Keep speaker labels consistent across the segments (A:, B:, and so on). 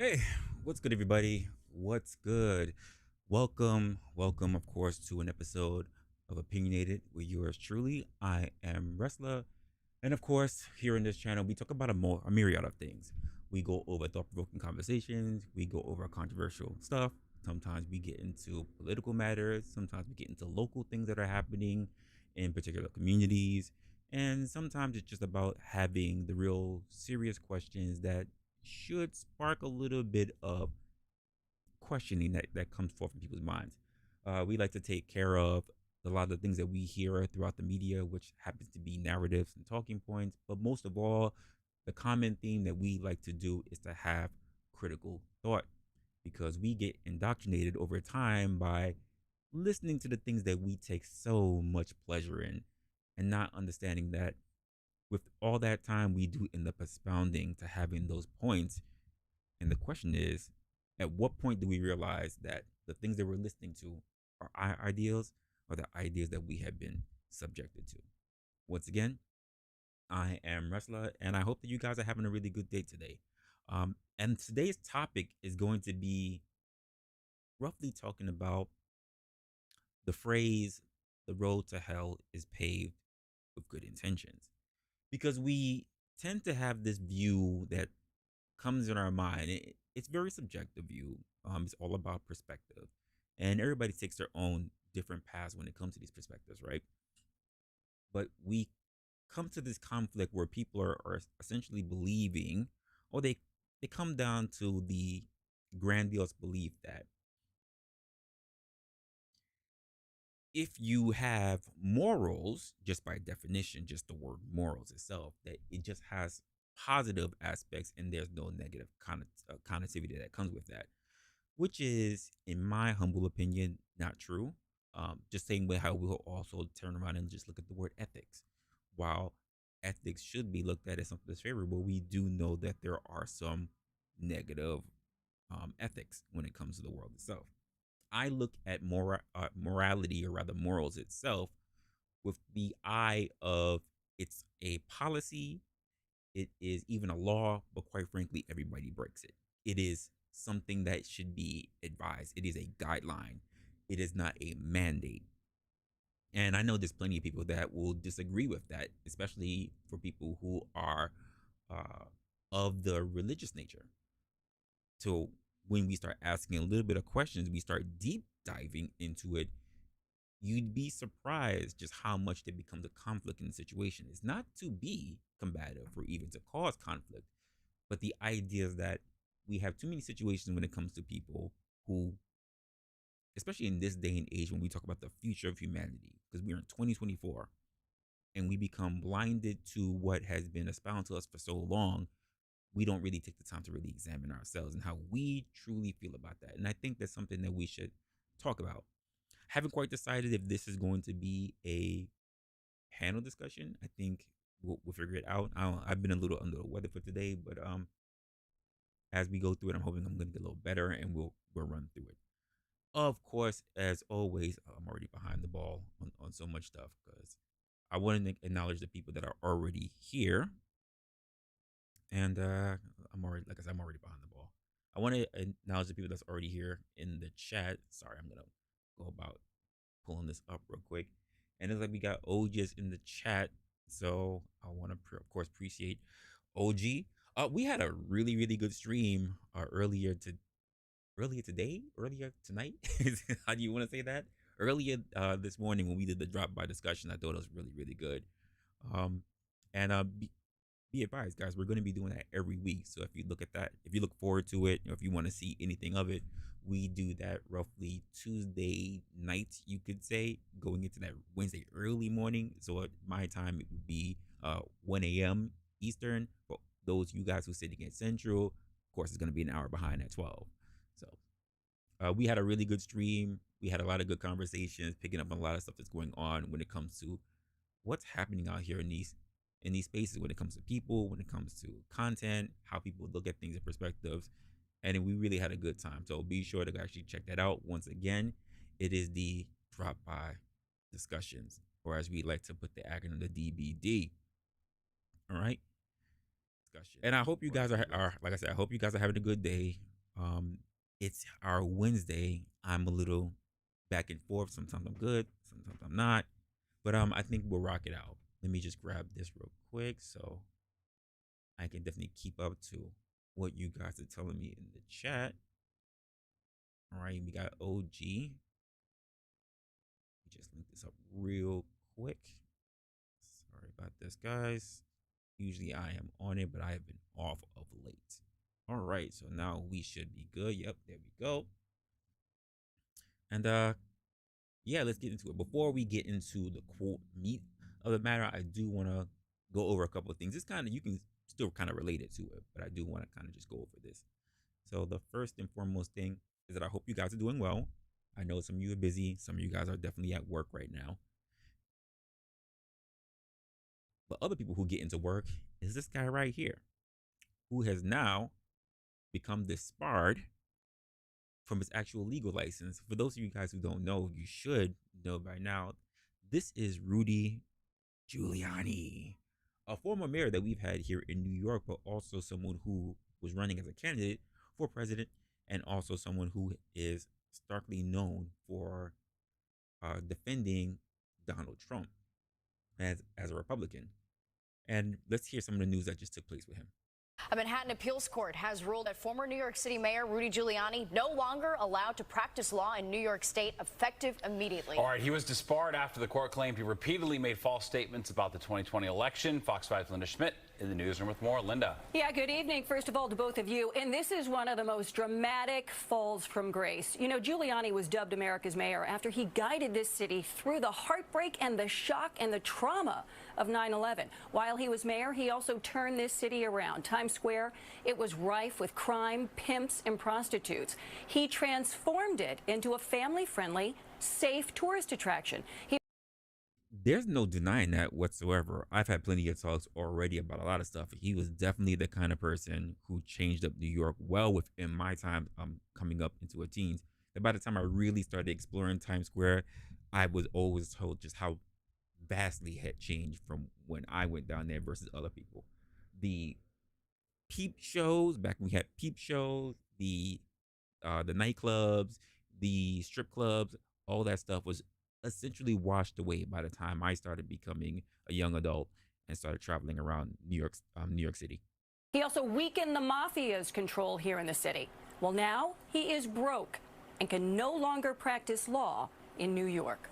A: Hey, what's good, everybody? What's good? Welcome, of course, to an episode of Opinionated with yours truly. I am Resla, and of course, here in this channel, we talk about a myriad of things. We go over thought-provoking conversations. We go over controversial stuff. Sometimes we get into political matters. Sometimes we get into local things that are happening in particular communities. And sometimes it's just about having the real serious questions that should spark a little bit of questioning that comes forth in people's minds. We like to take care of a lot of the things that we hear throughout the media, which happens to be narratives and talking points. But most of all, the common theme that we like to do is to have critical thought because we get indoctrinated over time by listening to the things that we take so much pleasure in and not understanding that with all that time we do end up expounding to having those points. And the question is, at what point do we realize that the things that we're listening to are our ideals or the ideas that we have been subjected to? Once again, I am Resla, and I hope that you guys are having a really good day today. And today's topic is going to be roughly talking about the phrase, the road to hell is paved with good intentions. Because we tend to have this view that comes in our mind. It's very subjective view. It's all about perspective, and everybody takes their own different paths when it comes to these perspectives, right? But we come to this conflict where people are essentially believing, or they come down to the grandiose belief that if you have morals, just by definition, just the word morals itself, that it just has positive aspects and there's no negative connotivity that comes with that, which is, in my humble opinion, not true. Just same way how we'll also turn around and just look at the word ethics. While ethics should be looked at as something that's favorable, we do know that there are some negative ethics when it comes to the world itself. I look at morality, or rather morals itself, with the eye of it's a policy, it is even a law, but quite frankly, everybody breaks it. It is something that should be advised. It is a guideline. It is not a mandate. And I know there's plenty of people that will disagree with that, especially for people who are uh, of the religious nature. So when we start asking a little bit of questions, we start deep diving into it. You'd be surprised just how much they become the conflict in the situation. It's not to be combative or even to cause conflict, but the idea is that we have too many situations when it comes to people who, especially in this day and age when we talk about the future of humanity, because we're in 2024 and we become blinded to what has been expounded to us for so long, we don't really take the time to really examine ourselves and how we truly feel about that. And I think that's something that we should talk about. Haven't quite decided if this is going to be a panel discussion. I think we'll figure it out. I've been a little under the weather for today, but as we go through it, I'm hoping I'm going to get a little better, and we'll run through it. Of course, as always, I'm already behind the ball on so much stuff because I want to acknowledge the people that are already here, and I'm already, like I said, I'm already behind the ball. I want to acknowledge the people that's already here in the chat. Sorry, I'm gonna go about pulling this up real quick. And it's like we got OGs in the chat. So I want to, of course, appreciate OG. We had a really good stream earlier tonight. How do you want to say that? Earlier this morning when we did the drop by discussion, I thought it was really good. Um, and be advised, guys, we're going to be doing that every week. So if you look at that, if you look forward to it, if you want to see anything of it, we do that roughly Tuesday night, you could say, going into that Wednesday early morning. So at my time, it would be 1 a.m. Eastern. For those you guys who sitting at Central, of course, it's going to be an hour behind at 12. So we had a really good stream. We had a lot of good conversations, picking up on a lot of stuff that's going on when it comes to what's happening out here in these spaces when it comes to people, when it comes to content, how people look at things and perspectives. And we really had a good time. So be sure to actually check that out. Once again, it is the drop by discussions, or as we like to put the acronym, the DBD. All right. Discussion. And I hope you guys are like I said, I hope you guys are having a good day. Um, it's our Wednesday. I'm a little back and forth. Sometimes I'm good, sometimes I'm not. But I think we'll rock it out. Let me just grab this real quick so I can definitely keep up to what you guys are telling me in the chat. All right, we got OG. Just link this up real quick. Sorry about this, guys. Usually I am on it, but I have been off of late. All right, so now we should be good. Yep, there we go. And yeah, let's get into it. Before we get into the quote meat of the matter, I do want to go over a couple of things. It's kind of, you can still kind of relate it to it, but I do want to kind of just go over this. So the first and foremost thing is that I hope you guys are doing well. I know some of you are busy. Some of you guys are definitely at work right now. But other people who get into work is this guy right here, who has now become disbarred from his actual legal license. For those of you guys who don't know, you should know by now, this is Rudy Giuliani, a former mayor that we've had here in New York, but also someone who was running as a candidate for president, and also someone who is starkly known for defending Donald Trump as a Republican. And let's hear some of the news that just took place with him.
B: A Manhattan appeals court has ruled that former New York City Mayor Rudy Giuliani no longer allowed to practice law in New York State, effective immediately.
C: All right, he was disbarred after the court claimed he repeatedly made false statements about the 2020 election. Fox 5's Linda Schmidt in the newsroom with more. Linda.
D: Yeah, good evening, first of all, to both of you. And this is one of the most dramatic falls from grace. You know, Giuliani was dubbed America's mayor after he guided this city through the heartbreak and the shock and the trauma of 9/11. While he was mayor, he also turned this city around. Times Square, it was rife with crime, pimps, and prostitutes. He transformed it into a family-friendly, safe tourist attraction.
A: There's no denying that whatsoever. I've had plenty of talks already about a lot of stuff. He was definitely the kind of person who changed up New York well within my time coming up into a teens. And by the time I really started exploring Times Square, I was always told just how vastly had changed from when I went down there versus other people. The peep shows, back when we had peep shows, the nightclubs, the strip clubs, all that stuff was essentially washed away by the time I started becoming a young adult and started traveling around New York City.
D: He also weakened the mafia's control here in the city. Well, now he is broke and can no longer practice law in New York.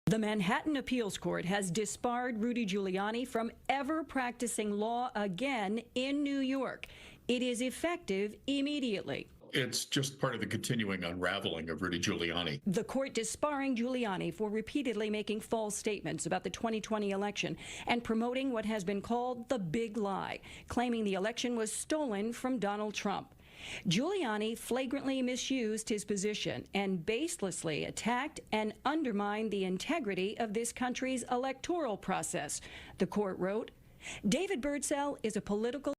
E: The Manhattan Appeals Court has disbarred Rudy Giuliani from ever practicing law again in New York. It is effective immediately.
F: It's just part of the continuing unraveling of Rudy Giuliani.
E: The court disbarring Giuliani for repeatedly making false statements about the 2020 election and promoting what has been called the big lie, claiming the election was stolen from Donald Trump. Giuliani flagrantly misused his position and baselessly attacked and undermined the integrity of this country's electoral process, the court wrote. David Birdsell is a political...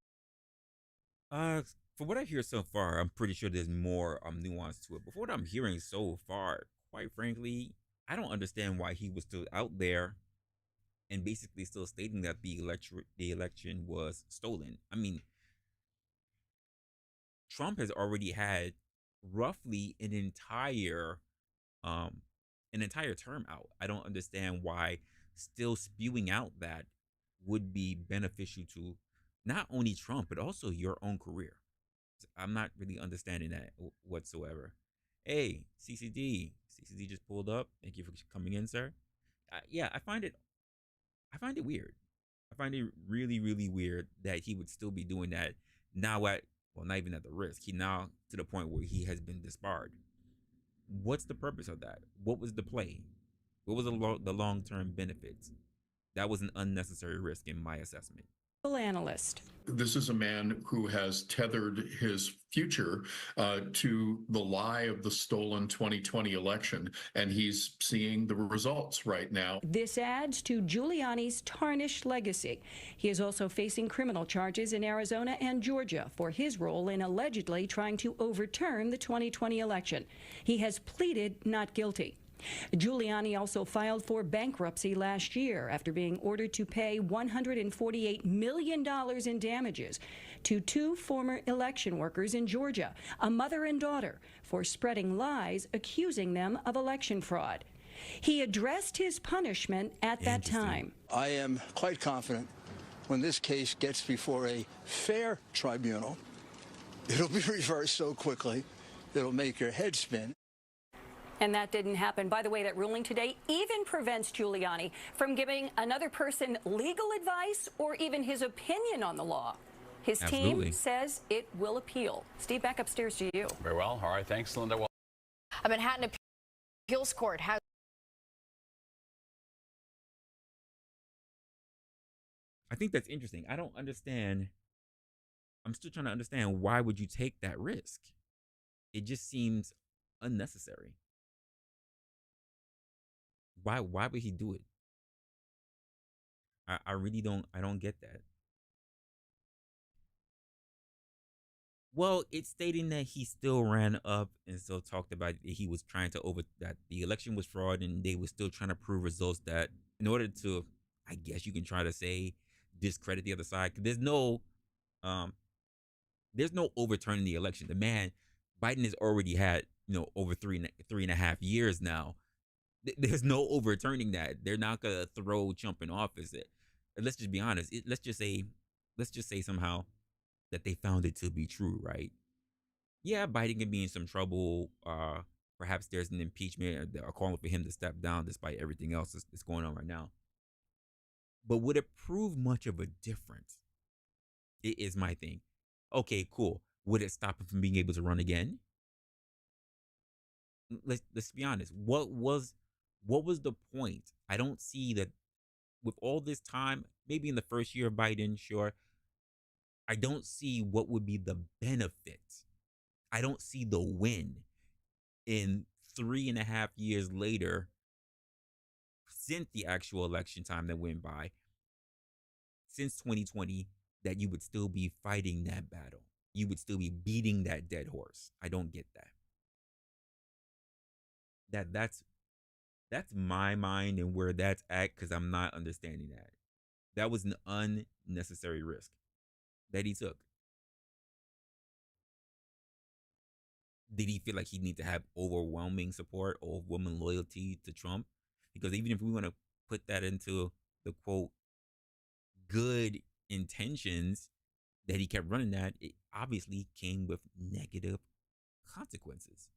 A: For what I hear so far, I'm pretty sure there's more nuance to it. But for what I'm hearing so far, quite frankly, I don't understand why he was still out there and basically still stating that the election was stolen. I mean, Trump has already had roughly an entire term out. I don't understand why still spewing out that would be beneficial to not only Trump, but also your own career. I'm not really understanding that whatsoever. Hey, CCD just pulled up. Thank you for coming in, sir. Yeah, I find it weird. I find it really, really weird that he would still be doing that now not even at the risk. He now to the point where he has been disbarred. What's the purpose of that? What was the play? What was the long-term benefits? That was an unnecessary risk in my assessment.
E: Analyst.
F: This is a man who has tethered his future to the lie of the stolen 2020 election, and he's seeing the results right now.
E: This adds to Giuliani's tarnished legacy. He is also facing criminal charges in Arizona and Georgia for his role in allegedly trying to overturn the 2020 election. He has pleaded not guilty. Giuliani also filed for bankruptcy last year after being ordered to pay $148 million in damages to two former election workers in Georgia, a mother and daughter, for spreading lies accusing them of election fraud. He addressed his punishment at that time.
G: I am quite confident when this case gets before a fair tribunal, it'll be reversed so quickly, it'll make your head spin.
D: And that didn't happen. By the way, that ruling today even prevents Giuliani from giving another person legal advice or even his opinion on the law. His team says it will appeal. Steve, back upstairs to you.
C: Very well. All right. Thanks, Linda. Well,
B: A Manhattan appeals court has
A: I think that's interesting. I don't understand. I'm still trying to understand, why would you take that risk? It just seems unnecessary. Why would he do it? I really don't get that. Well, it's stating that he still ran up and still talked about he was trying to that the election was fraud, and they were still trying to prove results that, in order to, I guess you can try to say, discredit the other side. There's no overturning the election. The man, Biden has already had, over three and a half years now. There's no overturning that. They're not gonna throw Trump in office. Let's just be honest. Let's just say somehow that they found it to be true, right? Yeah, Biden can be in some trouble. Perhaps there's an impeachment or calling for him to step down despite everything else that's going on right now. But would it prove much of a difference? It is my thing. Okay, cool. Would it stop him from being able to run again? Let's be honest. What was the point? I don't see that with all this time, maybe in the first year of Biden, sure. I don't see what would be the benefit. I don't see the win in 3.5 years later, since the actual election time that went by, since 2020, that you would still be fighting that battle. You would still be beating that dead horse. I don't get that. That's my mind and where that's at, because I'm not understanding that. That was an unnecessary risk that he took. Did he feel like he need to have overwhelming support or overwhelming loyalty to Trump? Because even if we want to put that into the quote good intentions that he kept running at, it obviously came with negative consequences.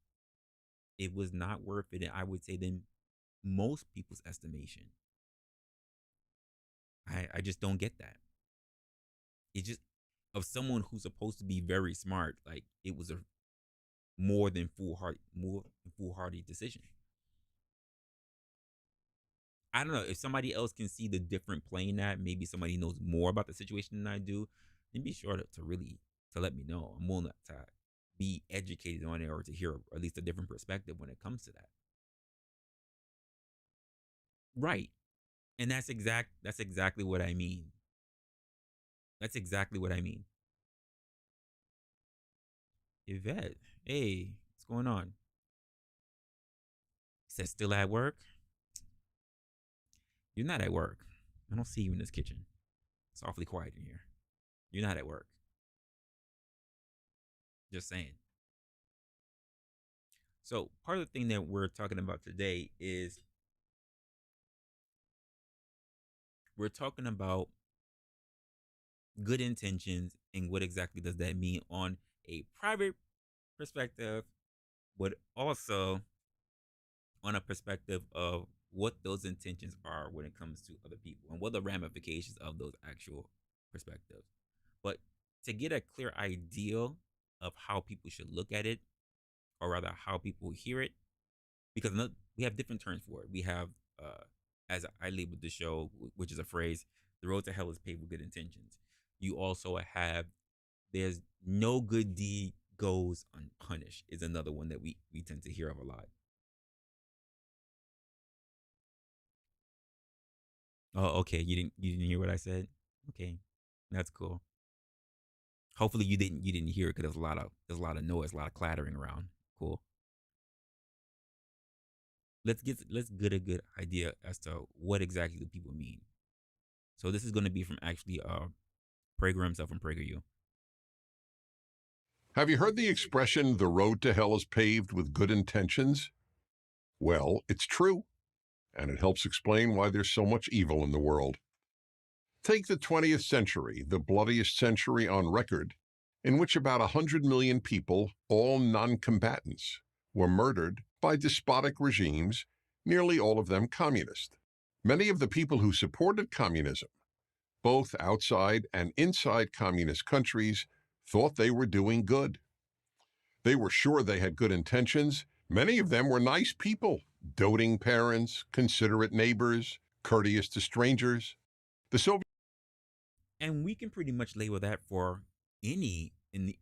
A: It was not worth it, and I would say, than most people's estimation. I just don't get that. It just, of someone who's supposed to be very smart, like, it was a more than foolhardy decision. I don't know if somebody else can see the different playing that. Maybe somebody knows more about the situation than I do. Then be sure to let me know. I'm willing to be educated on it, or to hear at least a different perspective when it comes to that. Right. And that's exactly what I mean. That's exactly what I mean. Yvette, hey, what's going on? He said, still at work? You're not at work. I don't see you in this kitchen. It's awfully quiet in here. You're not at work. Just saying. So part of the thing that we're talking about today is we're talking about good intentions and what exactly does that mean on a private perspective, but also on a perspective of what those intentions are when it comes to other people and what the ramifications of those actual perspectives. But to get a clear idea of how people should look at it, or rather how people hear it, because we have different terms for it. We have, as I labeled the show, which is a phrase, the road to hell is paved with good intentions. You also have, there's no good deed goes unpunished, is another one that we tend to hear of a lot. Oh, okay. You didn't hear what I said? Okay, that's cool. Hopefully you didn't hear it, because there's a lot of noise, a lot of clattering around. Cool. let's get a good idea as to what exactly the people mean. So this is going to be from actually Prager himself from PragerU.
H: Have you heard the expression, the road to hell is paved with good intentions? Well, it's true, and it helps explain why there's so much evil in the world. Take the 20th century, the bloodiest century on record, in which about 100 million people, all non-combatants, were murdered by despotic regimes, nearly all of them communist. Many of the people who supported communism, both outside and inside communist countries, thought they were doing good. They were sure they had good intentions. Many of them were nice people, doting parents, considerate neighbors, courteous to strangers. The Soviet
A: And we can pretty much label that for any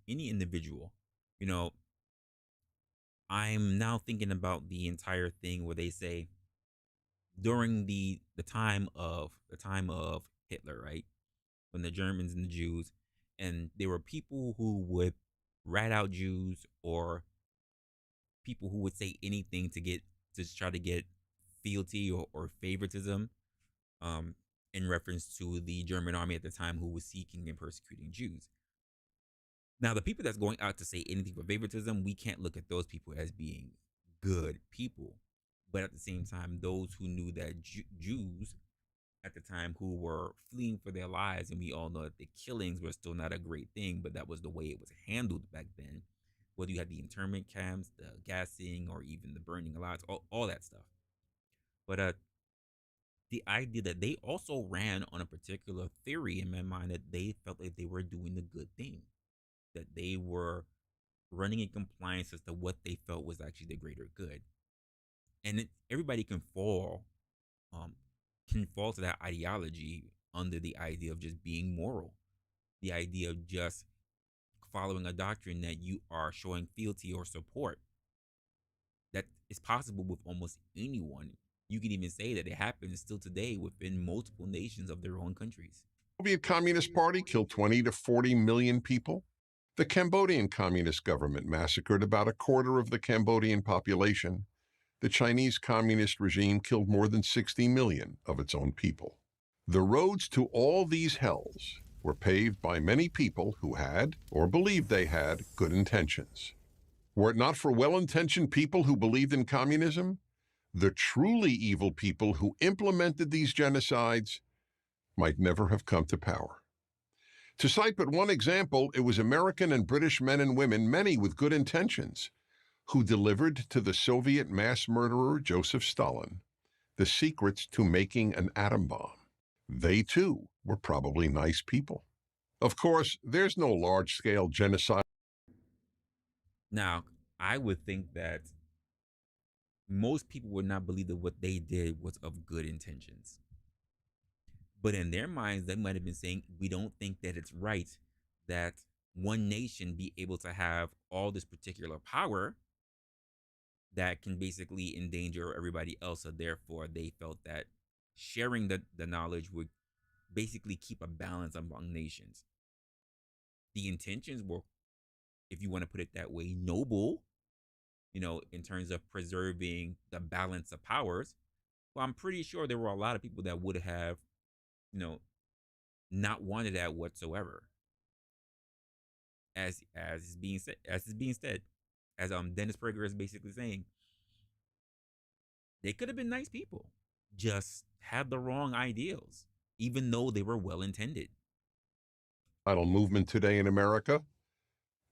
A: individual. You know, I'm now thinking about the entire thing where they say during the time of Hitler, right? When the Germans and the Jews, and there were people who would rat out Jews, or people who would say anything to try to get fealty or favoritism, um, in reference to the German army at the time who was seeking and persecuting Jews. Now, the people that's going out to say anything for favoritism, we can't look at those people as being good people. But at the same time, those who knew that Jews at the time who were fleeing for their lives, and we all know that the killings were still not a great thing, but that was the way it was handled back then. Whether you had the internment camps, the gassing, or even the burning of lives, all that stuff. But the idea that they also ran on a particular theory in my mind, that they felt like they were doing the good thing, that they were running in compliance as to what they felt was actually the greater good. And everybody um, can fall to that ideology under the idea of just being moral, the idea of just following a doctrine that you are showing fealty or support. That is possible with almost anyone. You can even say that it happens still today within multiple nations of their own countries.
H: Soviet Communist Party killed 20 to 40 million people. The Cambodian Communist government massacred about a quarter of the Cambodian population. The Chinese Communist regime killed more than 60 million of its own people. The roads to all these hells were paved by many people who had, or believed they had, good intentions. Were it not for well-intentioned people who believed in communism, the truly evil people who implemented these genocides might never have come to power. To cite but one example, it was American and British men and women, many with good intentions, who delivered to the Soviet mass murderer Joseph Stalin the secrets to making an atom bomb. They, too, were probably nice people. Of course, there's no large-scale genocide.
A: Now, I would think that most people would not believe that what they did was of good intentions. But in their minds, they might have been saying, we don't think that it's right that one nation be able to have all this particular power that can basically endanger everybody else. So therefore, they felt that sharing the knowledge would basically keep a balance among nations. The intentions were, if you want to put it that way, noble, in terms of preserving the balance of powers. Well, I'm pretty sure there were a lot of people that would have, not wanted that whatsoever. As is being said, as Dennis Prager is basically saying, they could have been nice people, just had the wrong ideals, even though they were well intended.
H: Movement today in America,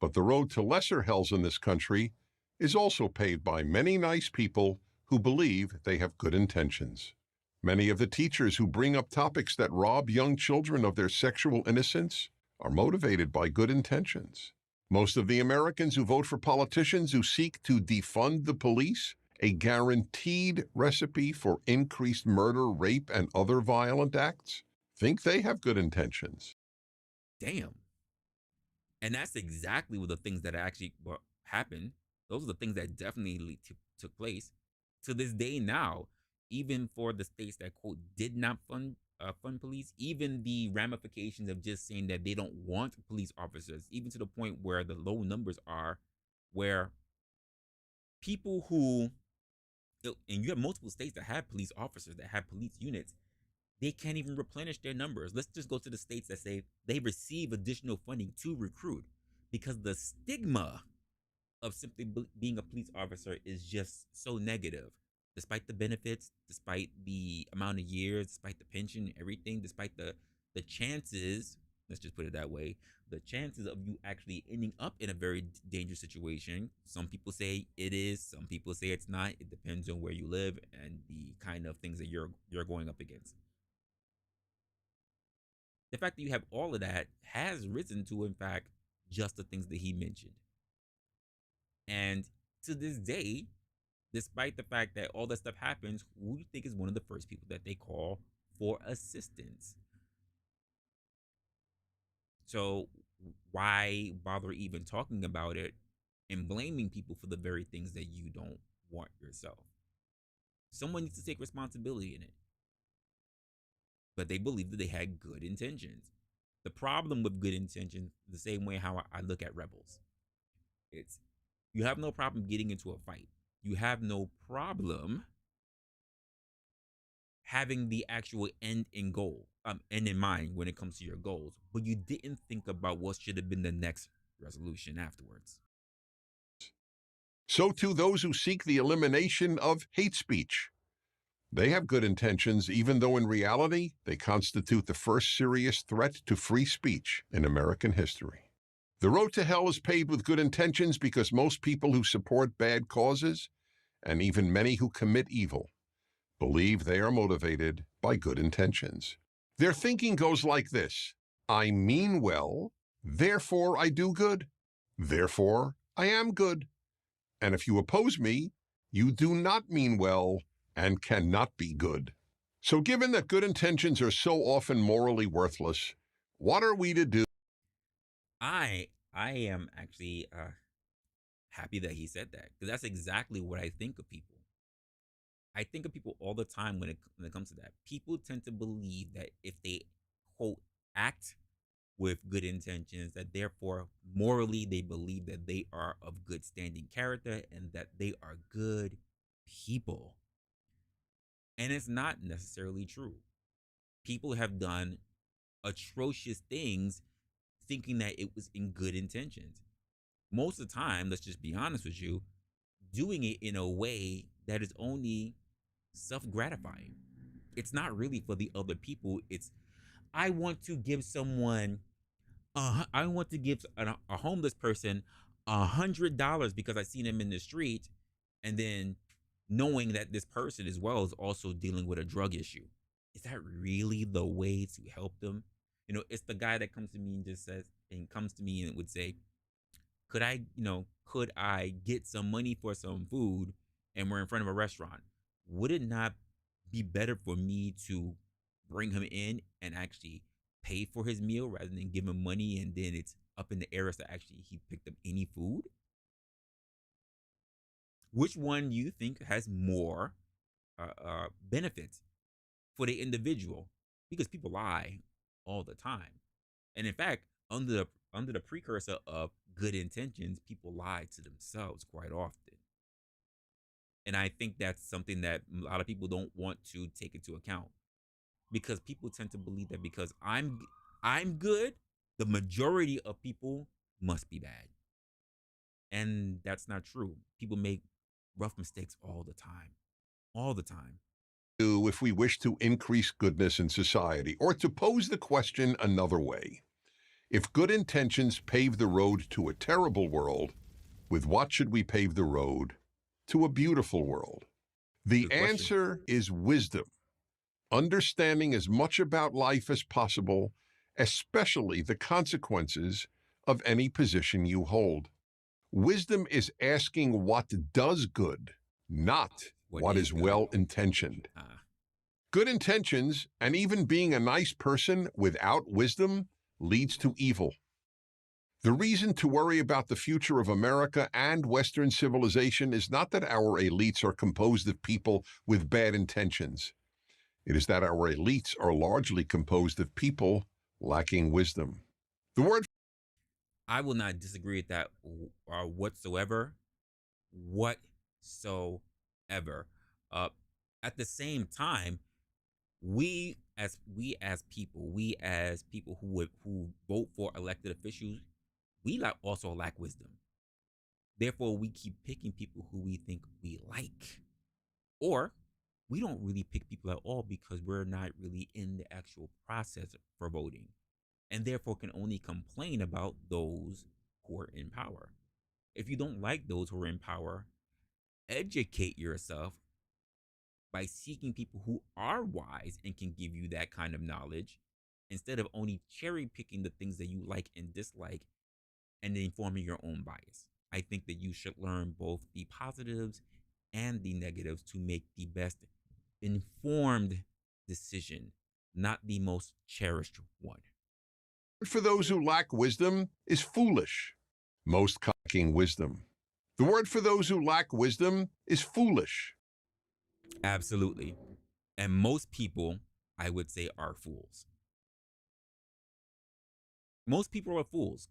H: but the road to lesser hells in this country is also paved by many nice people who believe they have good intentions. Many of the teachers who bring up topics that rob young children of their sexual innocence are motivated by good intentions. Most of the Americans who vote for politicians who seek to defund the police, a guaranteed recipe for increased murder, rape, and other violent acts, think they have good intentions.
A: Damn. And that's exactly what the things that actually happened. Those are the things that definitely took place. To this day now, even for the states that, quote, did not fund police, even the ramifications of just saying that they don't want police officers, even to the point where the low numbers are, where people who and you have multiple states that have police officers, that have police units, they can't even replenish their numbers. Let's just go to the states that say they receive additional funding to recruit, because the stigma of simply being a police officer is just so negative. Despite the benefits, despite the amount of years, despite the pension, everything, despite the chances, let's just put it that way, the chances of you actually ending up in a very dangerous situation. Some people say it is, some people say it's not. It depends on where you live and the kind of things that you're going up against. The fact that you have all of that has risen to, in fact, just the things that he mentioned. And to this day, despite the fact that all that stuff happens, who do you think is one of the first people that they call for assistance? So why bother even talking about it and blaming people for the very things that you don't want yourself? Someone needs to take responsibility in it. But they believe that they had good intentions. The problem with good intentions, the same way how I look at rebels, it's you have no problem getting into a fight. You have no problem having the actual end in mind when it comes to your goals, but you didn't think about what should have been the next resolution afterwards.
H: So too those who seek the elimination of hate speech. They have good intentions, even though in reality they constitute the first serious threat to free speech in American history. The road to hell is paved with good intentions because most people who support bad causes, and even many who commit evil, believe they are motivated by good intentions. Their thinking goes like this: I mean well, therefore I do good. Therefore I am good. And if you oppose me, you do not mean well and cannot be good. So given that good intentions are so often morally worthless, what are we to do?
A: I am actually happy that he said that, because that's exactly what I think of people. I think of people all the time when it comes to that. People tend to believe that if they, quote, act with good intentions, that therefore morally they believe that they are of good standing character and that they are good people. And it's not necessarily true. People have done atrocious things thinking that it was in good intentions. Most of the time, let's just be honest with you, doing it in a way that is only self-gratifying. It's not really for the other people. It's, I want to give someone, I want to give a homeless person $100 because I seen him in the street, and then knowing that this person as well is also dealing with a drug issue. Is that really the way to help them? You know, it's the guy that comes to me and just says, and comes to me and would say, could I get some money for some food, and we're in front of a restaurant? Would it not be better for me to bring him in and actually pay for his meal rather than give him money and then it's up in the air as to actually he picked up any food? Which one do you think has more benefits for the individual? Because people lie all the time, and in fact, under the precursor of good intentions, people lie to themselves quite often. And I think that's something that a lot of people don't want to take into account, because people tend to believe that because I'm good, the majority of people must be bad. And that's not true. People make rough mistakes all the time. All the time.
H: If we wish to increase goodness in society, or to pose the question another way, if good intentions pave the road to a terrible world, with what should we pave the road to a beautiful world? The answer is wisdom. Understanding as much about life as possible, especially the consequences of any position you hold. Wisdom is asking what does good, not what is well-intentioned. Good intentions, and even being a nice person without wisdom, leads to evil. The reason to worry about the future of America and Western civilization is not that our elites are composed of people with bad intentions. It is that our elites are largely composed of people lacking wisdom. The word...
A: I will not disagree with that whatsoever. Whatsoever. At the same time, we as people who vote for elected officials, we also lack wisdom. Therefore, we keep picking people who we think we like, or we don't really pick people at all because we're not really in the actual process for voting, and therefore can only complain about those who are in power. If you don't like those who are in power, educate yourself by seeking people who are wise and can give you that kind of knowledge, instead of only cherry picking the things that you like and dislike and then forming your own bias. I think that you should learn both the positives and the negatives to make the best informed decision, not the most cherished one.
H: For those who lack wisdom is foolish. Most lacking wisdom. The word for those who lack wisdom is foolish.
A: Absolutely. And most people, I would say, are fools. Most people are fools.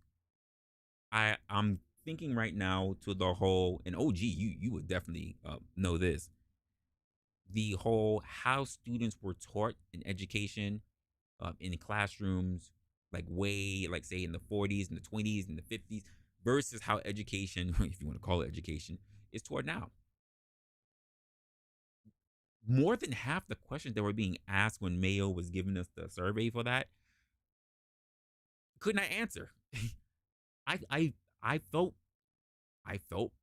A: I'm thinking right now to the whole, and OG, you would definitely know this. The whole how students were taught in education, in classrooms, like way, like say in the 40s and the 20s and the 50s, versus how education, if you want to call it education, is taught now. More than half the questions that were being asked when Mayo was giving us the survey for that could not answer. I felt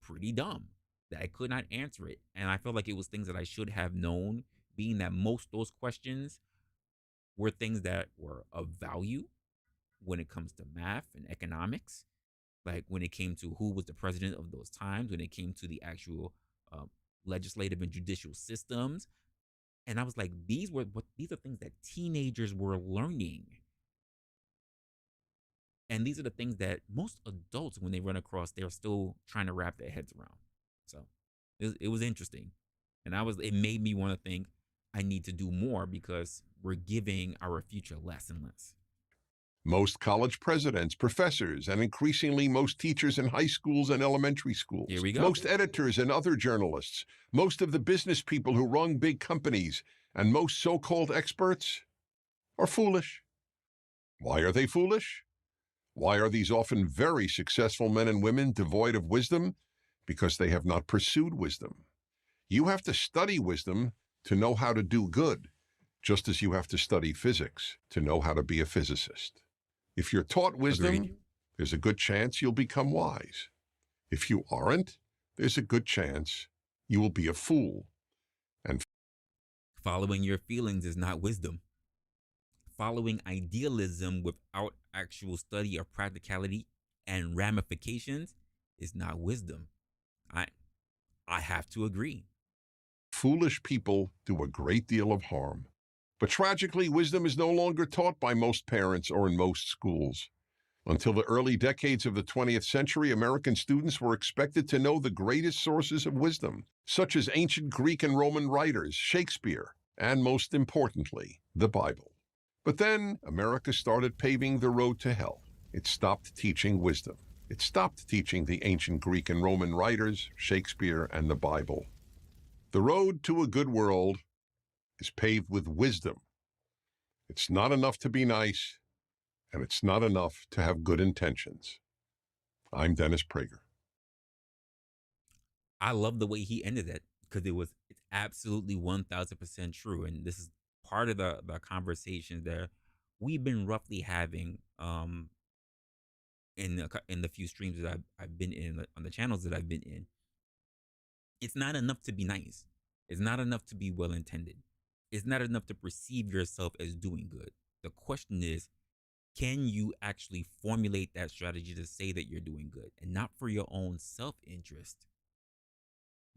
A: pretty dumb that I could not answer it, and I felt like it was things that I should have known, being that most of those questions were things that were of value when it comes to math and economics, like when it came to who was the president of those times, when it came to the actual legislative and judicial systems. And I was like, these are things that teenagers were learning. And these are the things that most adults, when they run across, they're still trying to wrap their heads around. So it was interesting. And it made me want to think I need to do more, because we're giving our future less and less.
H: Most college presidents, professors, and increasingly most teachers in high schools and elementary schools.
A: Here we go.
H: Most editors and other journalists, most of the business people who run big companies, and most so-called experts are foolish. Why are they foolish? Why are these often very successful men and women devoid of wisdom? Because they have not pursued wisdom. You have to study wisdom to know how to do good, just as you have to study physics to know how to be a physicist. If you're taught wisdom,
A: Agreed.
H: There's a good chance you'll become wise. If you aren't, there's a good chance you will be a fool. And
A: Following your feelings is not wisdom. Following idealism without actual study of practicality and ramifications is not wisdom. I have to agree.
H: foolish people do a great deal of harm. But tragically, wisdom is no longer taught by most parents or in most schools. Until the early decades of the 20th century, American students were expected to know the greatest sources of wisdom, such as ancient Greek and Roman writers, Shakespeare, and most importantly, the Bible. But then America started paving the road to hell. It stopped teaching wisdom. It stopped teaching the ancient Greek and Roman writers, Shakespeare, and the Bible. The road to a good world is paved with wisdom. It's not enough to be nice, and it's not enough to have good intentions. I'm Dennis Prager.
A: I love the way he ended it, because it's absolutely 1000% true. And this is part of the conversations that we've been roughly having in the few streams that I've been in, on the channels that I've been in. It's not enough to be nice. It's not enough to be well intended. It's not enough to perceive yourself as doing good. The question is, can you actually formulate that strategy to say that you're doing good, and not for your own self-interest,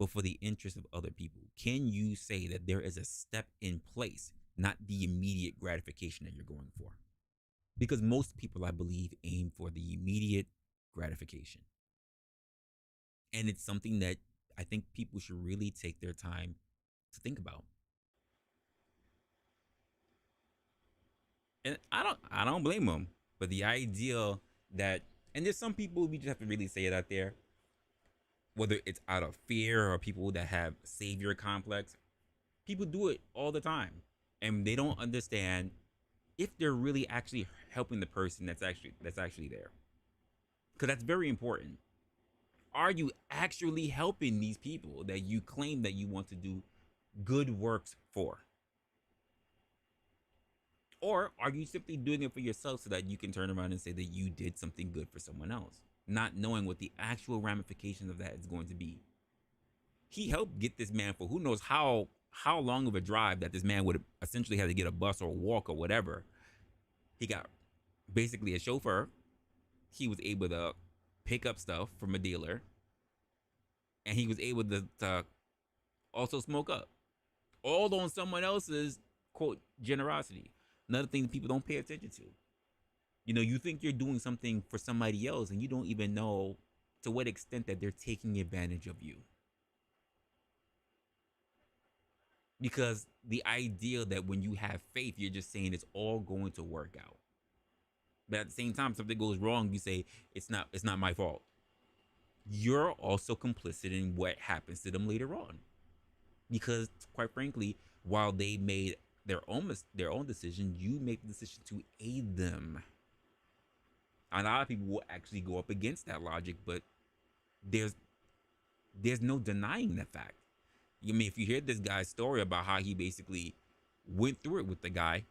A: but for the interest of other people? Can you say that there is a step in place, not the immediate gratification that you're going for? Because most people, I believe, aim for the immediate gratification. And it's something that I think people should really take their time to think about. And I don't blame them. But the idea that, and there's some people, we just have to really say it out there, whether it's out of fear or people that have savior complex, People do it all the time, and they don't understand if they're really actually helping the person that's actually there, because that's very important. Are you actually helping these people that you claim that you want to do good works for? Or are you simply doing it for yourself so that you can turn around and say that you did something good for someone else, not knowing what the actual ramifications of that is going to be? He helped get this man for who knows how long of a drive that this man would essentially have to get a bus or walk or whatever. He got basically a chauffeur. He was able to pick up stuff from a dealer, and he was able to also smoke up, all on someone else's, quote, generosity. Another thing that people don't pay attention to. You know, you think you're doing something for somebody else, and you don't even know to what extent that they're taking advantage of you. Because the idea that when you have faith, you're just saying it's all going to work out. But at the same time, something goes wrong, you say, it's not my fault. You're also complicit in what happens to them later on. Because quite frankly, while they made their own decision, you make the decision to aid them. A lot of people will actually go up against that logic, but there's no denying the fact. I mean, if you hear this guy's story about how he basically went through it with the guy,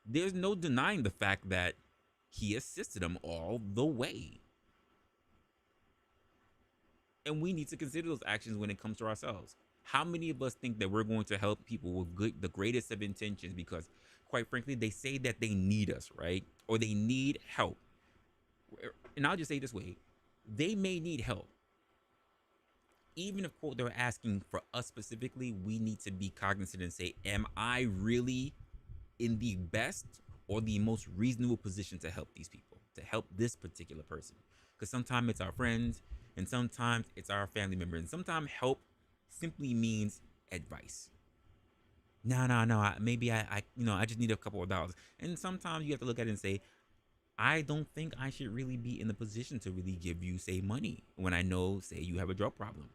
A: there's no denying the fact that he assisted him all the way. And we need to consider those actions when it comes to ourselves. How many of us think that we're going to help people with the greatest of intentions because, quite frankly, they say that they need us, right? Or they need help. And I'll just say it this way. They may need help. Even if, quote, they're asking for us specifically, we need to be cognizant and say, am I really in the best or the most reasonable position to help these people, to help this particular person? Because sometimes it's our friends, and sometimes it's our family member, and sometimes help simply means advice. No, maybe I just need a couple of dollars. And sometimes you have to look at it and say, I don't think I should really be in the position to really give you, say, money when I know, say, you have a drug problem.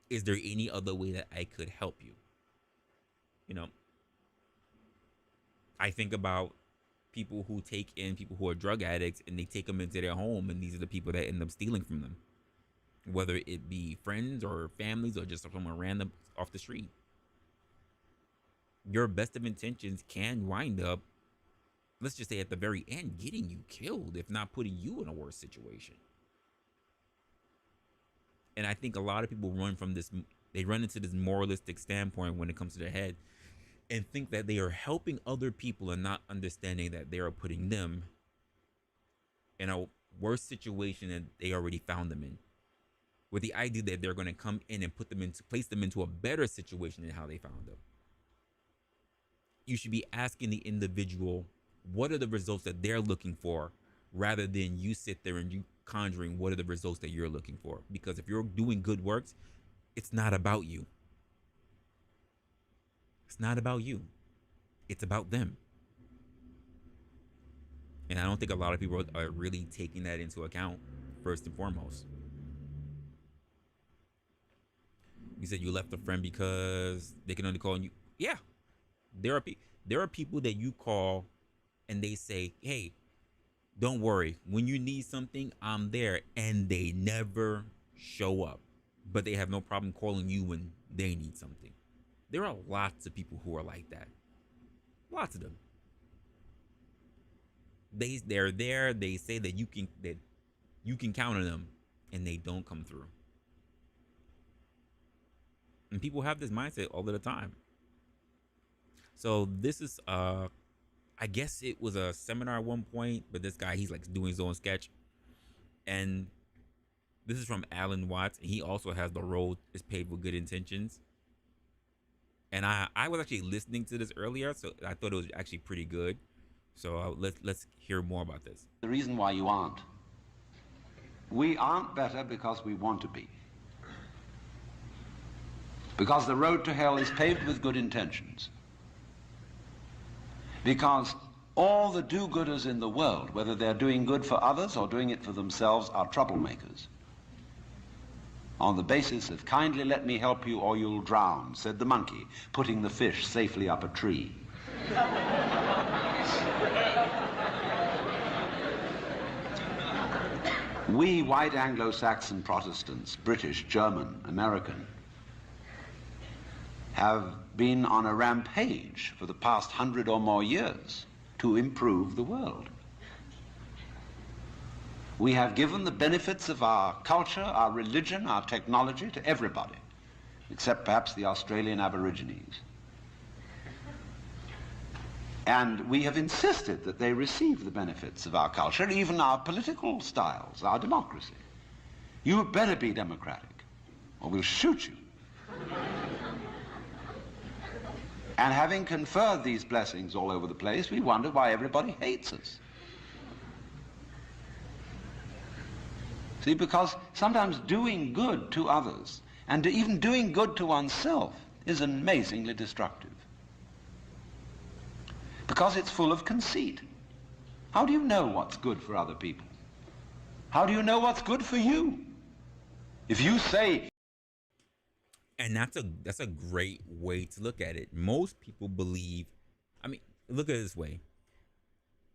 A: Is there any other way that I could help you? You know, I think about people who take in people who are drug addicts and they take them into their home, and these are the people that end up stealing from them. Whether it be friends or families or just someone random off the street. Your best of intentions can wind up, let's just say at the very end, getting you killed, if not putting you in a worse situation. And I think a lot of people run from this, they run into this moralistic standpoint when it comes to their head and think that they are helping other people and not understanding that they are putting them in a worse situation than they already found them in. With the idea that they're going to come in and place them into a better situation than how they found them. You should be asking the individual, what are the results that they're looking for, rather than you sit there and you conjuring what are the results that you're looking for. Because if you're doing good works, it's not about you. It's not about you. It's about them. And I don't think a lot of people are really taking that into account, first and foremost. You said you left a friend because they can only call on you. Yeah. There are people that you call and they say, hey, don't worry. When you need something, I'm there. And they never show up. But they have no problem calling you when they need something. There are lots of people who are like that. Lots of them. They're there. They say that you can count on them, and they don't come through. And people have this mindset all of the time. So this is I guess it was a seminar at one point, but this guy, he's like doing his own sketch. And this is from Alan Watts. And he also has The Road is Paved with Good Intentions. And I was actually listening to this earlier, so I thought it was actually pretty good. So let's hear more about this.
I: The reason why you aren't. We aren't better because we want to be. Because the road to hell is paved with good intentions. Because all the do-gooders in the world, whether they're doing good for others or doing it for themselves, are troublemakers. on the basis of kindly let me help you or you'll drown, said the monkey, putting the fish safely up a tree. We white Anglo-Saxon Protestants, British, German, American, have been on a rampage for the past 100 or more years to improve the world. We have given the benefits of our culture, our religion, our technology to everybody, except perhaps the Australian Aborigines. And we have insisted that they receive the benefits of our culture, even our political styles, our democracy. You better be democratic, or we'll shoot you. And having conferred these blessings all over the place, we wonder why everybody hates us. See, because sometimes doing good to others, and even doing good to oneself, is amazingly destructive. Because it's full of conceit. How do you know what's good for other people? How do you know what's good for you? If you say...
A: And that's a great way to look at it. Most people believe, I mean, look at it this way.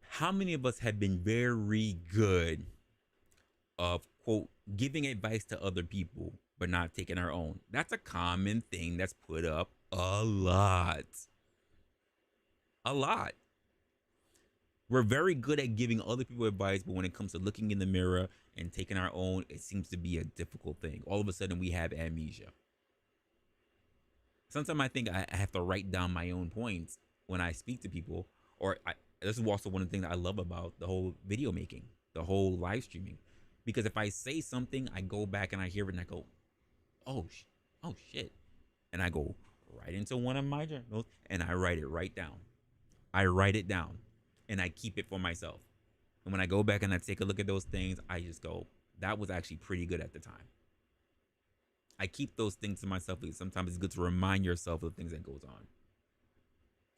A: How many of us have been very good of, quote, giving advice to other people, but not taking our own? That's a common thing that's put up a lot. A lot. We're very good at giving other people advice, but when it comes to looking in the mirror and taking our own, it seems to be a difficult thing. All of a sudden, we have amnesia. Sometimes I think I have to write down my own points when I speak to people. This is also one of the things that I love about the whole video making, the whole live streaming. Because if I say something, I go back and I hear it and I go, oh shit. And I go right into one of my journals and I write it right down. I write it down and I keep it for myself. And when I go back and I take a look at those things, I just go, that was actually pretty good at the time. I keep those things to myself because sometimes it's good to remind yourself of the things that goes on.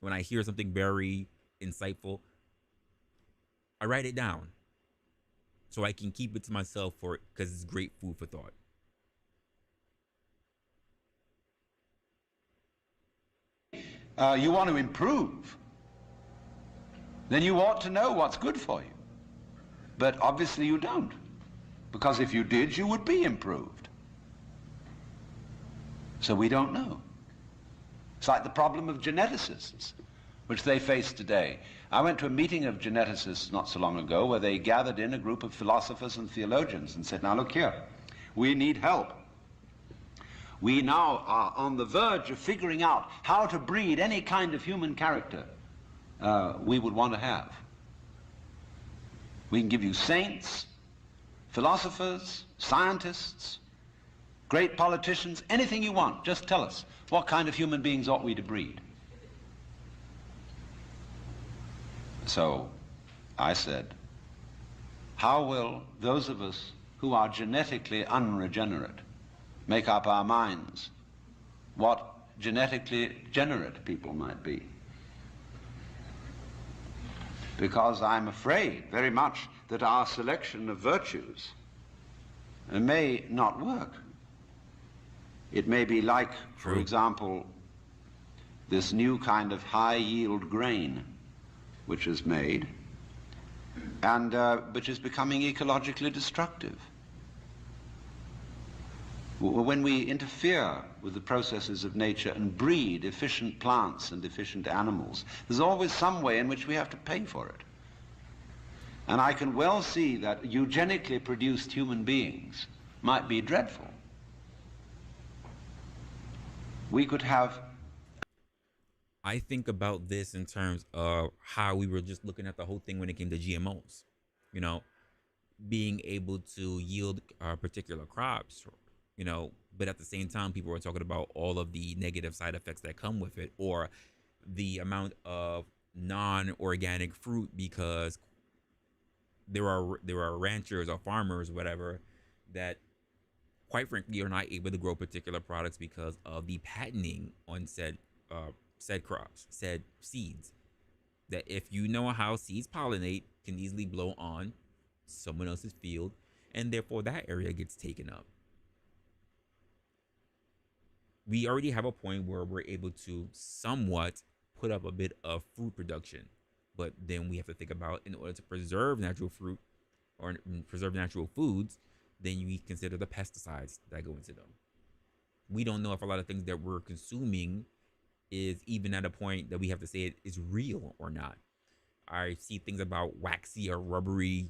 A: When I hear something very insightful, I write it down so I can keep it to myself because it's great food for thought.
I: You want to improve, then you ought to know what's good for you. But obviously you don't, because if you did, you would be improved. So we don't know. It's like the problem of geneticists, which they face today. I went to a meeting of geneticists not so long ago where they gathered in a group of philosophers and theologians and said, now look here, we need help. We now are on the verge of figuring out how to breed any kind of human character we would want to have. We can give you saints, philosophers, scientists, great politicians, anything you want. Just tell us, what kind of human beings ought we to breed? So I said, how will those of us who are genetically unregenerate make up our minds what genetically generate people might be? Because I'm afraid very much that our selection of virtues may not work. It may be like, for example, this new kind of high-yield grain which is made and which is becoming ecologically destructive. When we interfere with the processes of nature and breed efficient plants and efficient animals, there's always some way in which we have to pay for it. And I can well see that eugenically produced human beings might be dreadful. We could have...
A: I think about this in terms of how we were just looking at the whole thing when it came to GMOs. You know, being able to yield particular crops, you know, but at the same time, people were talking about all of the negative side effects that come with it, or the amount of non-organic fruit, because there are ranchers or farmers, whatever, that quite frankly are not able to grow particular products because of the patenting on said crops, said seeds. That if you know how seeds pollinate, can easily blow on someone else's field, and therefore that area gets taken up. we already have a point where we're able to somewhat put up a bit of food production. But then we have to think about, in order to preserve natural fruit or preserve natural foods, then you consider the pesticides that go into them. We don't know if a lot of things that we're consuming is even at a point that we have to say it is real or not. I see things about waxy or rubbery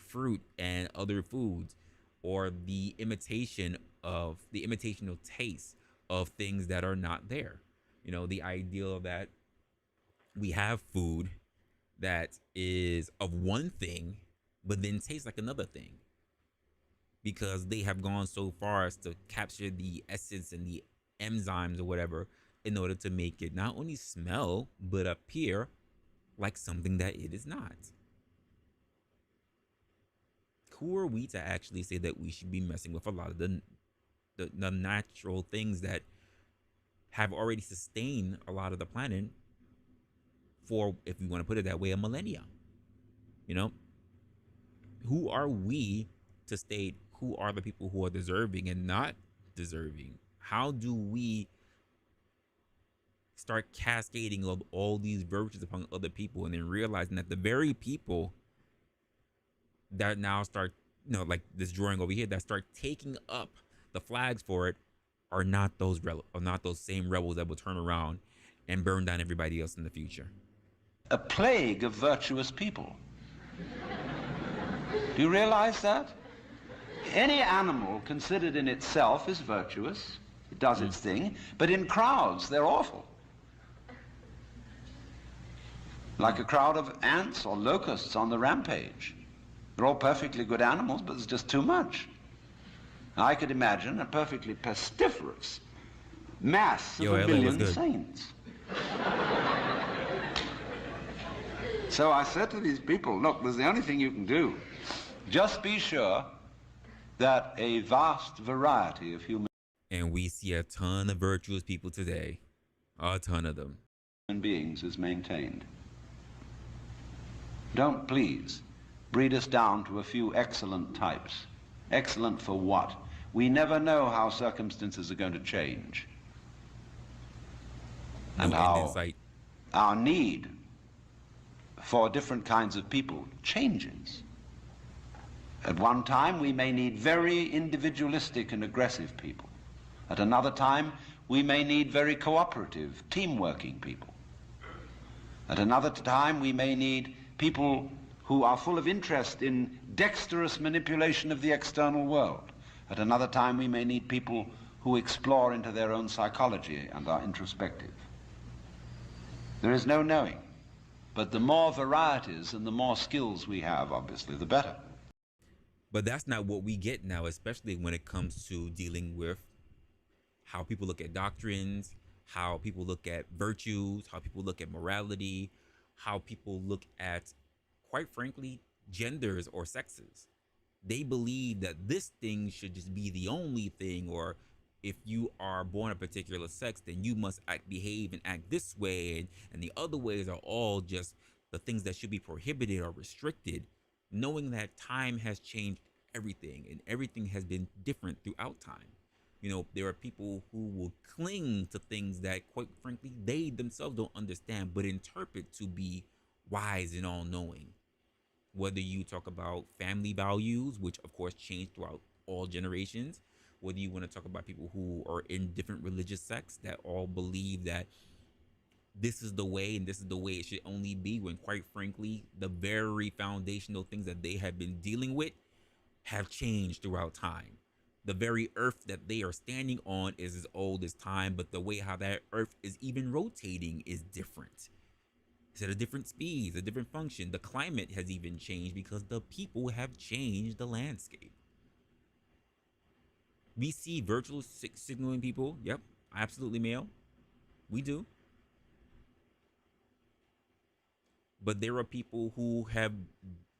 A: fruit and other foods, or the imitational taste of things that are not there. You know, the ideal that we have food that is of one thing, but then tastes like another thing, because they have gone so far as to capture the essence and the enzymes or whatever in order to make it not only smell but appear like something that it is not. Who are we to actually say that we should be messing with a lot of the natural things that have already sustained a lot of the planet for, if you want to put it that way, a millennia? You know, who are we to state who are the people who are deserving and not deserving? How do we start cascading of all these virtues upon other people, and then realizing that the very people that now start, you know, like this drawing over here, that start taking up the flags for it are not those same rebels that will turn around and burn down everybody else in the future?
I: A plague of virtuous people. Do you realize that? Any animal considered in itself is virtuous. It does its thing, but in crowds they're awful. Like a crowd of ants or locusts on the rampage. They're all perfectly good animals, but there's just too much. Now, I could imagine a perfectly pestiferous mass of a billion saints. So I said to these people, look, there's the only thing you can do. Just be sure that a vast variety of human
A: And we see a ton of virtuous people today. A ton of them.
I: beings is maintained. Don't please breed us down to a few excellent types. Excellent for what? We never know how circumstances are going to change. And how our need for different kinds of people changes. At one time, we may need very individualistic and aggressive people. At another time, we may need very cooperative, team-working people. At another time, we may need people who are full of interest in dexterous manipulation of the external world. At another time, we may need people who explore into their own psychology and are introspective. There is no knowing, but the more varieties and the more skills we have, obviously, the better.
A: But that's not what we get now, especially when it comes to dealing with how people look at doctrines, how people look at virtues, how people look at morality, how people look at, quite frankly, genders or sexes. They believe that this thing should just be the only thing, or if you are born a particular sex, then you must behave and act this way, and the other ways are all just the things that should be prohibited or restricted, knowing that time has changed everything and everything has been different throughout time. You know, there are people who will cling to things that, quite frankly, they themselves don't understand, but interpret to be wise and all-knowing. Whether you talk about family values, which of course change throughout all generations, whether you want to talk about people who are in different religious sects that all believe that this is the way and this is the way it should only be, when quite frankly, the very foundational things that they have been dealing with have changed throughout time. The very earth that they are standing on is as old as time, but the way how that earth is even rotating is different. It's at a different speed, a different function. The climate has even changed because the people have changed the landscape. We see virtual signaling people. Yep, absolutely male. We do. But there are people who have,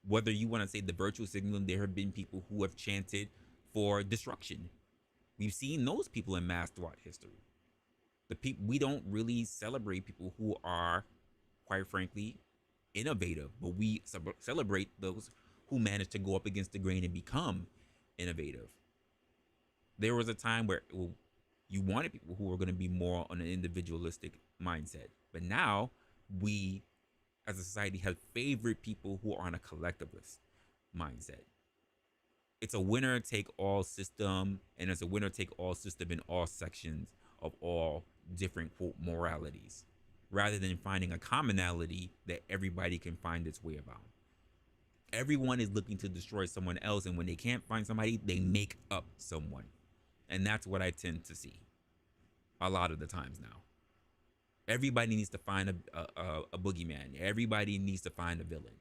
A: whether you want to say the virtual signaling, there have been people who have chanted for destruction. We've seen those people in mass throughout history. We don't really celebrate people who are, quite frankly, innovative, but we celebrate those who manage to go up against the grain and become innovative. There was a time where You wanted people who were going to be more on an individualistic mindset. But now we, as a society, have favored people who are on a collectivist mindset. It's a winner take all system, and it's a winner take all system in all sections of all different, quote, moralities, rather than finding a commonality that everybody can find its way about. Everyone is looking to destroy someone else, and when they can't find somebody, they make up someone. And that's what I tend to see a lot of the times now. Everybody needs to find a boogeyman. Everybody needs to find a villain,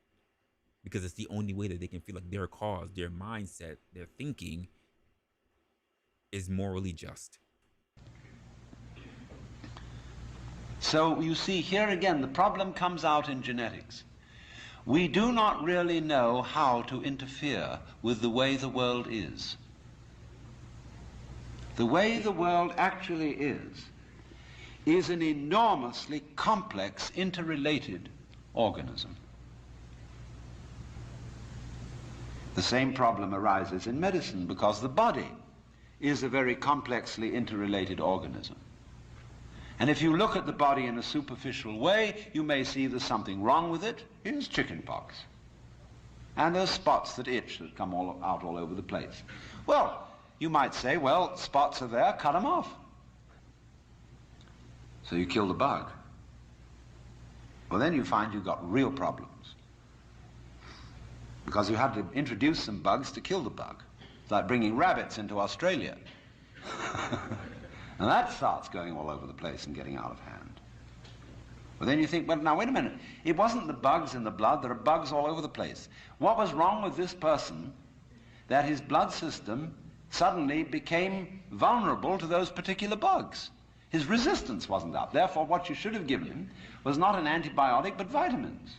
A: because it's the only way that they can feel like their cause, their mindset, their thinking is morally just.
I: So you see, here again, the problem comes out in genetics. We do not really know how to interfere with the way the world is. The way the world actually is an enormously complex, interrelated organism. The same problem arises in medicine because the body is a very complexly interrelated organism. And if you look at the body in a superficial way, you may see there's something wrong with it. Here's chickenpox. And there's spots that itch that come out all over the place. Well, you might say, well, spots are there, cut them off. So you kill the bug. Well, then you find you've got real problems, because you have to introduce some bugs to kill the bug. It's like bringing rabbits into Australia. And that starts going all over the place and getting out of hand. Well, then you think, well, now, wait a minute. It wasn't the bugs in the blood. There are bugs all over the place. What was wrong with this person that his blood system suddenly became vulnerable to those particular bugs? His resistance wasn't up. Therefore, what you should have given him was not an antibiotic, but vitamins.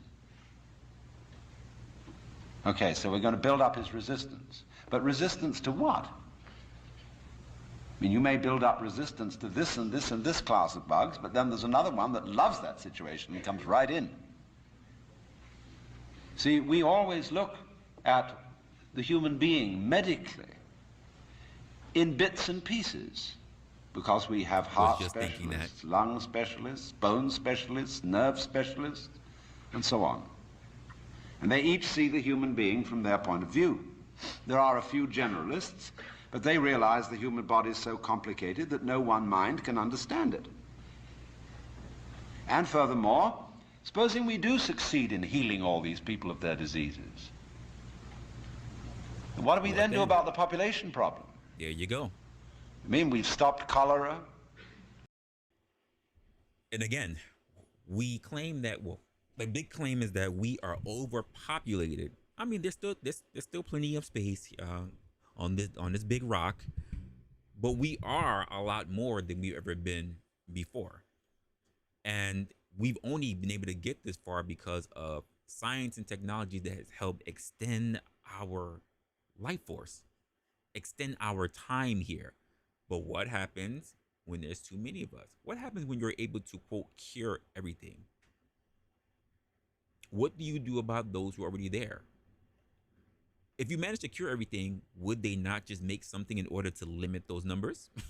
I: Okay, so we're going to build up his resistance. But resistance to what? I mean, you may build up resistance to this and this and this class of bugs, but then there's another one that loves that situation and comes right in. See, we always look at the human being medically in bits and pieces, because we have heart specialists, lung specialists, bone specialists, nerve specialists, and so on. And they each see the human being from their point of view. There are a few generalists, but they realize the human body is so complicated that no one mind can understand it. And furthermore, supposing we do succeed in healing all these people of their diseases, what do we then do about the population problem?
A: There you go.
I: I mean, we've stopped cholera.
A: And again, we claim that, well, the big claim is that we are overpopulated. I mean, there's still plenty of space on this big rock, but we are a lot more than we've ever been before. And we've only been able to get this far because of science and technology that has helped extend our life force, extend our time here. But what happens when there's too many of us? What happens when you're able to, quote, cure everything? What do you do about those who are already there? If you manage to cure everything, would they not just make something in order to limit those numbers? Of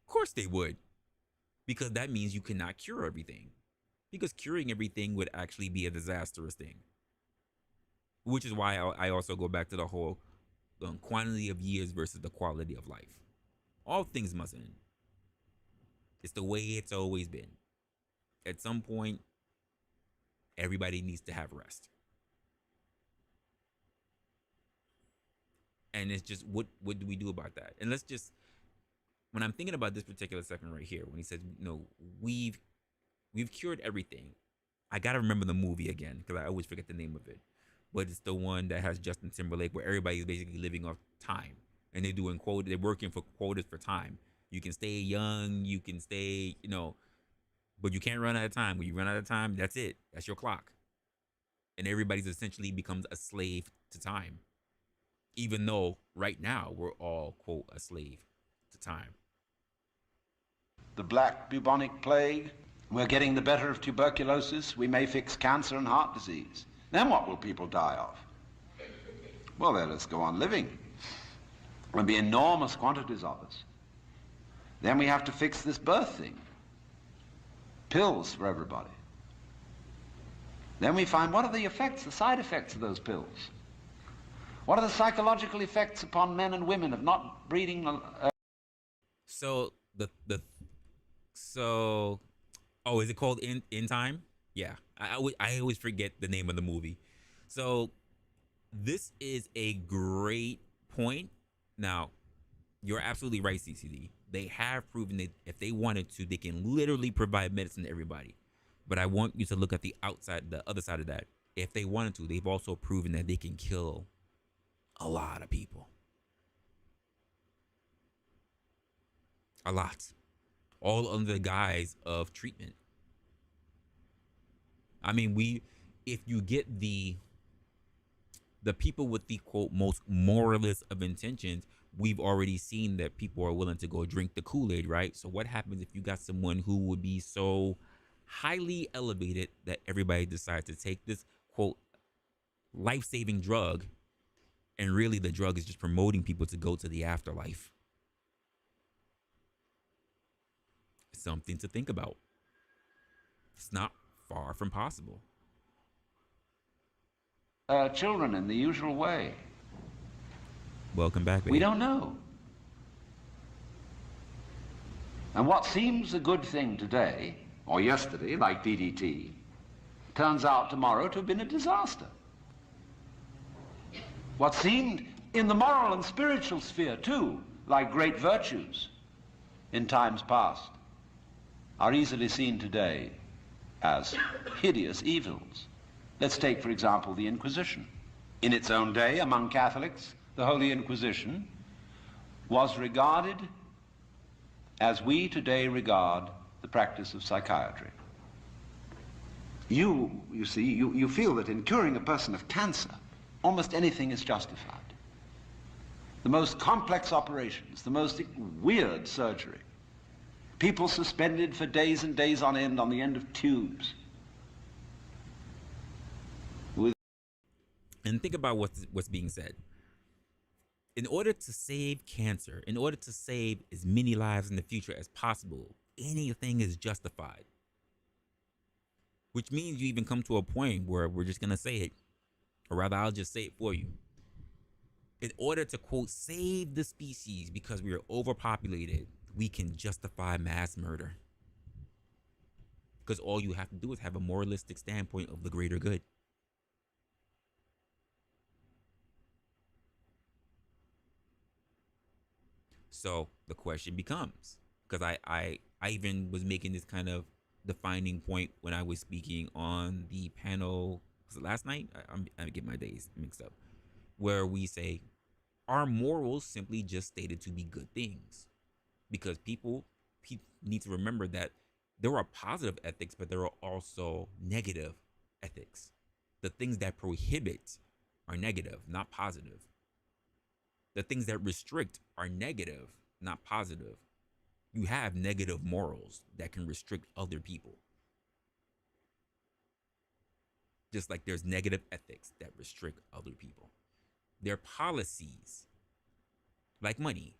A: course they would, because that means you cannot cure everything, because curing everything would actually be a disastrous thing. Which is why I also go back to the whole quantity of years versus the quality of life. All things must end. It's the way it's always been. At some point, everybody needs to have rest. And it's just, what do we do about that? And let's just, when I'm thinking about this particular segment right here, when he says, you know, we've cured everything, I gotta remember the movie again, because I always forget the name of it. But it's the one that has Justin Timberlake, where everybody's basically living off time, and they're working for quotas for time. You can stay young, you can stay, you know, but you can't run out of time. When you run out of time, that's it. That's your clock. And everybody's essentially becomes a slave to time. Even though right now we're all, quote, a slave to time.
I: The black bubonic plague, we're getting the better of tuberculosis, we may fix cancer and heart disease. Then what will people die of? Well, they'll just go on living. There'll be enormous quantities of us. Then we have to fix this birth thing. Pills for everybody. Then we find, what are the effects, the side effects of those pills? What are the psychological effects upon men and women of not breeding?
A: So is it called In Time? Yeah, I always forget the name of the movie. So this is a great point. Now, you're absolutely right, CCD. They have proven that if they wanted to, they can literally provide medicine to everybody. But I want you to look at the other side of that. If they wanted to, they've also proven that they can kill a lot of people. A lot. All under the guise of treatment. I mean, if you get the people with the quote most moralist of intentions, we've already seen that people are willing to go drink the Kool-Aid, right? So what happens if you got someone who would be so highly elevated that everybody decides to take this quote life-saving drug, and really the drug is just promoting people to go to the afterlife? Something to think about. It's not far from possible.
I: Children in the usual way.
A: Welcome back, baby.
I: We don't know. And what seems a good thing today, or yesterday, like DDT, turns out tomorrow to have been a disaster. What seemed in the moral and spiritual sphere, too, like great virtues in times past, are easily seen today as hideous evils. Let's take, for example, the Inquisition. In its own day, among Catholics, the Holy Inquisition was regarded as we today regard the practice of psychiatry. You see, you feel that in curing a person of cancer, almost anything is justified. The most complex operations, the most weird surgery, people suspended for days and days on the end of tubes.
A: And think about what's being said. In order to save cancer, in order to save as many lives in the future as possible, anything is justified. Which means you even come to a point where we're just going to say it, or rather I'll just say it for you. In order to, quote, save the species because we are overpopulated, we can justify mass murder. Because all you have to do is have a moralistic standpoint of the greater good. So the question becomes, because I even was making this kind of defining point when I was speaking on the panel, was it last night? I get my days mixed up, where we say, are morals simply just stated to be good things? Because people need to remember that there are positive ethics, but there are also negative ethics. The things that prohibit are negative, not positive. The things that restrict are negative, not positive. You have negative morals that can restrict other people. Just like there's negative ethics that restrict other people. There are policies, like money.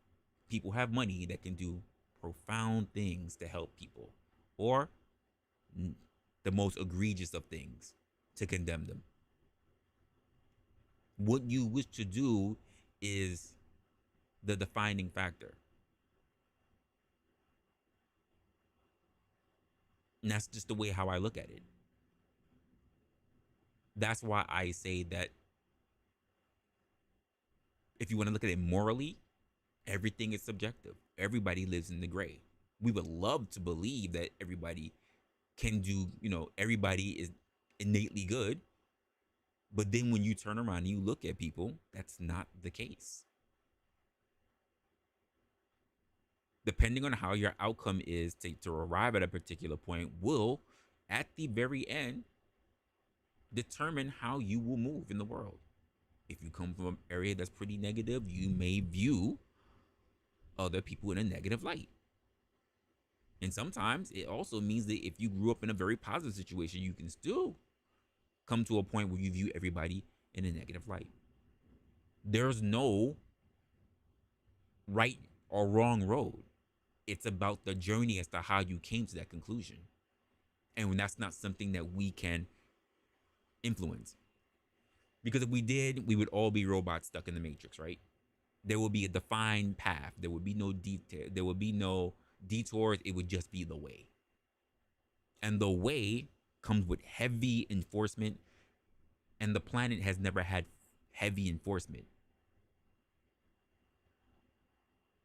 A: People have money that can do profound things to help people, or the most egregious of things to condemn them. What you wish to do is the defining factor. And that's just the way how I look at it. That's why I say that if you want to look at it morally, everything is subjective. Everybody lives in the gray. We would love to believe that everybody can do, everybody is innately good. But then when you turn around and you look at people, that's not the case. Depending on how your outcome is to arrive at a particular point will, at the very end, determine how you will move in the world. If you come from an area that's pretty negative, you may view other people in a negative light. And sometimes it also means that if you grew up in a very positive situation, you can still come to a point where you view everybody in a negative light. There's no right or wrong road. It's about the journey as to how you came to that conclusion. And when that's not something that we can influence. Because if we did, we would all be robots stuck in the matrix, right? There will be a defined path. There would be no detail. There would be no detours. It would just be the way. And the way comes with heavy enforcement. And the planet has never had heavy enforcement.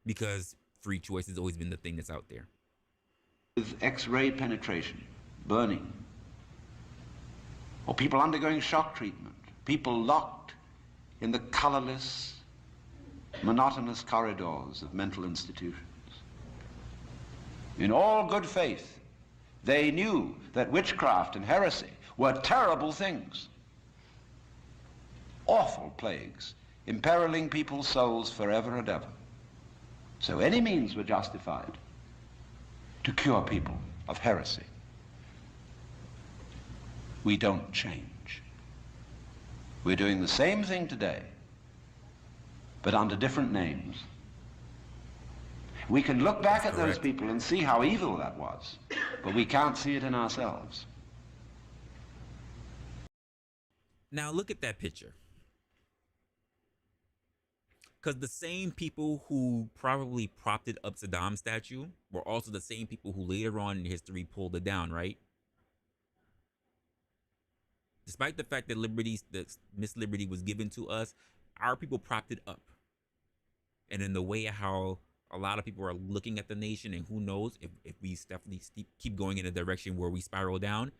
A: Because free choice has always been the thing that's out there.
I: With X-ray penetration, burning, or people undergoing shock treatment, people locked in the colorless, monotonous corridors of mental institutions. In all good faith, they knew that witchcraft and heresy were terrible things, awful plagues, imperiling people's souls forever and ever. So any means were justified to cure people of heresy. We don't change. We're doing the same thing today, but under different names. We can look back at those people and see how evil that was, but we can't see it in ourselves.
A: Now look at that picture. Because the same people who probably propped it up Saddam's statue were also the same people who later on in history pulled it down, right? Despite the fact that Miss Liberty was given to us, our people propped it up. And in the way how a lot of people are looking at the nation, and who knows if we definitely keep going in a direction where we spiral down,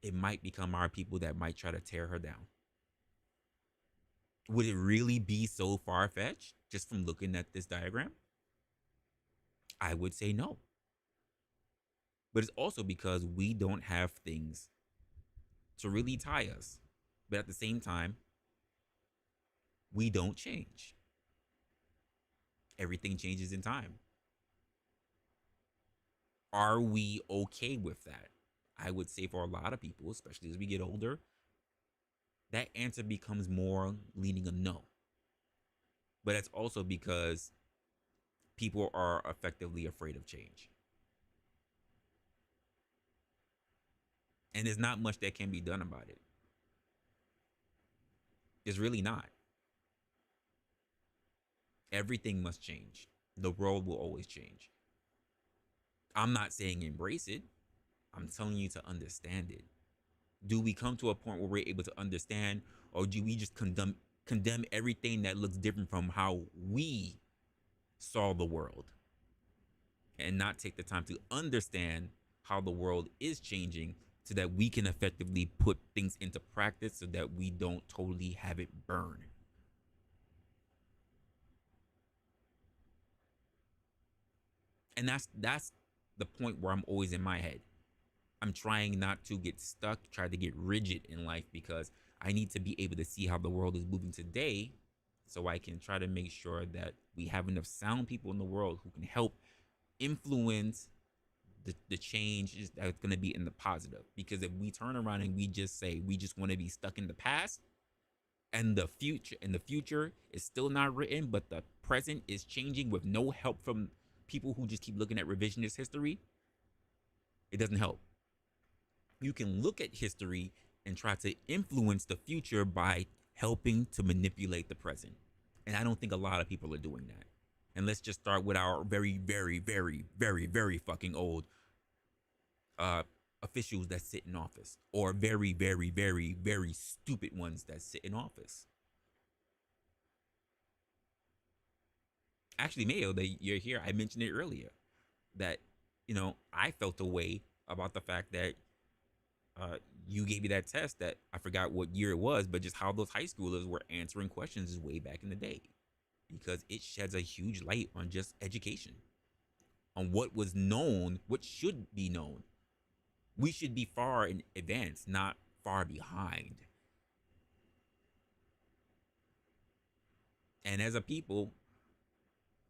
A: it might become our people that might try to tear her down. Would it really be so far-fetched just from looking at this diagram? I would say no. But it's also because we don't have things to really tie us. But at the same time, we don't change. Everything changes in time. Are we okay with that? I would say for a lot of people, especially as we get older, that answer becomes more leaning a no. But that's also because people are effectively afraid of change. And there's not much that can be done about it. There's really not. Everything must change. The world will always change. I'm not saying embrace it. I'm telling you to understand it. Do we come to a point where we're able to understand, or do we just condemn everything that looks different from how we saw the world, and not take the time to understand how the world is changing so that we can effectively put things into practice so that we don't totally have it burn? And that's the point where I'm always in my head. I'm trying not to get stuck, try to get rigid in life, because I need to be able to see how the world is moving today so I can try to make sure that we have enough sound people in the world who can help influence the change that's going to be in the positive. Because if we turn around and we just say we just want to be stuck in the past, and the future is still not written, but the present is changing with no help from people who just keep looking at revisionist history, it doesn't help. You can look at history and try to influence the future by helping to manipulate the present. And I don't think a lot of people are doing that. And let's just start with our very, very, very, very, very fucking old officials that sit in office, or very, very, very, very stupid ones that sit in office. Actually, Mayo, that you're here, I mentioned it earlier, that, I felt a way about the fact that you gave me that test that I forgot what year it was, but just how those high schoolers were answering questions way back in the day, because it sheds a huge light on just education, on what was known, what should be known. We should be far in advance, not far behind. And as a people,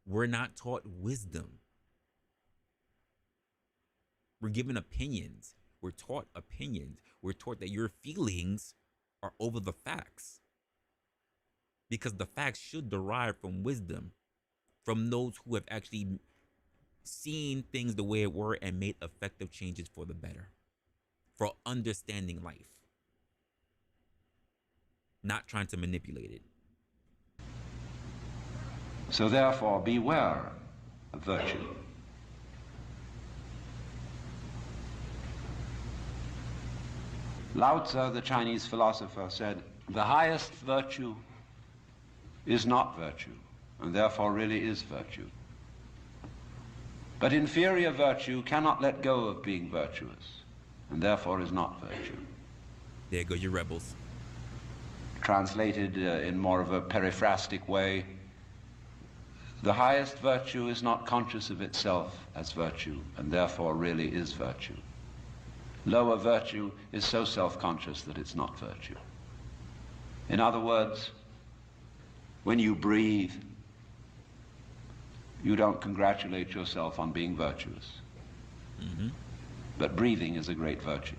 A: we're not taught wisdom. We're given opinions. We're taught opinions. We're taught that your feelings are over the facts, because the facts should derive from wisdom, from those who have actually seeing things the way it were and made effective changes for the better, for understanding life, not trying to manipulate it.
I: So therefore, beware of virtue. Lao Tzu, the Chinese philosopher, said, the highest virtue is not virtue, and therefore really is virtue. But inferior virtue cannot let go of being virtuous, and therefore is not virtue.
A: There go your rebels.
I: Translated in more of a periphrastic way, the highest virtue is not conscious of itself as virtue, and therefore really is virtue. Lower virtue is so self-conscious that it's not virtue. In other words, when you breathe, you don't congratulate yourself on being virtuous.
A: Mm-hmm.
I: But breathing is a great virtue.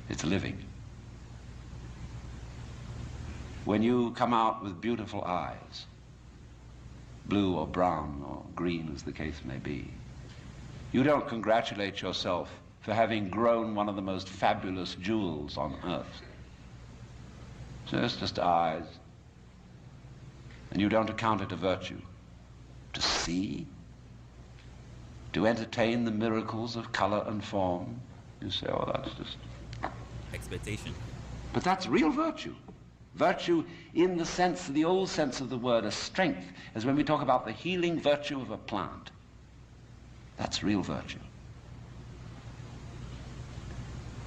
I: It's living. When you come out with beautiful eyes, blue or brown or green as the case may be, you don't congratulate yourself for having grown one of the most fabulous jewels on earth. So it's just eyes. And you don't account it a virtue. To see, to entertain the miracles of color and form, you say, oh, that's just
A: expectation.
I: But that's real virtue. Virtue in the sense, the old sense of the word, a strength, as when we talk about the healing virtue of a plant. That's real virtue.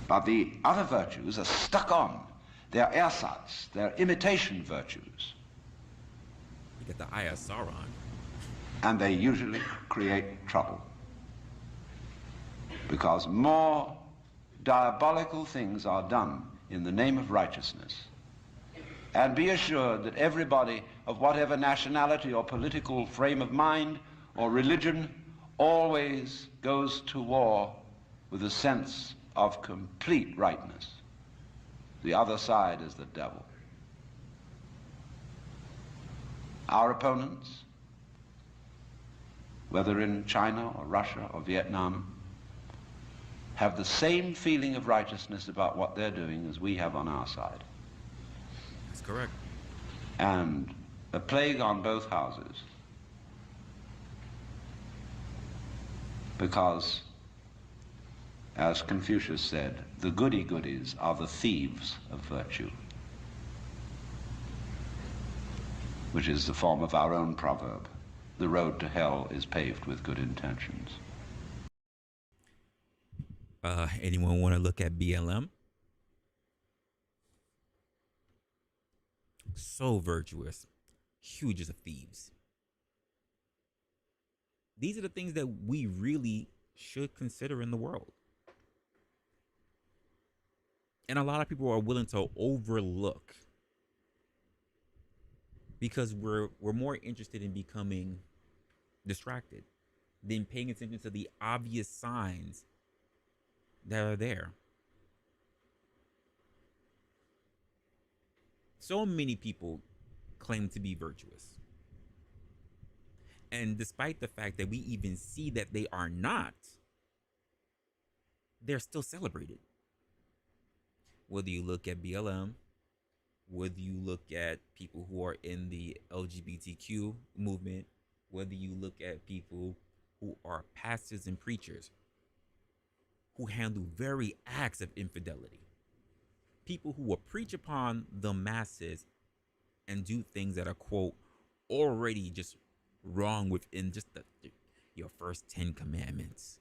I: But the other virtues are stuck on. They're ersatz, they're imitation virtues.
A: You get the eye of Sauron.
I: And they usually create trouble. Because more diabolical things are done in the name of righteousness. And be assured that everybody of whatever nationality or political frame of mind or religion always goes to war with a sense of complete rightness. The other side is the devil. Our opponents, whether in China or Russia or Vietnam, have the same feeling of righteousness about what they're doing as we have on our side.
A: That's correct.
I: And a plague on both houses. Because, as Confucius said, the goody-goodies are the thieves of virtue, which is the form of our own proverb. The road to hell is paved with good intentions.
A: Anyone want to look at BLM? So virtuous, huge of thieves. These are the things that we really should consider in the world. And a lot of people are willing to overlook because we're more interested in becoming distracted than paying attention to the obvious signs that are there. So many people claim to be virtuous. And despite the fact that we even see that they are not, they're still celebrated. Whether you look at BLM, whether you look at people who are in the LGBTQ movement, whether you look at people who are pastors and preachers who handle very acts of infidelity, people who will preach upon the masses and do things that are, quote, already just wrong within just your first 10 commandments,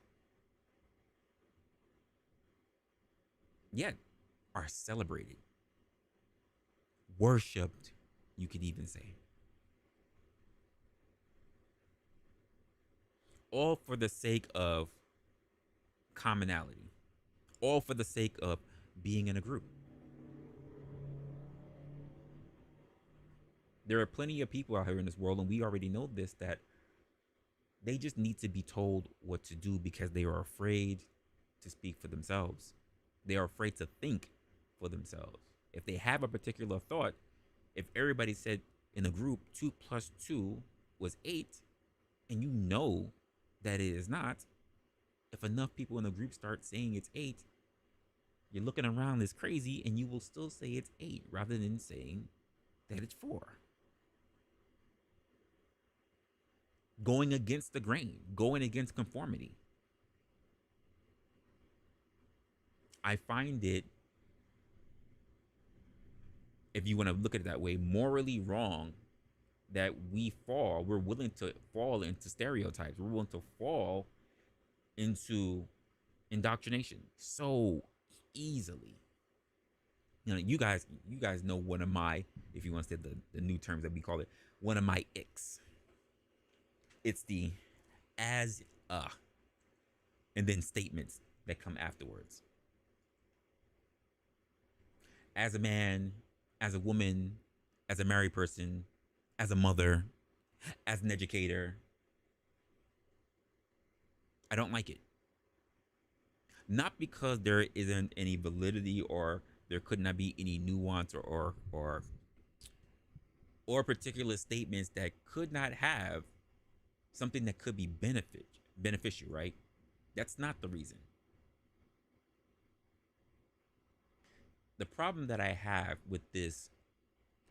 A: yet are celebrated, worshipped, you could even say. All for the sake of commonality, all for the sake of being in a group. There are plenty of people out here in this world, and we already know this, that they just need to be told what to do because they are afraid to speak for themselves. They are afraid to think for themselves. If they have a particular thought, if everybody said in a group 2 + 2 was 8, and you know that it is not, if enough people in the group start saying it's 8, you're looking around as crazy and you will still say it's 8 rather than saying that it's 4. Going against the grain, going against conformity. I find it, if you want to look at it that way, morally wrong that we're willing to fall into stereotypes. We're willing to fall into indoctrination so easily. You know, you guys know one of my, if you want to say the new terms that we call it, one of my icks. It's the as and then statements that come afterwards. As a man, as a woman, as a married person, as a mother, as an educator, I don't like it. Not because there isn't any validity or there could not be any nuance or particular statements that could not have something that could be beneficial, right? That's not the reason. The problem that I have with this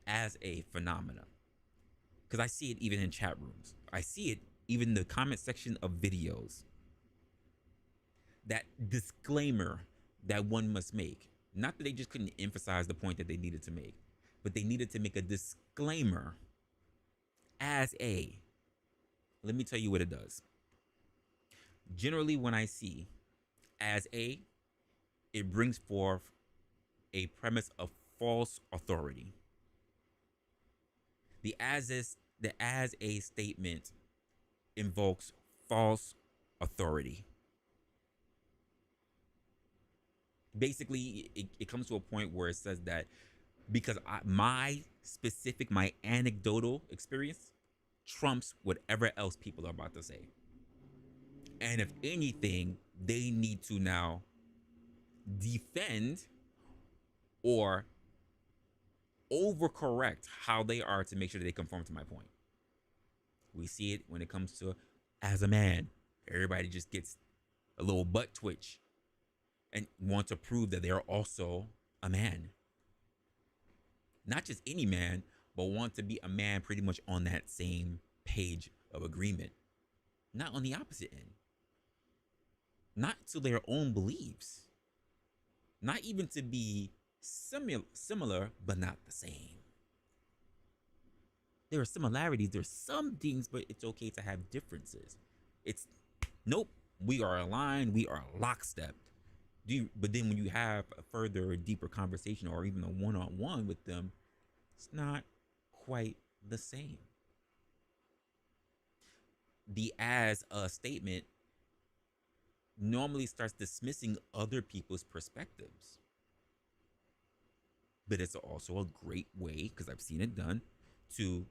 A: as a phenomenon, because I see it even in chat rooms, I see it even in the comment section of videos, that disclaimer that one must make. Not that they just couldn't emphasize the point that they needed to make, but they needed to make a disclaimer as a. Let me tell you what it does. Generally, when I see as a, it brings forth a premise of false authority. The as a statement invokes false authority. Basically, it comes to a point where it says that because my anecdotal experience trumps whatever else people are about to say. And if anything, they need to now defend or overcorrect how they are to make sure that they conform to my point. We see it when it comes to as a man. Everybody just gets a little butt twitch and want to prove that they're also a man. Not just any man, but want to be a man pretty much on that same page of agreement. Not on the opposite end. Not to their own beliefs. Not even to be similar, but not the same. There are similarities, there's some things, but it's okay to have differences. It's, nope, we are aligned, we are lockstep. But then when you have a further, deeper conversation or even a one-on-one with them, it's not quite the same. The as a statement normally starts dismissing other people's perspectives. But it's also a great way, because I've seen it done, to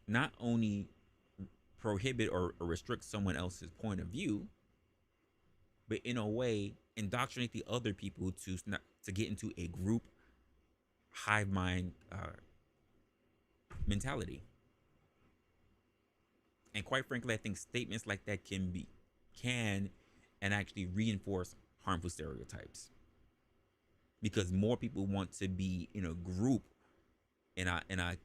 A: not only prohibit or restrict someone else's point of view, but in a way indoctrinate the other people to get into a group hive mind mentality. And quite frankly, I think statements like that can and actually reinforce harmful stereotypes, because more people want to be in a group, in a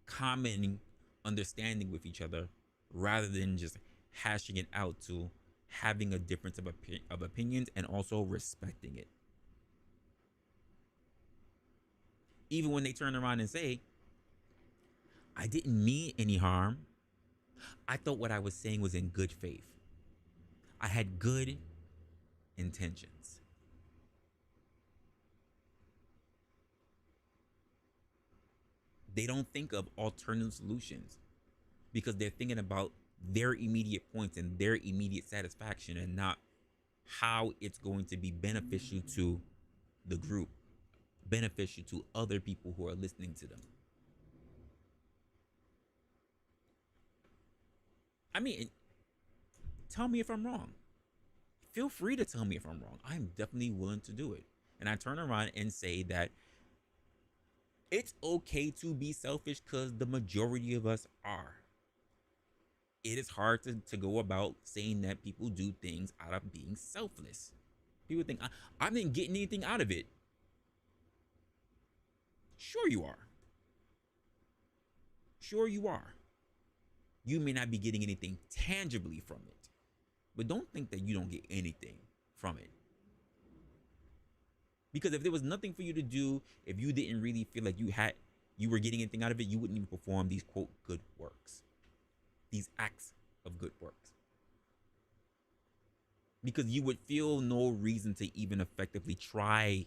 A: common understanding with each other, rather than just hashing it out to having a difference of opinions and also respecting it. Even when they turn around and say, I didn't mean any harm. I thought what I was saying was in good faith. I had good intentions. They don't think of alternative solutions because they're thinking about their immediate points and their immediate satisfaction, and not how it's going to be beneficial to the group, beneficial to other people who are listening to them. I mean, tell me if I'm wrong. Feel free to tell me if I'm wrong. I'm definitely willing to do it. And I turn around and say that it's okay to be selfish because the majority of us are. it is hard to go about saying that people do things out of being selfless. People think, I didn't get anything out of it. Sure you are. Sure you are. You may not be getting anything tangibly from it, but don't think that you don't get anything from it. Because if there was nothing for you to do, if you didn't really feel like you were getting anything out of it, you wouldn't even perform these quote good works, these acts of good works. Because you would feel no reason to even effectively try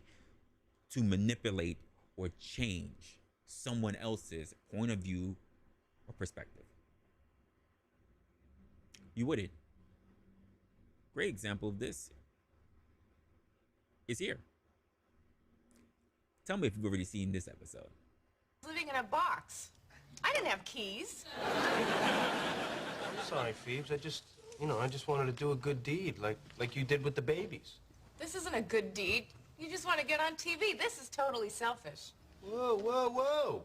A: to manipulate or change someone else's point of view or perspective. You wouldn't. Great example of this is here. Tell me if you've already seen this episode.
J: Living in a box. I didn't have keys.
K: I'm sorry, Phoebes. I just wanted to do a good deed, like you did with the babies.
J: This isn't a good deed. You just want to get on TV. This is totally selfish.
K: Whoa, whoa, whoa.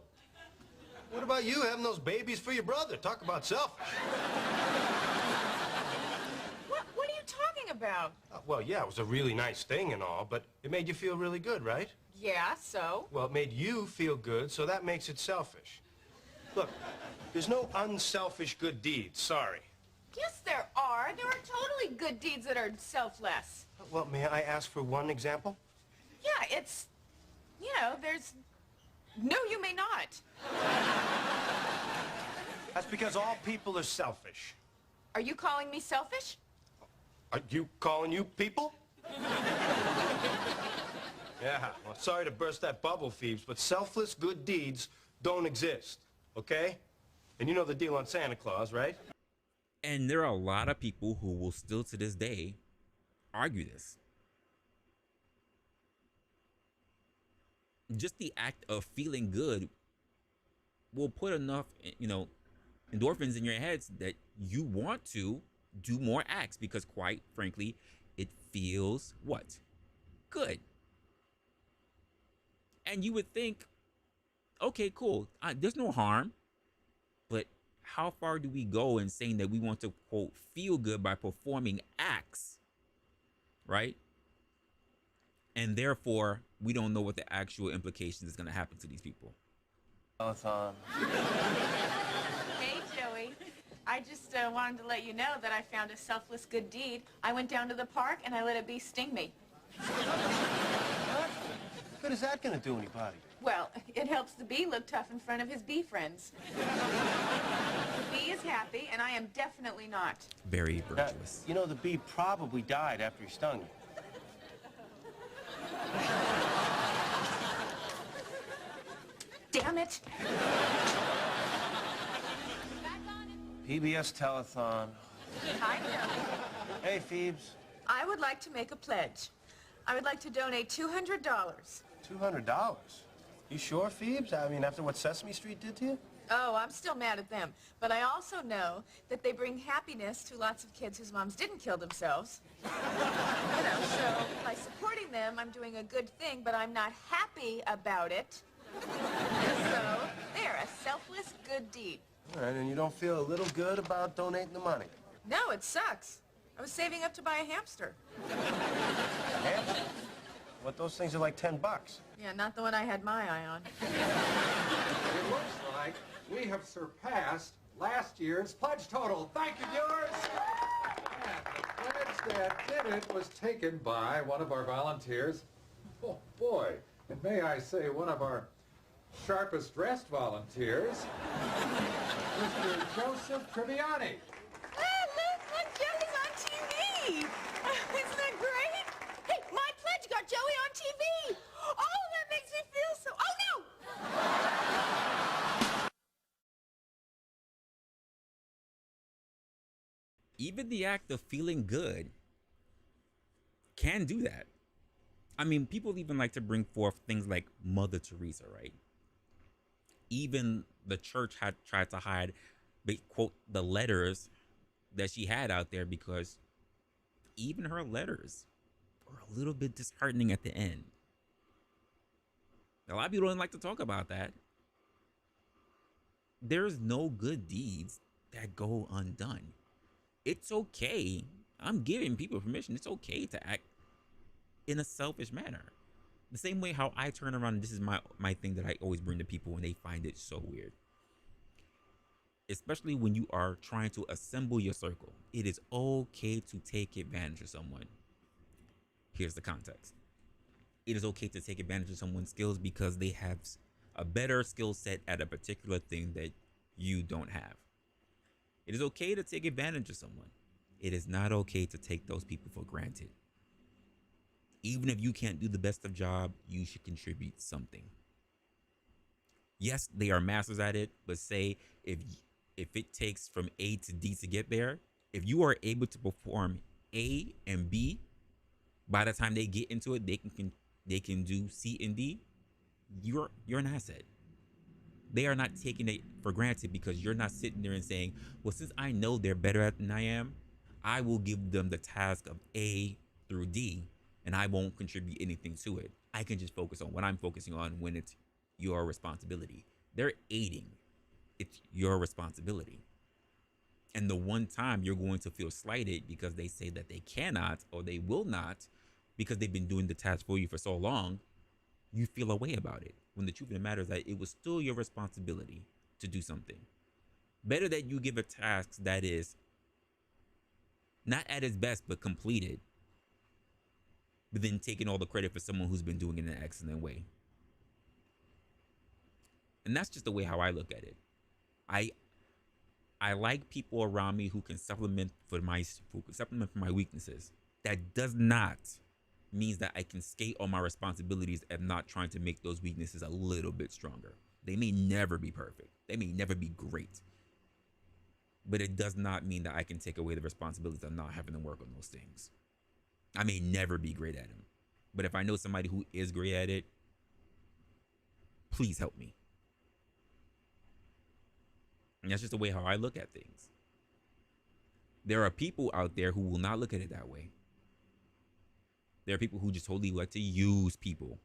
K: What about you having those babies for your brother? Talk about selfish.
J: What are you talking about?
K: Well, yeah, it was a really nice thing and all, but it made you feel really good, right?
J: Yeah, so?
K: Well, it made you feel good, so that makes it selfish. Look, there's no unselfish good deeds, sorry.
J: Yes, there are. There are totally good deeds that are selfless.
K: Well, may I ask for one example?
J: Yeah, it's, there's... No, you may not.
K: That's because all people are selfish.
J: Are you calling me selfish?
K: Are you calling you people? Yeah, well, sorry to burst that bubble, Phoebes, but selfless good deeds don't exist, okay? And you know the deal on Santa Claus, right?
A: And there are a lot of people who will still to this day argue this. Just the act of feeling good will put enough, endorphins in your heads that you want to do more acts because, quite frankly, it feels what? Good. And you would think, okay, cool. There's no harm. But how far do we go in saying that we want to, quote, feel good by performing acts, right? And therefore, we don't know what the actual implications is going to happen to these people.
J: Hey, Joey. I just wanted to let you know that I found a selfless good deed. I went down to the park and I let a bee sting me.
K: What good is that going to do anybody?
J: Well, it helps the bee look tough in front of his bee friends. The bee is happy, and I am definitely not.
A: Very virtuous.
K: The bee probably died after he stung you.
J: Damn it!
K: PBS Telethon.
J: Hi, Joey.
K: Hey, Phoebes.
J: I would like to make a pledge. I would like to donate $200.
K: $200? You sure, Phoebes? I mean, after what Sesame Street did to you?
J: Oh, I'm still mad at them. But I also know that they bring happiness to lots of kids whose moms didn't kill themselves. So by supporting them, I'm doing a good thing, but I'm not happy about it. So, there, a selfless good deed.
K: All right, and you don't feel a little good about donating the money?
J: No, it sucks. I was saving up to buy a hamster.
K: Hamster? What, those things are like $10.
J: Yeah, not the one I had my eye on.
L: It looks like we have surpassed last year's pledge total. Thank you, viewers. And the pledge that did it was taken by one of our volunteers. Oh, boy. And may I say, one of our sharpest dressed volunteers, Mr. Joseph Tribbiani.
J: Look, Joey's on TV. Isn't that great? Hey, my pledge got Joey on TV. Oh, that makes me feel so... Oh, no!
A: Even the act of feeling good can do that. I mean, people even like to bring forth things like Mother Teresa, right? Even the church had tried to hide, quote, the letters that she had out there because even her letters were a little bit disheartening at the end. A lot of people don't like to talk about that. There's no good deeds that go undone. It's okay. I'm giving people permission. It's okay to act in a selfish manner. The same way how I turn around, and this is my thing that I always bring to people when they find it so weird. Especially when you are trying to assemble your circle. It is okay to take advantage of someone. Here's the context. It is okay to take advantage of someone's skills because they have a better skill set at a particular thing that you don't have. It is okay to take advantage of someone. It is not okay to take those people for granted. Even if you can't do the best of job, you should contribute something. Yes, they are masters at it, but say if it takes from A to D to get there, if you are able to perform A and B, by the time they get into it, they can do C and D. You're an asset. They are not taking it for granted because you're not sitting there and saying, well, since I know they're better at than I am, I will give them the task of A through D and I won't contribute anything to it. I can just focus on what I'm focusing on when it's your responsibility. They're aiding. It's your responsibility. And the one time you're going to feel slighted because they say that they cannot or they will not because they've been doing the task for you for so long, you feel a way about it. When the truth of the matter is that it was still your responsibility to do something. Better that you give a task that is not at its best, but completed, but then taking all the credit for someone who's been doing it in an excellent way. And that's just the way how I look at it. I like people around me who can supplement for my weaknesses. That does not means that I can skate on my responsibilities and not trying to make those weaknesses a little bit stronger. They may never be perfect. They may never be great. But it does not mean that I can take away the responsibilities of not having to work on those things. I may never be great at them. But if I know somebody who is great at it, please help me. And that's just the way how I look at things. There are people out there who will not look at it that way. There are people who just totally like to use people.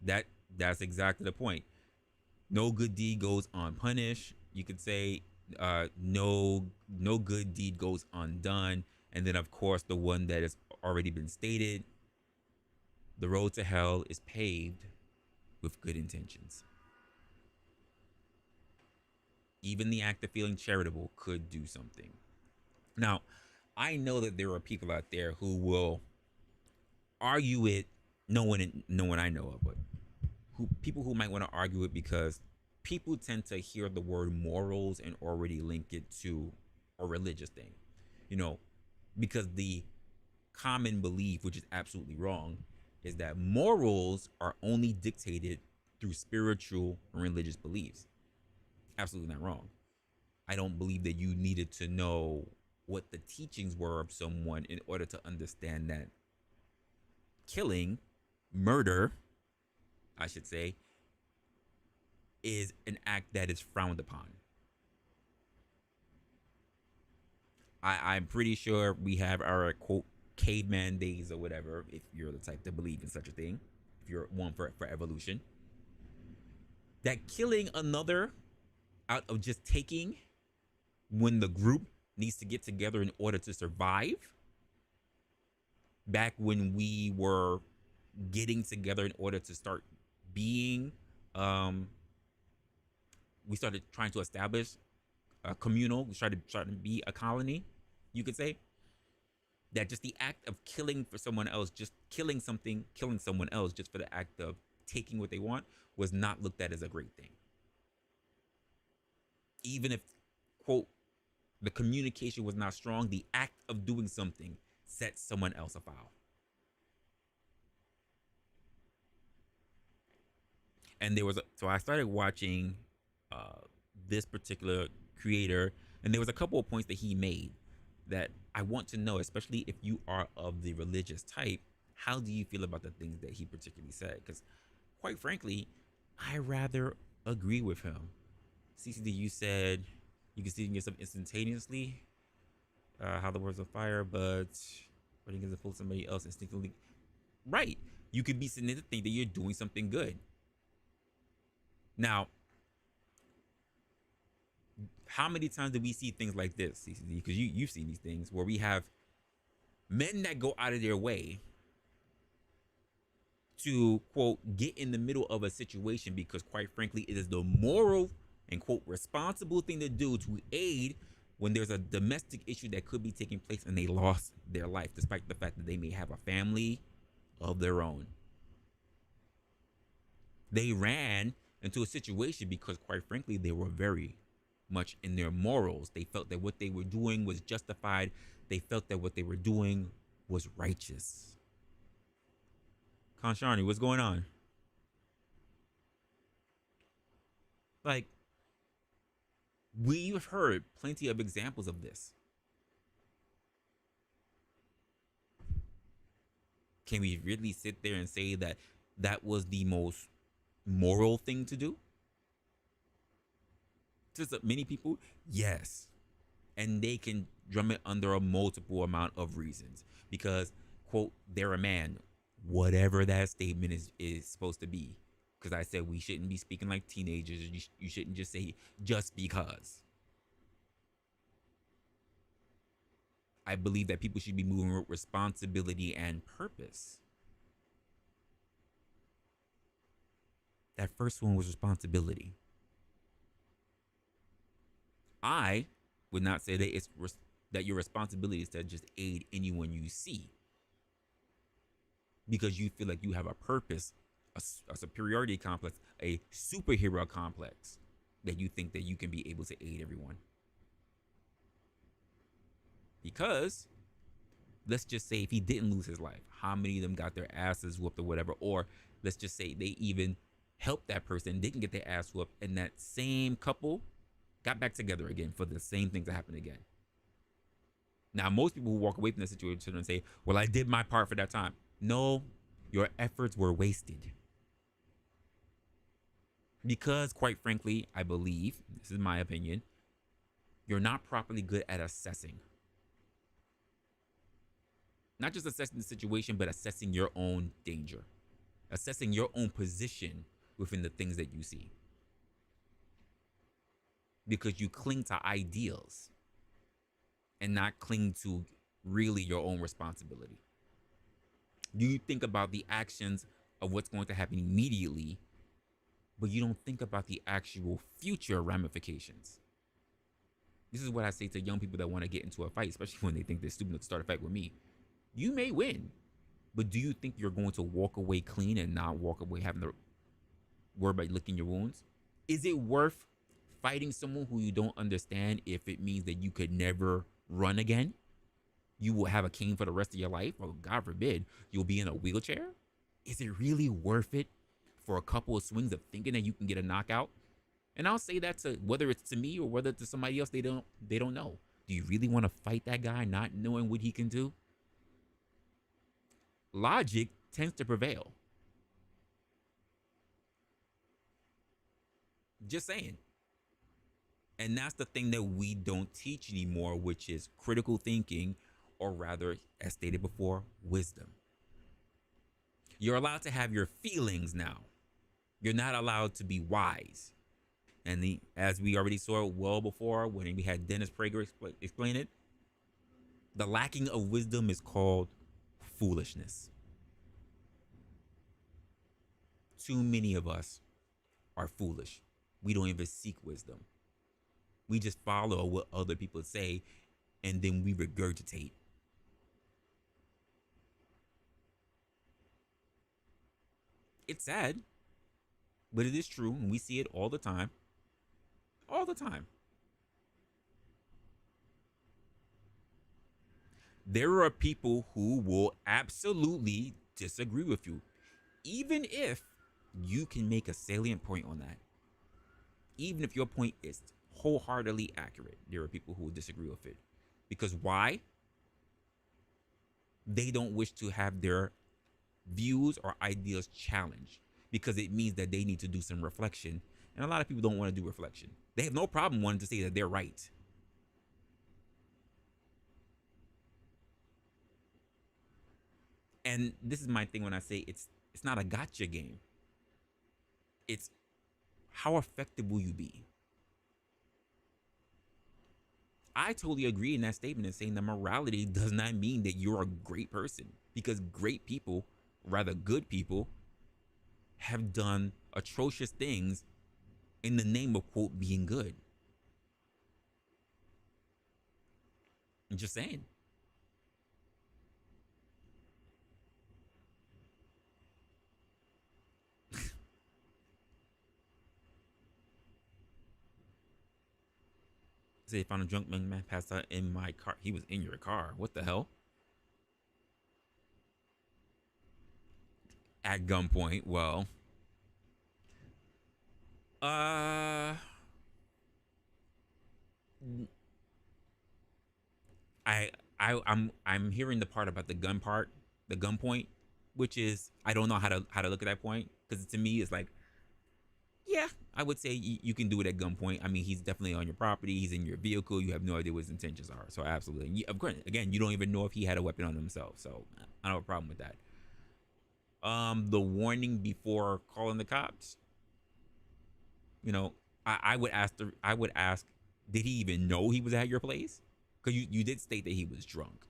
A: That's exactly the point. No good deed goes unpunished. You could say no good deed goes undone. And then, of course, the one that has already been stated, the road to hell is paved with good intentions. Even the act of feeling charitable could do something. Now, I know that there are people out there who will argue it. No one I know of, but people who might want to argue it because people tend to hear the word morals and already link it to a religious thing. You know, because the common belief, which is absolutely wrong, is that morals are only dictated through spiritual and religious beliefs. Absolutely not wrong. I don't believe that you needed to know what the teachings were of someone in order to understand that killing, murder, I should say, is an act that is frowned upon. I'm pretty sure we have our, quote, caveman days or whatever, if you're the type to believe in such a thing, if you're one for evolution, that killing another out of just taking when the group needs to get together in order to survive, back when we were getting together in order to start being, we started trying to establish a communal, we started to be a colony, you could say, that just the act of killing for someone else, just killing someone else just for the act of taking what they want was not looked at as a great thing. Even if, quote, the communication was not strong, the act of doing something sets someone else afoul. And so I started watching this particular creator, and there was a couple of points that he made that I want to know, especially if you are of the religious type, how do you feel about the things that he particularly said? Because quite frankly, I rather agree with him. CCD, you said you can see yourself instantaneously, how the words of fire, but when you get to pull somebody else instinctively. Right. You could be sitting there to think that you're doing something good. Now, How many times do we see things like this, CCD? Because you've seen these things where we have men that go out of their way to, quote, get in the middle of a situation because, quite frankly, it is the moral and, quote, responsible thing to do to aid when there's a domestic issue that could be taking place and they lost their life, despite the fact that they may have a family of their own. They ran into a situation because, quite frankly, they were very much in their morals. They felt that what they were doing was justified. They felt that what they were doing was righteous. Conshani, what's going on? Like, we've heard plenty of examples of this. Can we really sit there and say that that was the most moral thing to do? To many people, yes. And they can drum it under a multiple amount of reasons. Because, quote, they're a man. Whatever that statement is supposed to be. Because I said we shouldn't be speaking like teenagers. You shouldn't just say just because. I believe that people should be moving with responsibility and purpose. That first one was responsibility. I would not say that that your responsibility is to just aid anyone you see, because you feel like you have a purpose, a superiority complex, a superhero complex, that you think that you can be able to aid everyone. Because let's just say if he didn't lose his life, how many of them got their asses whooped or whatever? Or let's just say they even helped that person, didn't get their ass whooped, and that same couple got back together again for the same thing to happen again. Now, most people who walk away from that situation and say, well, I did my part for that time. No, your efforts were wasted. Because, quite frankly, I believe, this is my opinion, you're not properly good at assessing. Not just assessing the situation, but assessing your own danger. Assessing your own position within the things that you see. Because you cling to ideals and not cling to really your own responsibility. You think about the actions of what's going to happen immediately, but you don't think about the actual future ramifications. This is what I say to young people that want to get into a fight, especially when they think they're stupid enough to start a fight with me. You may win, but do you think you're going to walk away clean and not walk away having to worry about licking your wounds? Is it worth fighting someone who you don't understand if it means that you could never run again? You will have a cane for the rest of your life, or God forbid, you'll be in a wheelchair? Is it really worth it for a couple of swings of thinking that you can get a knockout? And I'll say that to whether it's to me or whether it's to somebody else they don't know. Do you really want to fight that guy not knowing what he can do? Logic tends to prevail. Just saying. And that's the thing that we don't teach anymore, which is critical thinking, or rather, as stated before, wisdom. You're allowed to have your feelings now. You're not allowed to be wise. And as we already saw well before when we had Dennis Prager explain it, the lacking of wisdom is called foolishness. Too many of us are foolish. We don't even seek wisdom. We just follow what other people say, and then we regurgitate. It's sad, but it is true, and we see it all the time. All the time. There are people who will absolutely disagree with you, even if you can make a salient point on that. Even if your point is wholeheartedly accurate, there are people who will disagree with it. Because why? They don't wish to have their views or ideas challenged, because it means that they need to do some reflection. And a lot of people don't want to do reflection. They have no problem wanting to say that they're right. And this is my thing when I say it's not a gotcha game. It's how effective will you be? I totally agree in that statement and saying that morality does not mean that you're a great person, because great people, rather good people, have done atrocious things in the name of, quote, being good. I'm just saying. Say, found a drunk man passed out in my car. He was in your car. What the hell? At gunpoint. Well, I'm hearing the part about the gun part, the gun point, which is I don't know how to look at that point, because to me it's like, yeah, I would say you can do it at gunpoint. I mean, he's definitely on your property. He's in your vehicle. You have no idea what his intentions are. So absolutely, of course, again, you don't even know if he had a weapon on himself. So I don't have a problem with that. The warning before calling the cops. You know, I would ask did he even know he was at your place? Because you did state that he was drunk.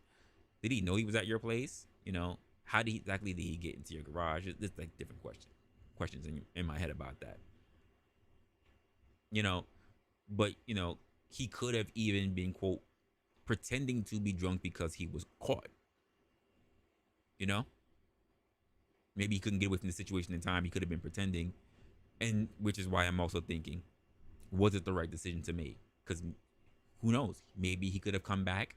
A: Did he know he was at your place? You know, how exactly did he get into your garage? It's like different questions in my head about that. You know, but you know, he could have even been, quote, pretending to be drunk because he was caught. You know, maybe he couldn't get away from the situation in time. He could have been pretending, and which is why I'm also thinking, was it the right decision to make? Because who knows? Maybe he could have come back,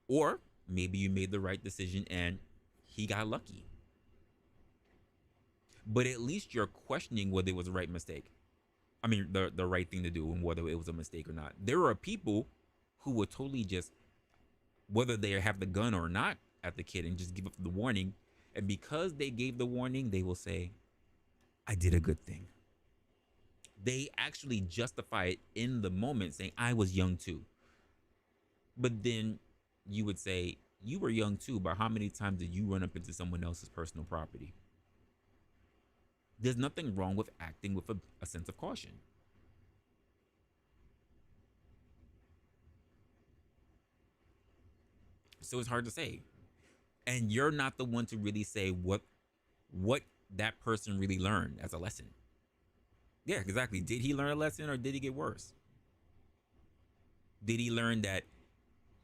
A: or maybe you made the right decision and he got lucky. But at least you're questioning whether it was the right mistake. I mean, the right thing to do, and whether it was a mistake or not. There are people who will totally just, whether they have the gun or not at the kid, and just give up the warning. And because they gave the warning, they will say, I did a good thing. They actually justify it in the moment, saying, I was young too. But then you would say, you were young too, but how many times did you run up into someone else's personal property? There's nothing wrong with acting with a sense of caution. So it's hard to say. And you're not the one to really say what that person really learned as a lesson. Yeah, exactly. Did he learn a lesson, or did he get worse? Did he learn that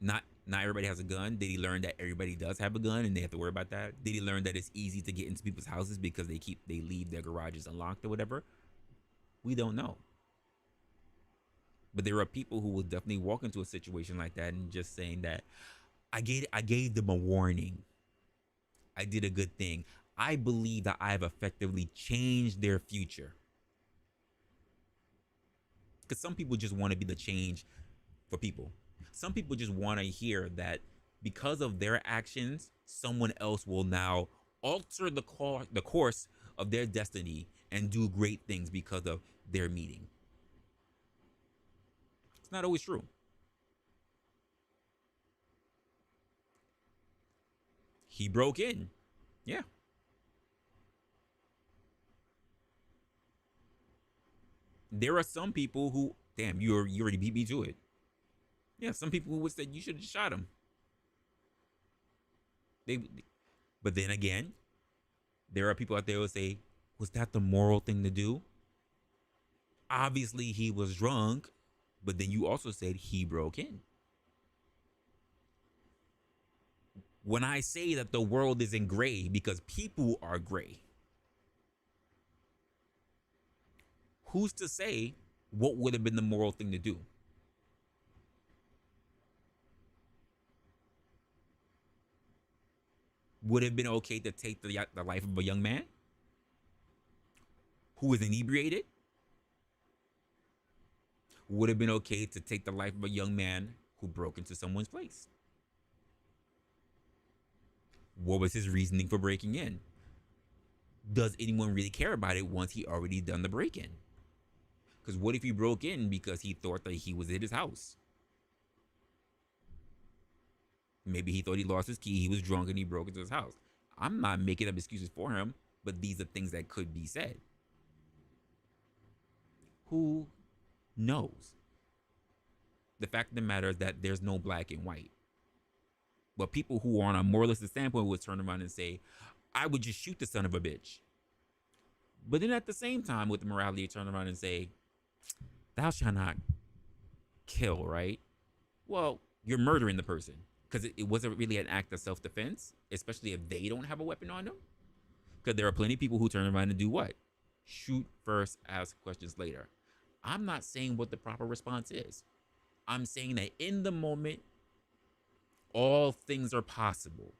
A: not everybody has a gun? Did he learn that everybody does have a gun and they have to worry about that? Did he learn that it's easy to get into people's houses because they leave their garages unlocked or whatever? We don't know. But there are people who will definitely walk into a situation like that and just saying that I gave them a warning. I did a good thing. I believe that I have effectively changed their future. Because some people just want to be the change for people. Some people just want to hear that because of their actions, someone else will now alter the course of their destiny and do great things because of their meeting. It's not always true. He broke in. Yeah. There are some people who, damn, you already beat me to it. Yeah, some people who would say you should have shot him. But then again, there are people out there who say, was that the moral thing to do? Obviously, he was drunk, but then you also said he broke in. When I say that the world is in gray because people are gray, who's to say what would have been the moral thing to do? Would it have been okay to take the life of a young man who was inebriated? Would it have been okay to take the life of a young man who broke into someone's place? What was his reasoning for breaking in? Does anyone really care about it once he already done the break-in? Because what if he broke in because he thought that he was at his house? Maybe he thought he lost his key, he was drunk, and he broke into his house. I'm not making up excuses for him, but these are things that could be said. Who knows? The fact of the matter is that there's no black and white. But people who are on a moralistic standpoint would turn around and say, I would just shoot the son of a bitch. But then at the same time, with the morality, turn around and say, thou shalt not kill, right? Well, you're murdering the person because it wasn't really an act of self-defense, especially if they don't have a weapon on them. Because there are plenty of people who turn around and do what? Shoot first, ask questions later. I'm not saying what the proper response is. I'm saying that in the moment, all things are possible.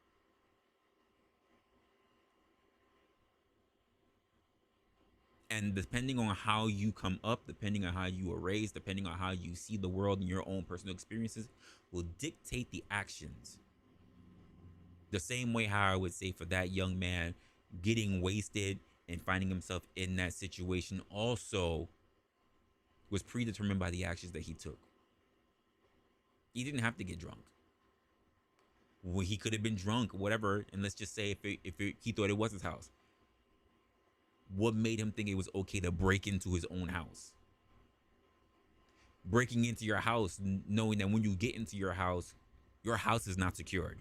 A: And depending on how you come up, depending on how you were raised, depending on how you see the world and your own personal experiences, will dictate the actions. The same way how I would say for that young man getting wasted and finding himself in that situation also was predetermined by the actions that he took. He didn't have to get drunk. Well, he could have been drunk, whatever, and let's just say if he thought it was his house. What made him think it was okay to break into his own house? Breaking into your house, knowing that when you get into your house is not secured.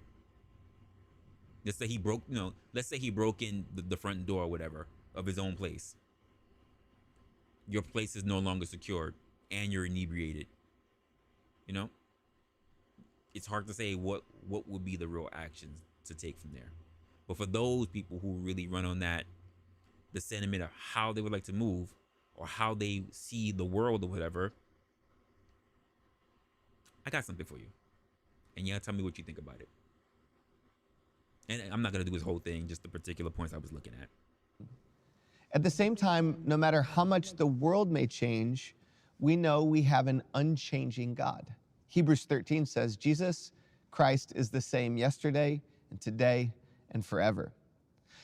A: Let's say he broke, let's say he broke in the front door or whatever of his own place. Your place is no longer secured and you're inebriated. It's hard to say what would be the real actions to take from there. But for those people who really run on that, the sentiment of how they would like to move or how they see the world or whatever, I got something for you. And you gotta tell me what you think about it. And I'm not gonna do this whole thing, just the particular points I was looking at.
M: At the same time, no matter how much the world may change, we know we have an unchanging God. Hebrews 13 says, Jesus Christ is the same yesterday and today and forever.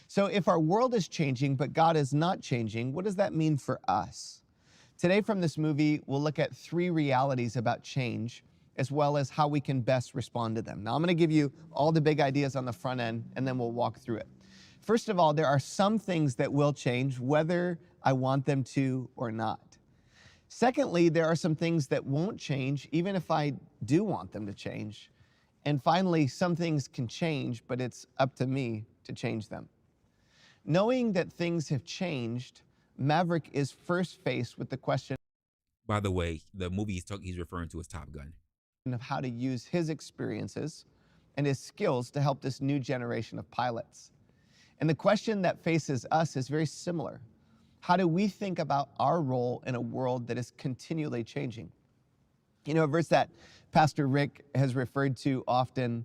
M: So if our world is changing, but God is not changing, what does that mean for us? Today from this movie, we'll look at 3 realities about change, as well as how we can best respond to them. Now, I'm gonna give you all the big ideas on the front end, and then we'll walk through it. First of all, there are some things that will change, whether I want them to or not. Secondly, there are some things that won't change, even if I do want them to change. And finally, some things can change, but it's up to me to change them. Knowing that things have changed, Maverick is first faced with the question.
A: By the way, the movie he's referring to is Top Gun.
M: Of how to use his experiences and his skills to help this new generation of pilots. And the question that faces us is very similar. How do we think about our role in a world that is continually changing? A verse that Pastor Rick has referred to often,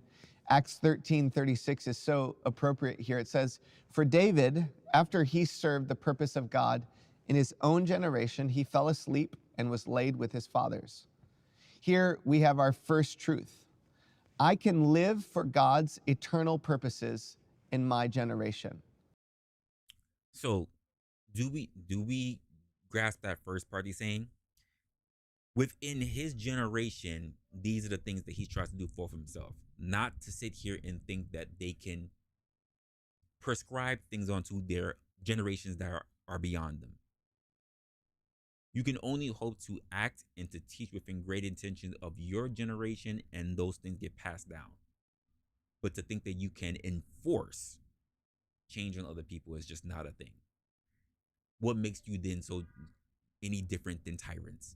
M: Acts 13:36, is so appropriate here. It says, for David, after he served the purpose of God in his own generation, he fell asleep and was laid with his fathers. Here we have our first truth. I can live for God's eternal purposes in my generation.
A: So do we grasp that first part he's saying? Within his generation, these are the things that he tries to do for himself. Not to sit here and think that they can prescribe things onto their generations that are beyond them. You can only hope to act and to teach within great intentions of your generation, and those things get passed down. But to think that you can enforce change on other people is just not a thing. What makes you then so any different than tyrants?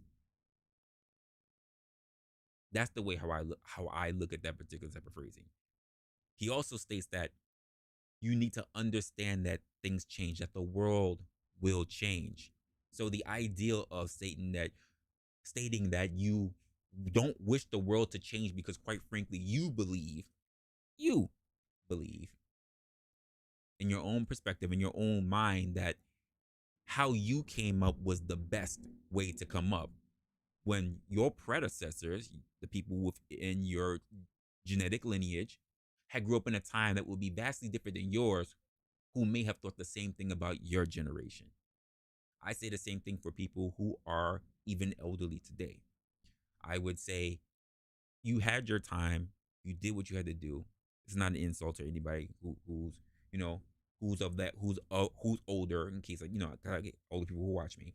A: That's the way how I look at that particular type of phrasing. He also states that you need to understand that things change, that the world will change. So the ideal of stating that you don't wish the world to change because, quite frankly, you believe in your own perspective, in your own mind, that how you came up was the best way to come up, when your predecessors, the people within your genetic lineage, had grew up in a time that would be vastly different than yours, who may have thought the same thing about your generation. I say the same thing for people who are even elderly today. I would say you had your time, you did what you had to do. It's not an insult to anybody who's older, in case I get older people who watch me.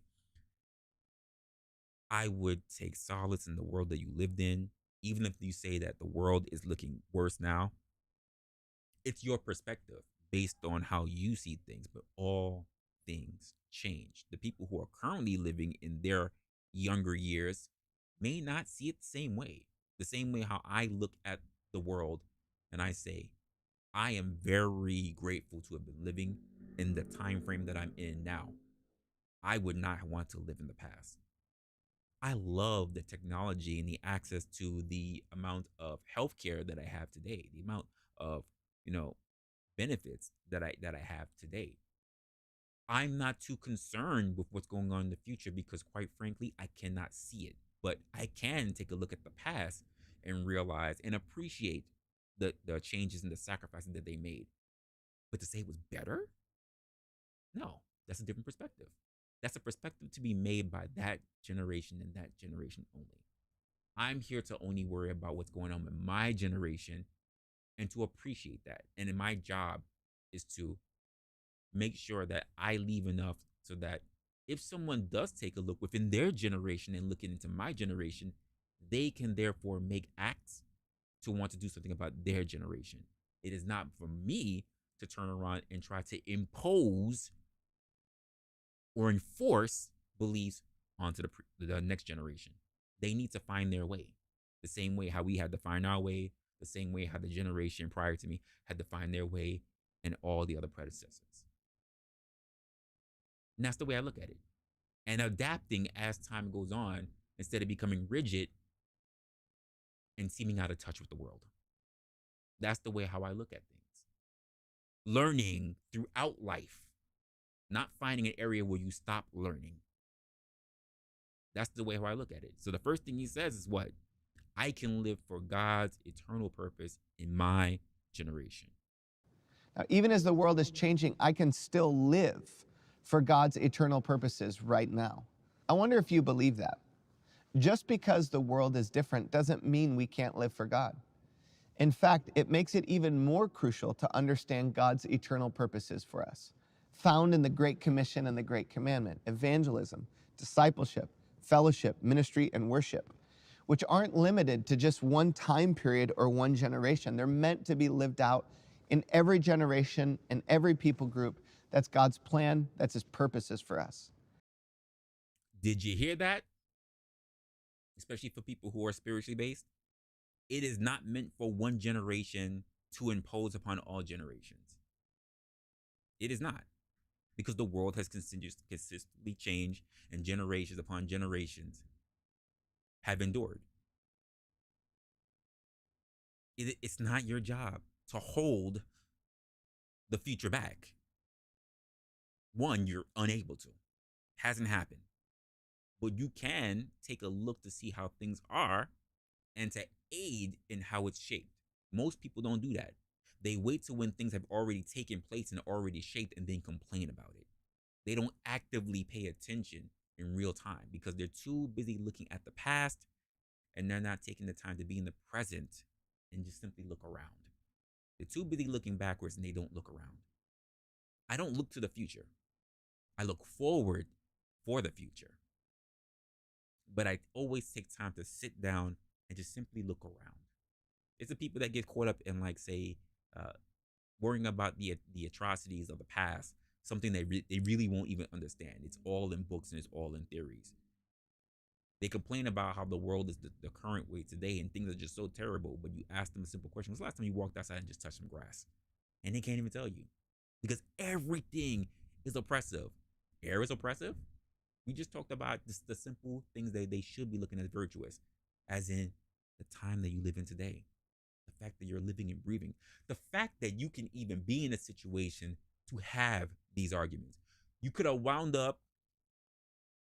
A: I would take solace in the world that you lived in, even if you say that the world is looking worse now. It's your perspective based on how you see things, but all things change. The people who are currently living in their younger years may not see it the same way how I look at the world and I say, I am very grateful to have been living in the time frame that I'm in now. I would not want to live in the past. I love the technology and the access to the amount of healthcare that I have today, the amount of, you know, benefits that I have today. I'm not too concerned with what's going on in the future because quite frankly, I cannot see it. But I can take a look at the past and realize and appreciate the changes and the sacrifices that they made. But to say it was better? No, that's a different perspective. That's a perspective to be made by that generation and that generation only. I'm here to only worry about what's going on in my generation and to appreciate that. And in my job is to make sure that I leave enough so that if someone does take a look within their generation and looking into my generation, they can therefore make acts to want to do something about their generation. It is not for me to turn around and try to impose or enforce beliefs onto the next generation. They need to find their way. The same way how we had to find our way, the same way how the generation prior to me had to find their way, and all the other predecessors. And that's the way I look at it. And adapting as time goes on instead of becoming rigid and seeming out of touch with the world. That's the way how I look at things. Learning throughout life, not finding an area where you stop learning. That's the way how I look at it. So the first thing he says is what? I can live for God's eternal purpose in my generation.
M: Now, even as the world is changing, I can still live for God's eternal purposes right now. I wonder if you believe that. Just because the world is different doesn't mean we can't live for God. In fact, it makes it even more crucial to understand God's eternal purposes for us, found in the Great Commission and the Great Commandment: evangelism, discipleship, fellowship, ministry, and worship, which aren't limited to just one time period or one generation. They're meant to be lived out in every generation and every people group. That's God's plan. That's his purposes for us.
A: Did you hear that? Especially for people who are spiritually based. It is not meant for one generation to impose upon all generations. It is not. Because the world has consistently changed and generations upon generations have endured. It's not your job to hold the future back. One, you're unable to. Hasn't happened. But you can take a look to see how things are and to aid in how it's shaped. Most people don't do that. They wait till when things have already taken place and already shaped and then complain about it. They don't actively pay attention in real time because they're too busy looking at the past and they're not taking the time to be in the present and just simply look around. They're too busy looking backwards and they don't look around. I don't look to the future. I look forward for the future. But I always take time to sit down and just simply look around. It's the people that get caught up in, like, say, worrying about the atrocities of the past, something they really won't even understand. It's all in books and it's all in theories. They complain about how the world is the current way today and things are just so terrible. But you ask them a simple question: when's the last time you walked outside and just touched some grass? And they can't even tell you because everything is oppressive. Air is oppressive. We just talked about the simple things that they should be looking at as virtuous, as in the time that you live in today, the fact that you're living and breathing, the fact that you can even be in a situation to have these arguments. You could have wound up,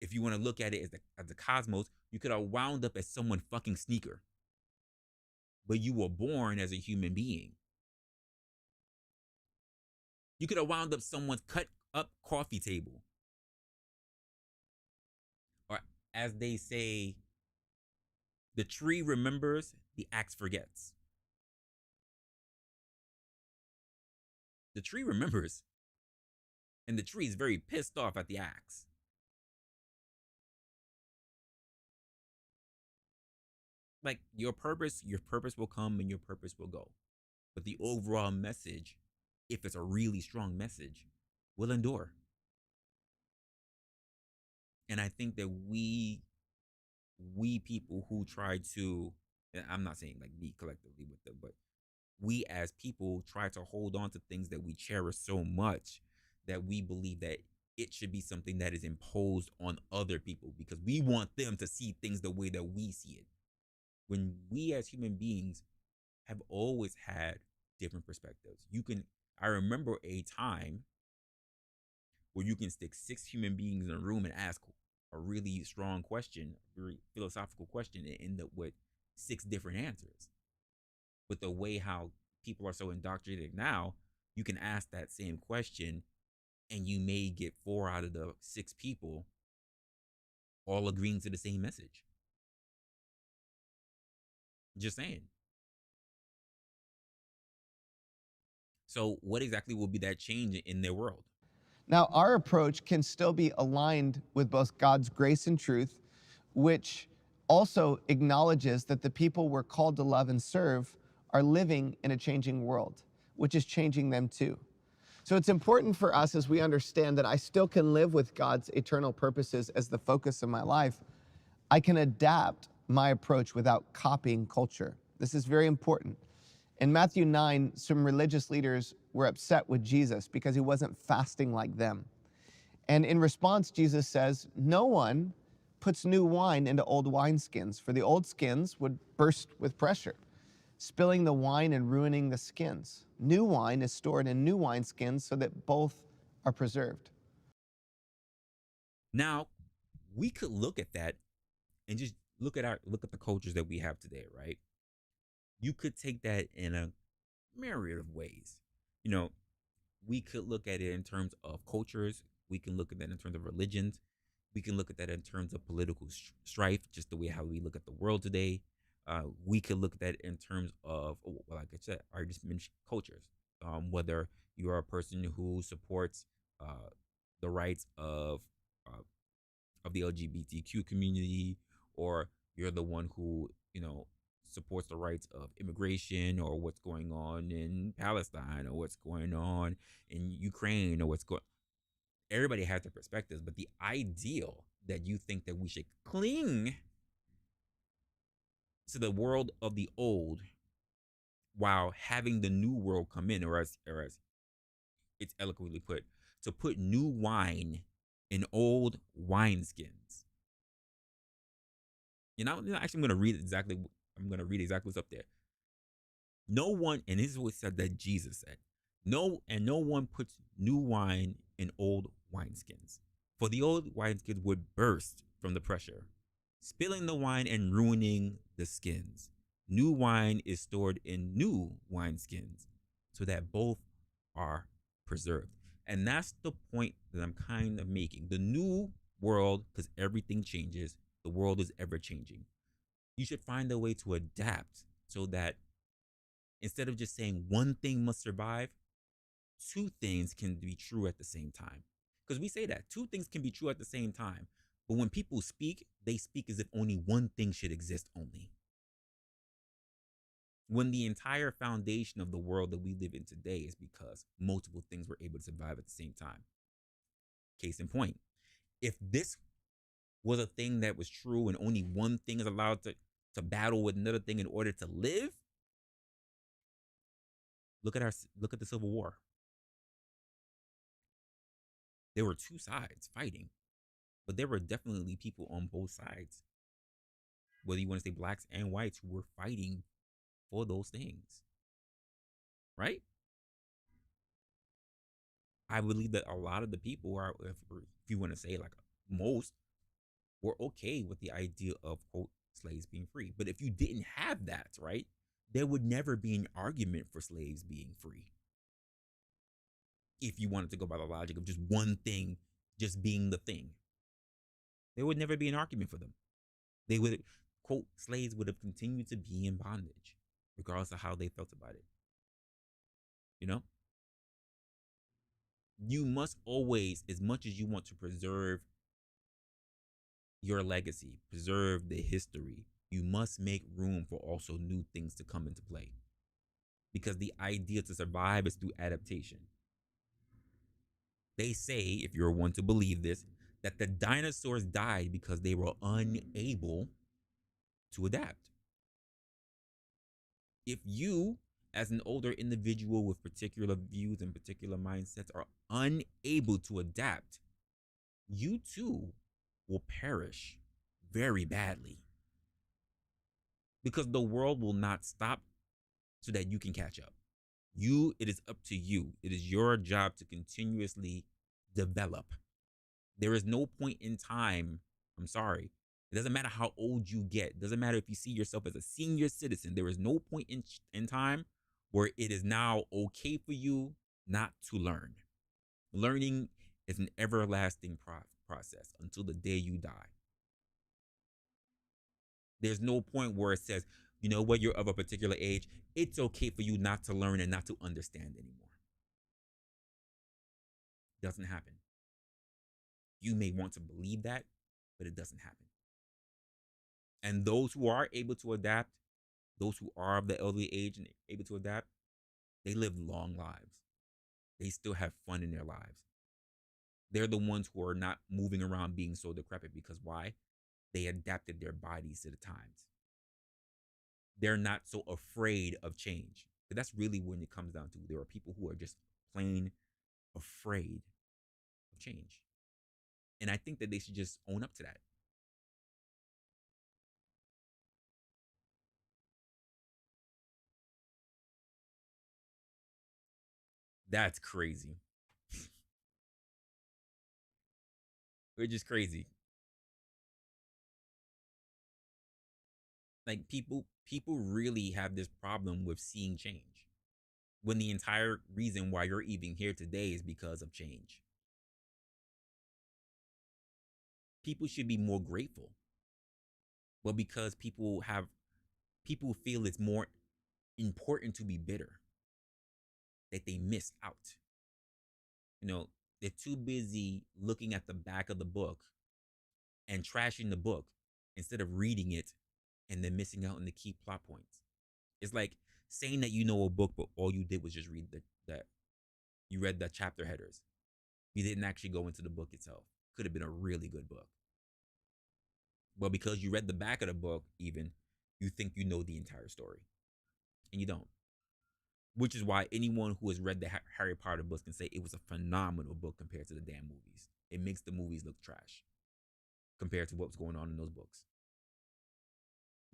A: if you want to look at it as the cosmos, you could have wound up as someone fucking sneaker, but you were born as a human being. You could have wound up someone's cut up coffee table. Or as they say, the tree remembers, the axe forgets. The tree remembers, and the tree is very pissed off at the axe. like your purpose will come and your purpose will go. But the overall message, if it's a really strong message, will endure. And I think that we people who try to, and I'm not saying like me collectively with them, but we as people try to hold on to things that we cherish so much that we believe that it should be something that is imposed on other people because we want them to see things the way that we see it. When we as human beings have always had different perspectives. I remember a time where you can stick 6 human beings in a room and ask a really strong question, a very philosophical question, and end up with 6 different answers. But the way how people are so indoctrinated now, you can ask that same question and you may get 4 out of the 6 people all agreeing to the same message. Just saying. So what exactly will be that change in their world?
M: Now, our approach can still be aligned with both God's grace and truth, which also acknowledges that the people we're called to love and serve are living in a changing world, which is changing them too. So it's important for us as we understand that I still can live with God's eternal purposes as the focus of my life. I can adapt my approach without copying culture. This is very important. In Matthew 9, some religious leaders were upset with Jesus because he wasn't fasting like them. And in response, Jesus says, "No one puts new wine into old wineskins, for the old skins would burst with pressure, spilling the wine and ruining the skins. New wine is stored in new wineskins so that both are preserved."
A: Now, we could look at that and just look at the cultures that we have today, right? You could take that in a myriad of ways. You know, we could look at it in terms of cultures. We can look at that in terms of religions. We can look at that in terms of political strife, just the way how we look at the world today. We could look at that in terms of, like I said, I just mentioned cultures. Whether you are a person who supports the rights of the LGBTQ community, or you're the one who supports the rights of immigration, or what's going on in Palestine, or what's going on in Ukraine, or what's going. Everybody has their perspectives, but the ideal that you think that we should cling to the world of the old while having the new world come in, or as it's eloquently put, to put new wine in old wineskins. Actually, I'm going to read exactly. I'm going to read exactly what's up there. No one, and this is what said that Jesus said. No one puts new wine in old wineskins, for the old wineskins would burst from the pressure, spilling the wine and ruining the skins. New wine is stored in new wineskins, so that both are preserved. And that's the point that I'm kind of making. The new world, because everything changes, the world is ever changing. You should find a way to adapt so that instead of just saying one thing must survive, 2 things can be true at the same time. Because we say that 2 things can be true at the same time. But when people speak, they speak as if only one thing should exist only. When the entire foundation of the world that we live in today is because multiple things were able to survive at the same time. Case in point, if this was a thing that was true and only one thing is allowed to battle with another thing in order to live, look at the Civil War. There were 2 sides fighting, but there were definitely people on both sides, whether you want to say blacks and whites, who were fighting for those things, right? I believe that a lot of the people are, if you want to say like most, were okay with the idea of, quote, slaves being free. But if you didn't have that, right, there would never be an argument for slaves being free. If you wanted to go by the logic of just one thing just being the thing, there would never be an argument for them. They would, quote, slaves would have continued to be in bondage, regardless of how they felt about it. You must always, as much as you want to preserve your legacy, preserve the history, you must make room for also new things to come into play. Because the idea to survive is through adaptation. They say, if you're one to believe this, that the dinosaurs died because they were unable to adapt. If you, as an older individual with particular views and particular mindsets, are unable to adapt, you too will perish very badly. Because the world will not stop so that you can catch up. It is up to you. It is your job to continuously develop. There is no point in time, I'm sorry, it doesn't matter how old you get. It doesn't matter if you see yourself as a senior citizen. There is no point in time where it is now okay for you not to learn. Learning is an everlasting process until the day you die. There's no point where it says, you know what, you're of a particular age, it's okay for you not to learn and not to understand anymore. It doesn't happen. You may want to believe that, but it doesn't happen. And those who are able to adapt, those who are of the elderly age and able to adapt, they live long lives. They still have fun in their lives. They're the ones who are not moving around being so decrepit, because why? They adapted their bodies to the times. They're not so afraid of change. But that's really when it comes down to, there are people who are just plain afraid of change. And I think that they should just own up to that. That's crazy. Which is crazy. Like people really have this problem with seeing change, when the entire reason why you're even here today is because of change. People should be more grateful. But because people feel it's more important to be bitter, that they miss out. You know, they're too busy looking at the back of the book and trashing the book instead of reading it and then missing out on the key plot points. It's like saying that you know a book, but all you did was just read you read the chapter headers. You didn't actually go into the book itself. Could have been a really good book. But because you read the back of the book, even, you think you know the entire story. And you don't. Which is why anyone who has read the Harry Potter books can say it was a phenomenal book compared to the damn movies. It makes the movies look trash compared to what's going on in those books.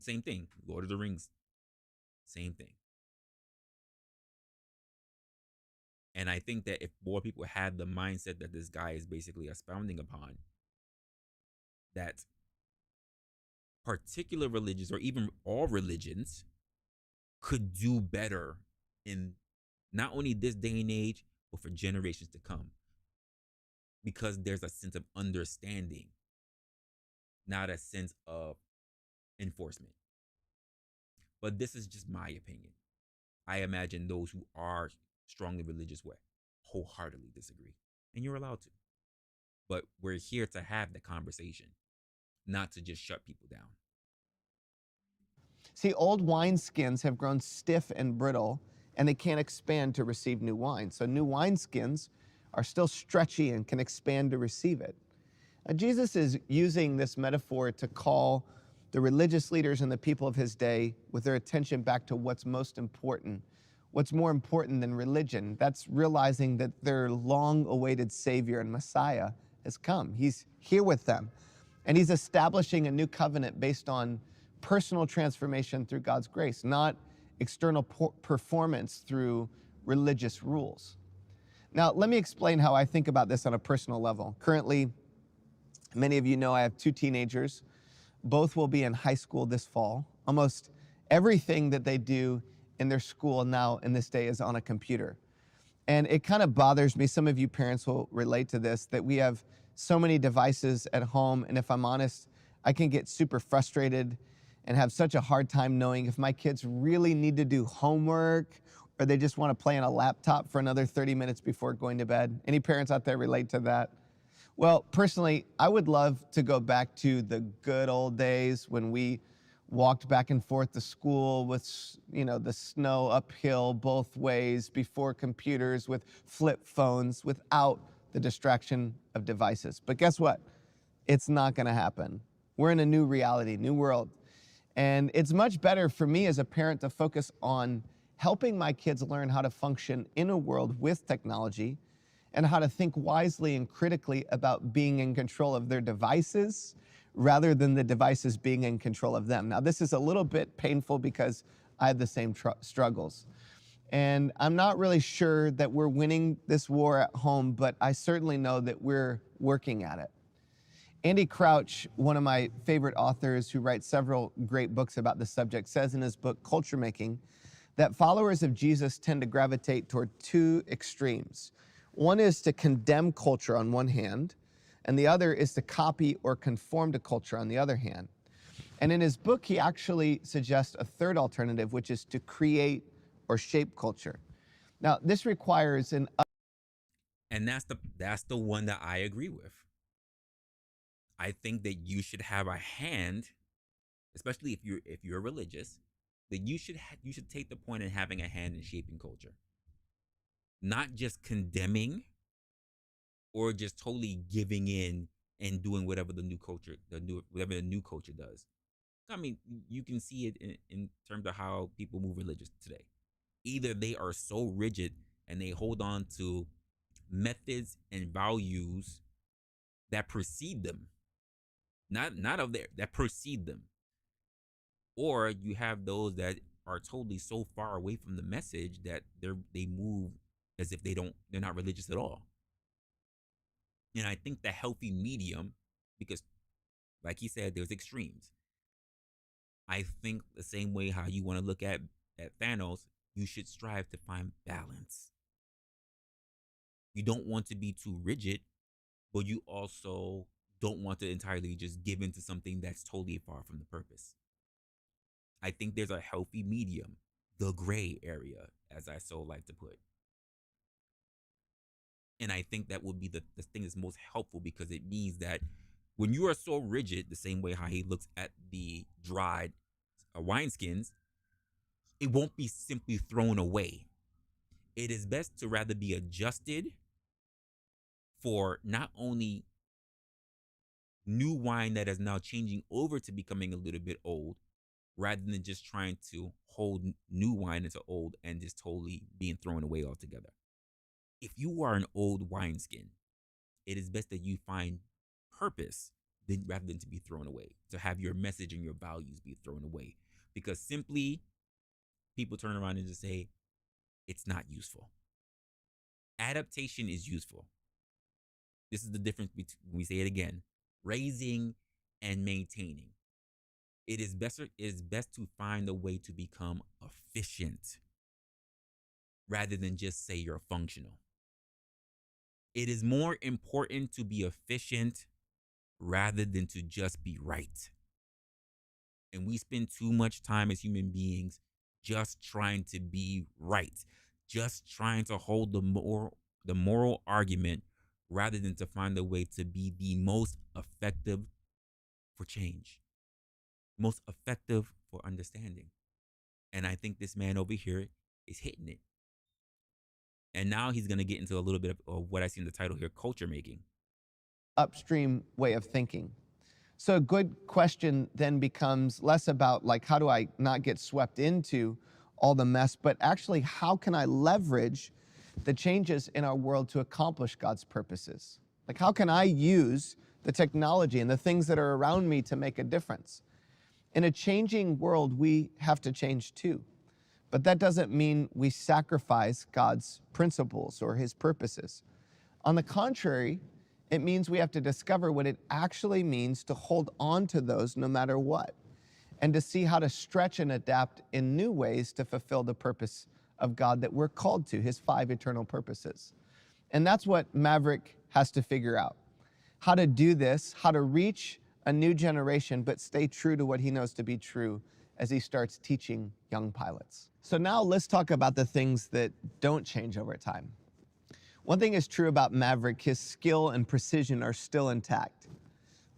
A: Same thing. Lord of the Rings. Same thing. And I think that if more people had the mindset that this guy is basically expounding upon, that particular religions, or even all religions, could do better in not only this day and age, but for generations to come. Because there's a sense of understanding, not a sense of enforcement. But this is just my opinion. I imagine those who are strongly religious would wholeheartedly disagree. And you're allowed to. But we're here to have the conversation, not to just shut people down.
M: See, old wineskins have grown stiff and brittle, and they can't expand to receive new wine. So new wineskins are still stretchy and can expand to receive it. Jesus is using this metaphor to call the religious leaders and the people of his day with their attention back to what's most important. What's more important than religion? That's realizing that their long-awaited Savior and Messiah has come. He's here with them, and he's establishing a new covenant based on personal transformation through God's grace, not external performance through religious rules. Now, let me explain how I think about this on a personal level. Currently, many of you know I have 2 teenagers. Both will be in high school this fall. Almost everything that they do in their school now in this day is on a computer. And it kind of bothers me, some of you parents will relate to this, that we have so many devices at home, and if I'm honest, I can get super frustrated and have such a hard time knowing if my kids really need to do homework or they just want to play on a laptop for another 30 minutes before going to bed. Any parents out there relate to that? Well, personally, I would love to go back to the good old days when we walked back and forth to school with, the snow uphill both ways before computers with flip phones without the distraction of devices. But guess what? It's not going to happen. We're in a new reality, new world. And it's much better for me as a parent to focus on helping my kids learn how to function in a world with technology and how to think wisely and critically about being in control of their devices rather than the devices being in control of them. Now, this is a little bit painful because I have the same struggles. And I'm not really sure that we're winning this war at home, but I certainly know that we're working at it. Andy Crouch, one of my favorite authors who writes several great books about the subject, says in his book, Culture Making, that followers of Jesus tend to gravitate toward two extremes. One is to condemn culture on one hand, and the other is to copy or conform to culture on the other hand. And in his book, he actually suggests a third alternative, which is to create or shape culture. Now, this requires an...
A: And that's the one that I agree with. I think that you should have a hand, especially if you're religious, that you should take the point in having a hand in shaping culture, not just condemning or just totally giving in and doing whatever the new culture does. I mean, you can see it in terms of how people move religious today. Either they are so rigid and they hold on to methods and values that precede them, not of there, that precede them. Or you have those that are totally so far away from the message that they move as if they're not religious at all. And I think the healthy medium, because like he said, there's extremes. I think the same way how you want to look at Thanos, you should strive to find balance. You don't want to be too rigid, but you also don't want to entirely just give into something that's totally far from the purpose. I think there's a healthy medium, the gray area, as I so like to put. And I think that would be the thing that's most helpful, because it means that when you are so rigid, the same way how he looks at the dried wineskins, it won't be simply thrown away. It is best to rather be adjusted for not only new wine that is now changing over to becoming a little bit old, rather than just trying to hold new wine into old and just totally being thrown away altogether. If you are an old wineskin, it is best that you find purpose rather than to be thrown away, to have your message and your values be thrown away. Because simply, people turn around and just say, it's not useful. Adaptation is useful. This is the difference between, we say it again, raising and maintaining. It is best to find a way to become efficient rather than just say you're functional. It is more important to be efficient rather than to just be right. And we spend too much time as human beings just trying to be right, just trying to hold the moral argument rather than to find a way to be the most effective for change, most effective for understanding. And I think this man over here is hitting it. And now he's going to get into a little bit of what I see in the title here, culture making.
M: Upstream way of thinking. So a good question then becomes less about like, how do I not get swept into all the mess, but actually, how can I leverage the changes in our world to accomplish God's purposes? Like, how can I use the technology and the things that are around me to make a difference? In a changing world, we have to change too. But that doesn't mean we sacrifice God's principles or his purposes. On the contrary, it means we have to discover what it actually means to hold on to those no matter what, and to see how to stretch and adapt in new ways to fulfill the purpose of God that we're called to, his 5 eternal purposes. And that's what Maverick has to figure out. How to do this, how to reach a new generation, but stay true to what he knows to be true as he starts teaching young pilots. So now let's talk about the things that don't change over time. One thing is true about Maverick, his skill and precision are still intact.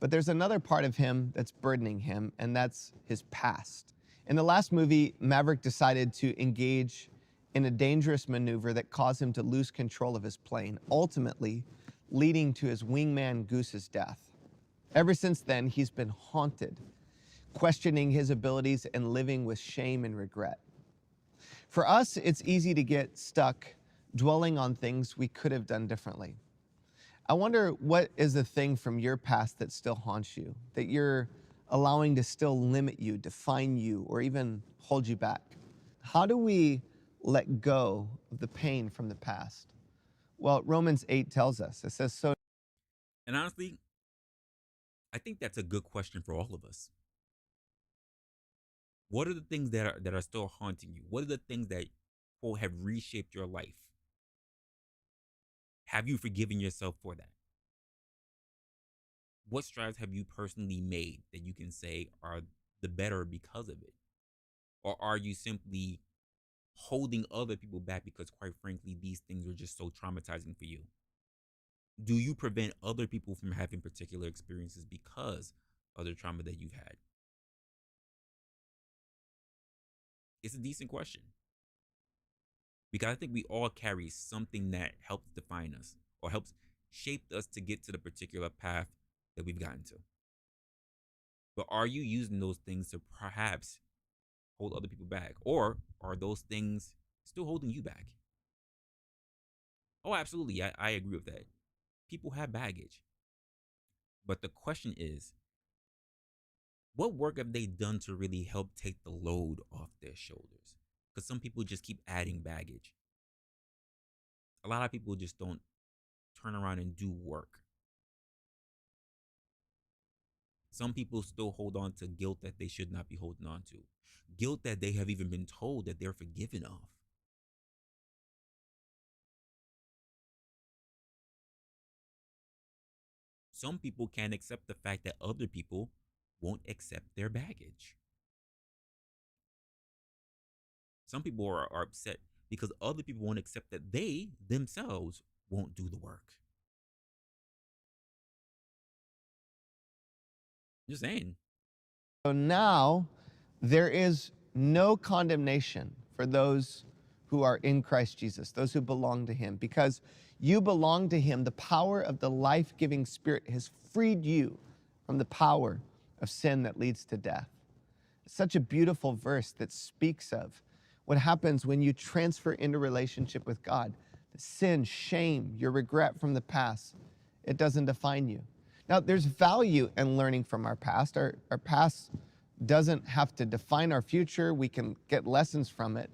M: But there's another part of him that's burdening him, and that's his past. In the last movie, Maverick decided to engage in a dangerous maneuver that caused him to lose control of his plane, ultimately leading to his wingman Goose's death. Ever since then, he's been haunted, questioning his abilities and living with shame and regret. For us, it's easy to get stuck dwelling on things we could have done differently. I wonder, what is the thing from your past that still haunts you, that you're allowing to still limit you, define you, or even hold you back? How do we let go of the pain from the past? Well, Romans 8 tells us. It says, so.
A: And honestly, I think that's a good question for all of us. What are the things that are still haunting you? What are the things that, quote, have reshaped your life? Have you forgiven yourself for that? What strides have you personally made that you can say are the better because of it? Or are you simply holding other people back because, quite frankly, these things are just so traumatizing for you? Do you prevent other people from having particular experiences because of the trauma that you've had? It's a decent question. Because I think we all carry something that helps define us or helps shape us to get to the particular path that we've gotten to. But are you using those things to perhaps hold other people back? Or are those things still holding you back? Oh, absolutely. I agree with that. People have baggage. But the question is, what work have they done to really help take the load off their shoulders? Because some people just keep adding baggage. A lot of people just don't turn around and do work. Some people still hold on to guilt that they should not be holding on to. Guilt that they have even been told that they're forgiven of. Some people can't accept the fact that other people won't accept their baggage. Some people are upset because other people won't accept that they themselves won't do the work. Just saying.
M: So now there is no condemnation for those who are in Christ Jesus, those who belong to him. Because you belong to him, the power of the life-giving Spirit has freed you from the power of sin that leads to death. It's such a beautiful verse that speaks of what happens when you transfer into relationship with God. The sin, shame, your regret from the past, it doesn't define you. Now, there's value in learning from our past. Our past doesn't have to define our future. We can get lessons from it.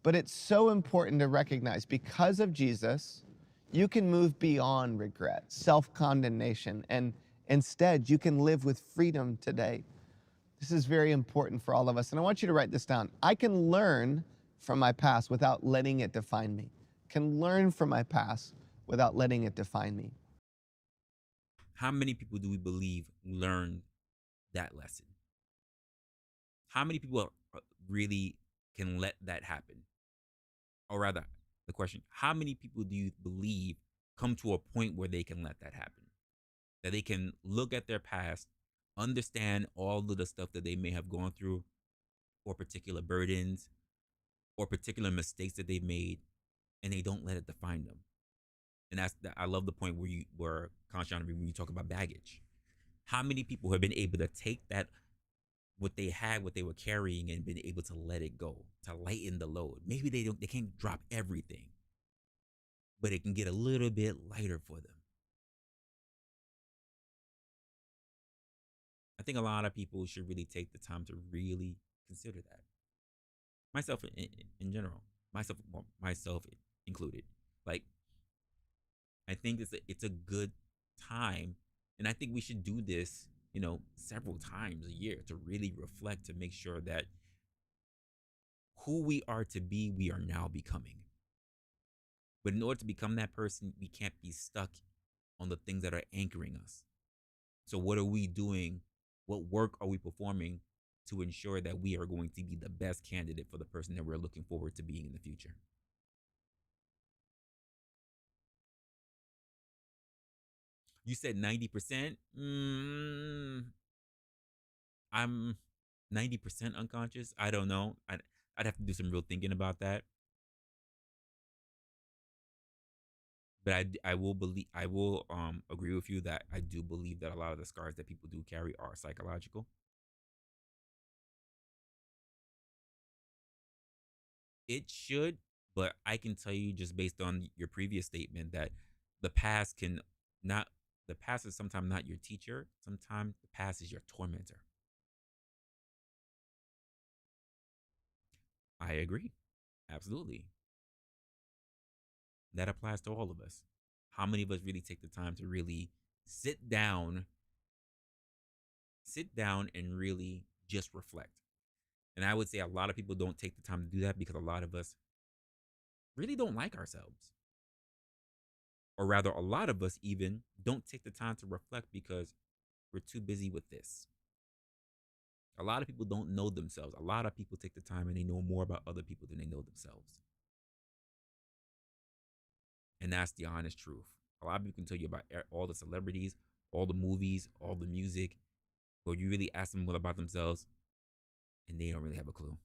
M: But it's so important to recognize, because of Jesus, you can move beyond regret, self-condemnation, and instead you can live with freedom today. This is very important for all of us. And I want you to write this down. I can learn from my past without letting it define me. I can learn from my past without letting it define me.
A: How many people do we believe learned that lesson? How many people really can let that happen? Or rather, the question, how many people do you believe come to a point where they can let that happen? That they can look at their past, understand all of the stuff that they may have gone through, or particular burdens, or particular mistakes that they've made, and they don't let it define them. And I love the point where Conscious, when you talk about baggage. How many people have been able to take that, what they had, what they were carrying, and been able to let it go, to lighten the load? Maybe they can't drop everything, but it can get a little bit lighter for them. I think a lot of people should really take the time to really consider that. Myself in general, myself included. Like, I think it's a good time, and I think we should do this, several times a year, to really reflect, to make sure that who we are to be, we are now becoming. But in order to become that person, we can't be stuck on the things that are anchoring us. So what are we doing? What work are we performing to ensure that we are going to be the best candidate for the person that we're looking forward to being in the future? You said 90%. I'm 90% unconscious. I don't know. I'd have to do some real thinking about that. But I will agree with you that I do believe that a lot of the scars that people do carry are psychological. It should, but I can tell you just based on your previous statement that the past can not the past is sometimes not your teacher. Sometimes the past is your tormentor. I agree. Absolutely. That applies to all of us. How many of us really take the time to really sit down and really just reflect? And I would say a lot of people don't take the time to do that because a lot of us really don't like ourselves. Or rather, a lot of us even don't take the time to reflect because we're too busy with this. A lot of people don't know themselves. A lot of people take the time and they know more about other people than they know themselves. And that's the honest truth. A lot of people can tell you about all the celebrities, all the movies, all the music, but you really ask them what about themselves, and they don't really have a clue.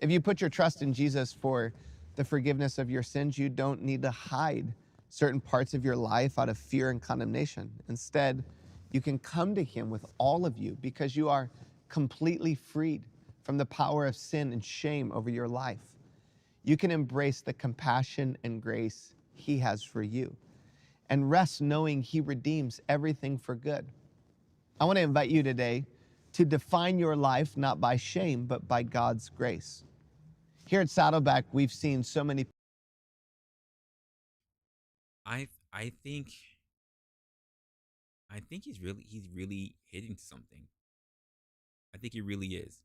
M: If you put your trust in Jesus for the forgiveness of your sins, you don't need to hide certain parts of your life out of fear and condemnation. Instead, you can come to him with all of you because you are completely freed from the power of sin and shame over your life. You can embrace the compassion and grace he has for you and rest knowing he redeems everything for good. I want to invite you today to define your life not by shame, but by God's grace. Here at Saddleback, we've seen so many.
A: I think he's really hitting something. I think he really is.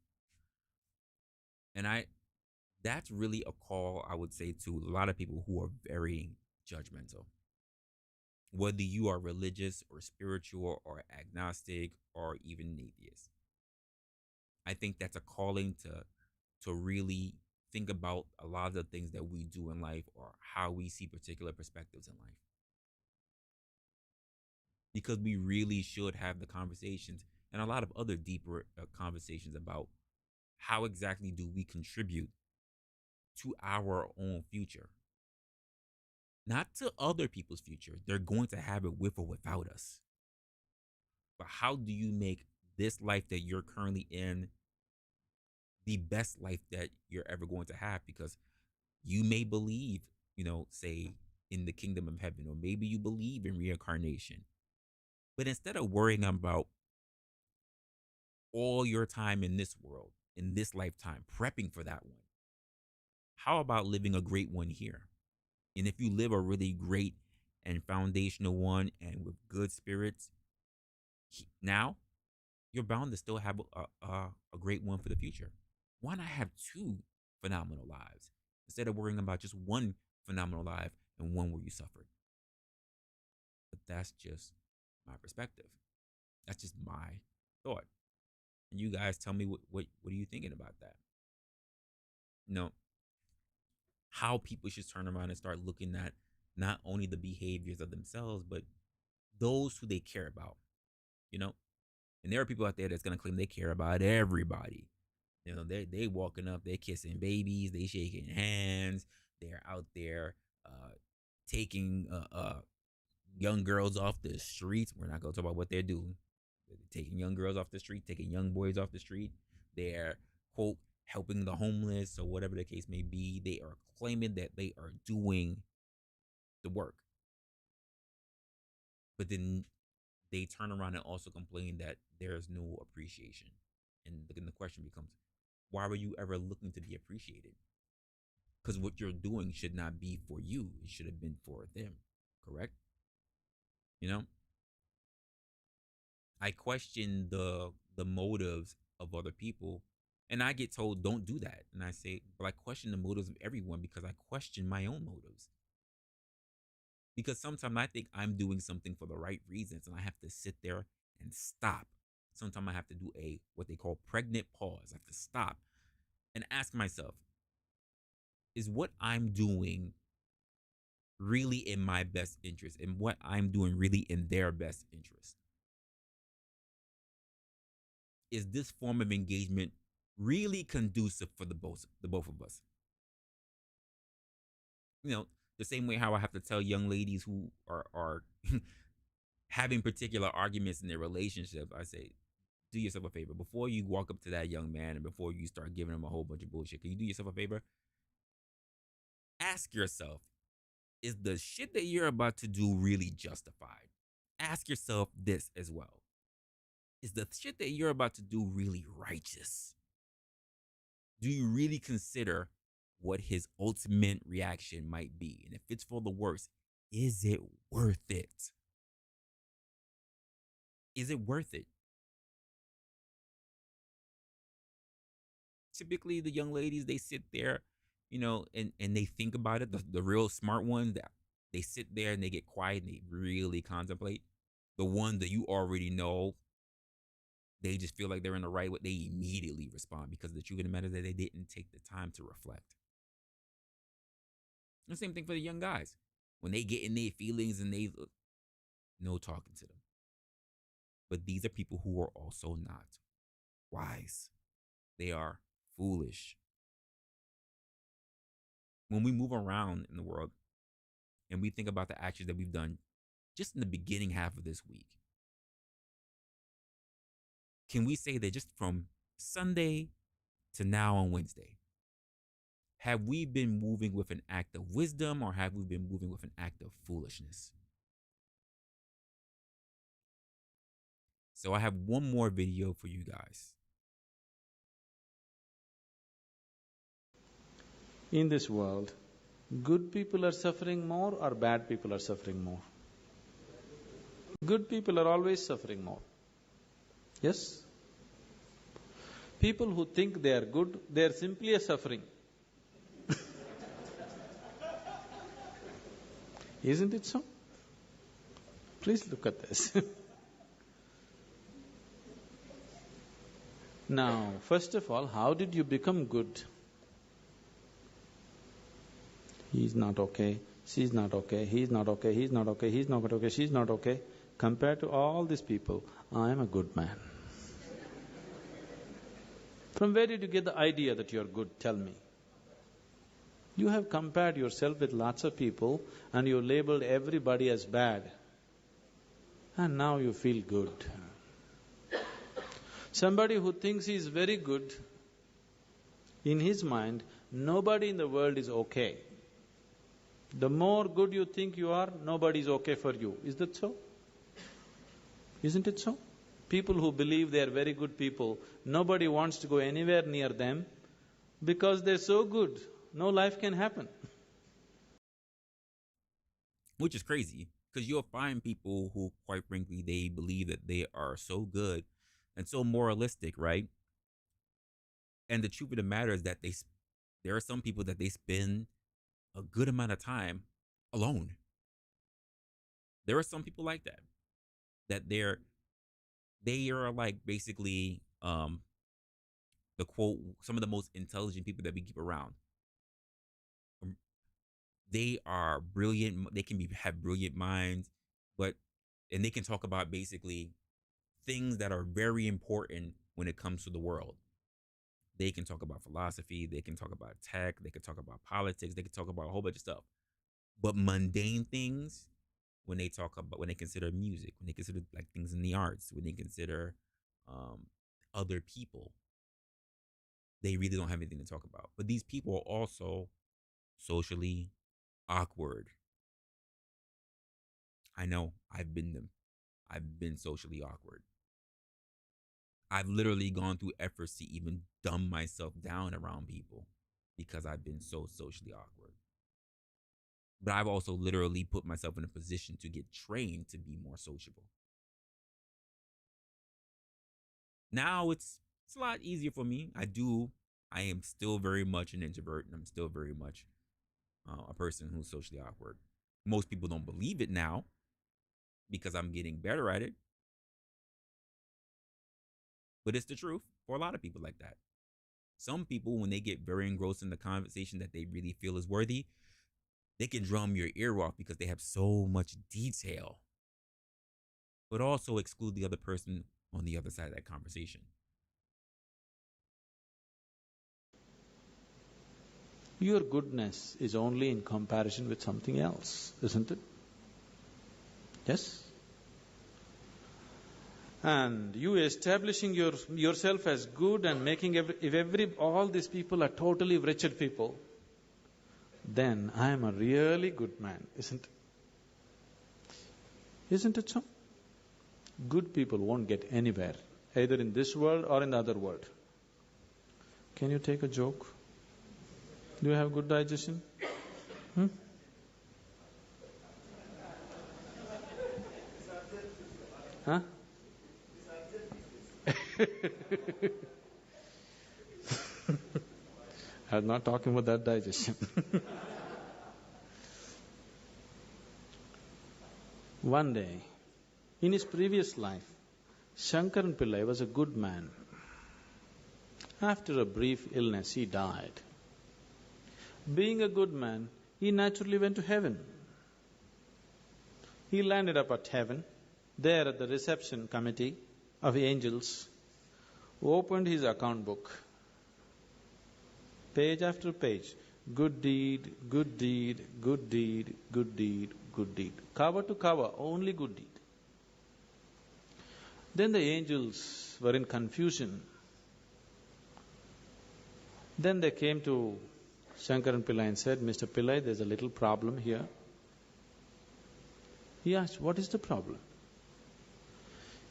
A: And that's really a call I would say to a lot of people who are very judgmental. Whether you are religious or spiritual or agnostic or even an atheist. I think that's a calling to really think about a lot of the things that we do in life or how we see particular perspectives in life. Because we really should have the conversations and a lot of other deeper conversations about how exactly do we contribute to our own future. Not to other people's future. They're going to have it with or without us. But how do you make this life that you're currently in the best life that you're ever going to have? Because you may believe, say in the kingdom of heaven, or maybe you believe in reincarnation. But instead of worrying about all your time in this world, in this lifetime, prepping for that one, how about living a great one here? And if you live a really great and foundational one and with good spirits, now you're bound to still have a great one for the future. Why not have two phenomenal lives instead of worrying about just one phenomenal life and one where you suffered? But that's just my perspective. That's just my thought. And you guys tell me what are you thinking about that? How people should turn around and start looking at not only the behaviors of themselves, but those who they care about, And there are people out there that's gonna claim they care about everybody. They walking up, they kissing babies, they shaking hands, they're out there taking young girls off the streets. We're not gonna talk about what they're doing. They're taking young girls off the street, taking young boys off the street. They're quote helping the homeless or whatever the case may be. They are claiming that they are doing the work. But then they turn around and also complain that there is no appreciation. And then the question becomes, why were you ever looking to be appreciated? Because what you're doing should not be for you. It should have been for them. Correct? I question the motives of other people. And I get told, don't do that. And I say, but I question the motives of everyone because I question my own motives. Because sometimes I think I'm doing something for the right reasons and I have to sit there and stop. Sometimes I have to do what they call pregnant pause. I have to stop and ask myself, is what I'm doing really in my best interest and what I'm doing really in their best interest? Is this form of engagement really conducive for the both of us? You know, the same way how I have to tell young ladies who are having particular arguments in their relationship, I say, do yourself a favor before you walk up to that young man and before you start giving him a whole bunch of bullshit. Can you do yourself a favor? Ask yourself, is the shit that you're about to do really justified? Ask yourself this as well. Is the shit that you're about to do really righteous? Do you really consider what his ultimate reaction might be? And if it's for the worst, is it worth it? Is it worth it? Typically, the young ladies, they sit there, you know, and they think about it. The real smart ones, that they sit there and they get quiet and they really contemplate. The ones that you already know, they just feel like they're in the right way. They immediately respond because the truth of the matter is that they didn't take the time to reflect. The same thing for the young guys. When they get in their feelings and they no talking to them. But these are people who are also not wise. They are foolish. When we move around in the world and we think about the actions that we've done just in the beginning half of this week, can we say that just from Sunday to now on Wednesday, have we been moving with an act of wisdom or have we been moving with an act of foolishness? So I have one more video for you guys.
N: In this world, good people are suffering more or bad people are suffering more? Good people are always suffering more. Yes? People who think they are good, they are simply suffering. Isn't it so? Please look at this. Now, first of all, how did you become good? He's not okay, she's not okay, he's not okay, he's not okay, he's not okay, she's not okay. Compared to all these people, I am a good man. From where did you get the idea that you're good? Tell me. You have compared yourself with lots of people and you labeled everybody as bad. And now you feel good. Somebody who thinks he is very good, in his mind, nobody in the world is okay. The more good you think you are, nobody is okay for you. Is that so? Isn't it so? People who believe they are very good people, nobody wants to go anywhere near them because they're so good, no life can happen.
A: Which is crazy, because you'll find people who, quite frankly, they believe that they are so good and so moralistic, right? And the truth of the matter is that there are some people that they spend a good amount of time alone. There are some people like that, that they are like basically the quote, some of the most intelligent people that we keep around. They are brilliant. They can have brilliant minds, and they can talk about basically things that are very important when it comes to the world. They can talk about philosophy. They can talk about tech. They can talk about politics. They can talk about a whole bunch of stuff. But mundane things, when they consider music, when they consider like things in the arts, when they consider other people, they really don't have anything to talk about. But these people are also socially awkward. I know, I've been them. I've been socially awkward. I've literally gone through efforts to even dumb myself down around people because I've been so socially awkward. But I've also literally put myself in a position to get trained to be more sociable. Now it's a lot easier for me. I am still very much an introvert, and I'm still very much a person who's socially awkward. Most people don't believe it now because I'm getting better at it. But it's the truth for a lot of people like that. Some people, when they get very engrossed in the conversation that they really feel is worthy, They can drum your ear off because they have so much detail, but also exclude the other person on the other side of that conversation.
N: Your goodness is only in comparison with something else, isn't it? Yes? And you establishing yourself as good and making all these people are totally wretched people, then I am a really good man, isn't it? Isn't it so? Good people won't get anywhere, either in this world or in the other world. Can you take a joke? Do you have good digestion? Huh? I'm not talking about that digestion. One day, in his previous life, Shankaran Pillai was a good man. After a brief illness, he died. Being a good man, he naturally went to heaven. He landed up at heaven, there at the reception committee of angels, opened his account book. Page after page, good deed, good deed, good deed, good deed, good deed. Cover to cover, only good deed. Then the angels were in confusion. Then they came to Shankaran Pillai and said, Mr. Pillai, there's a little problem here. He asked, what is the problem?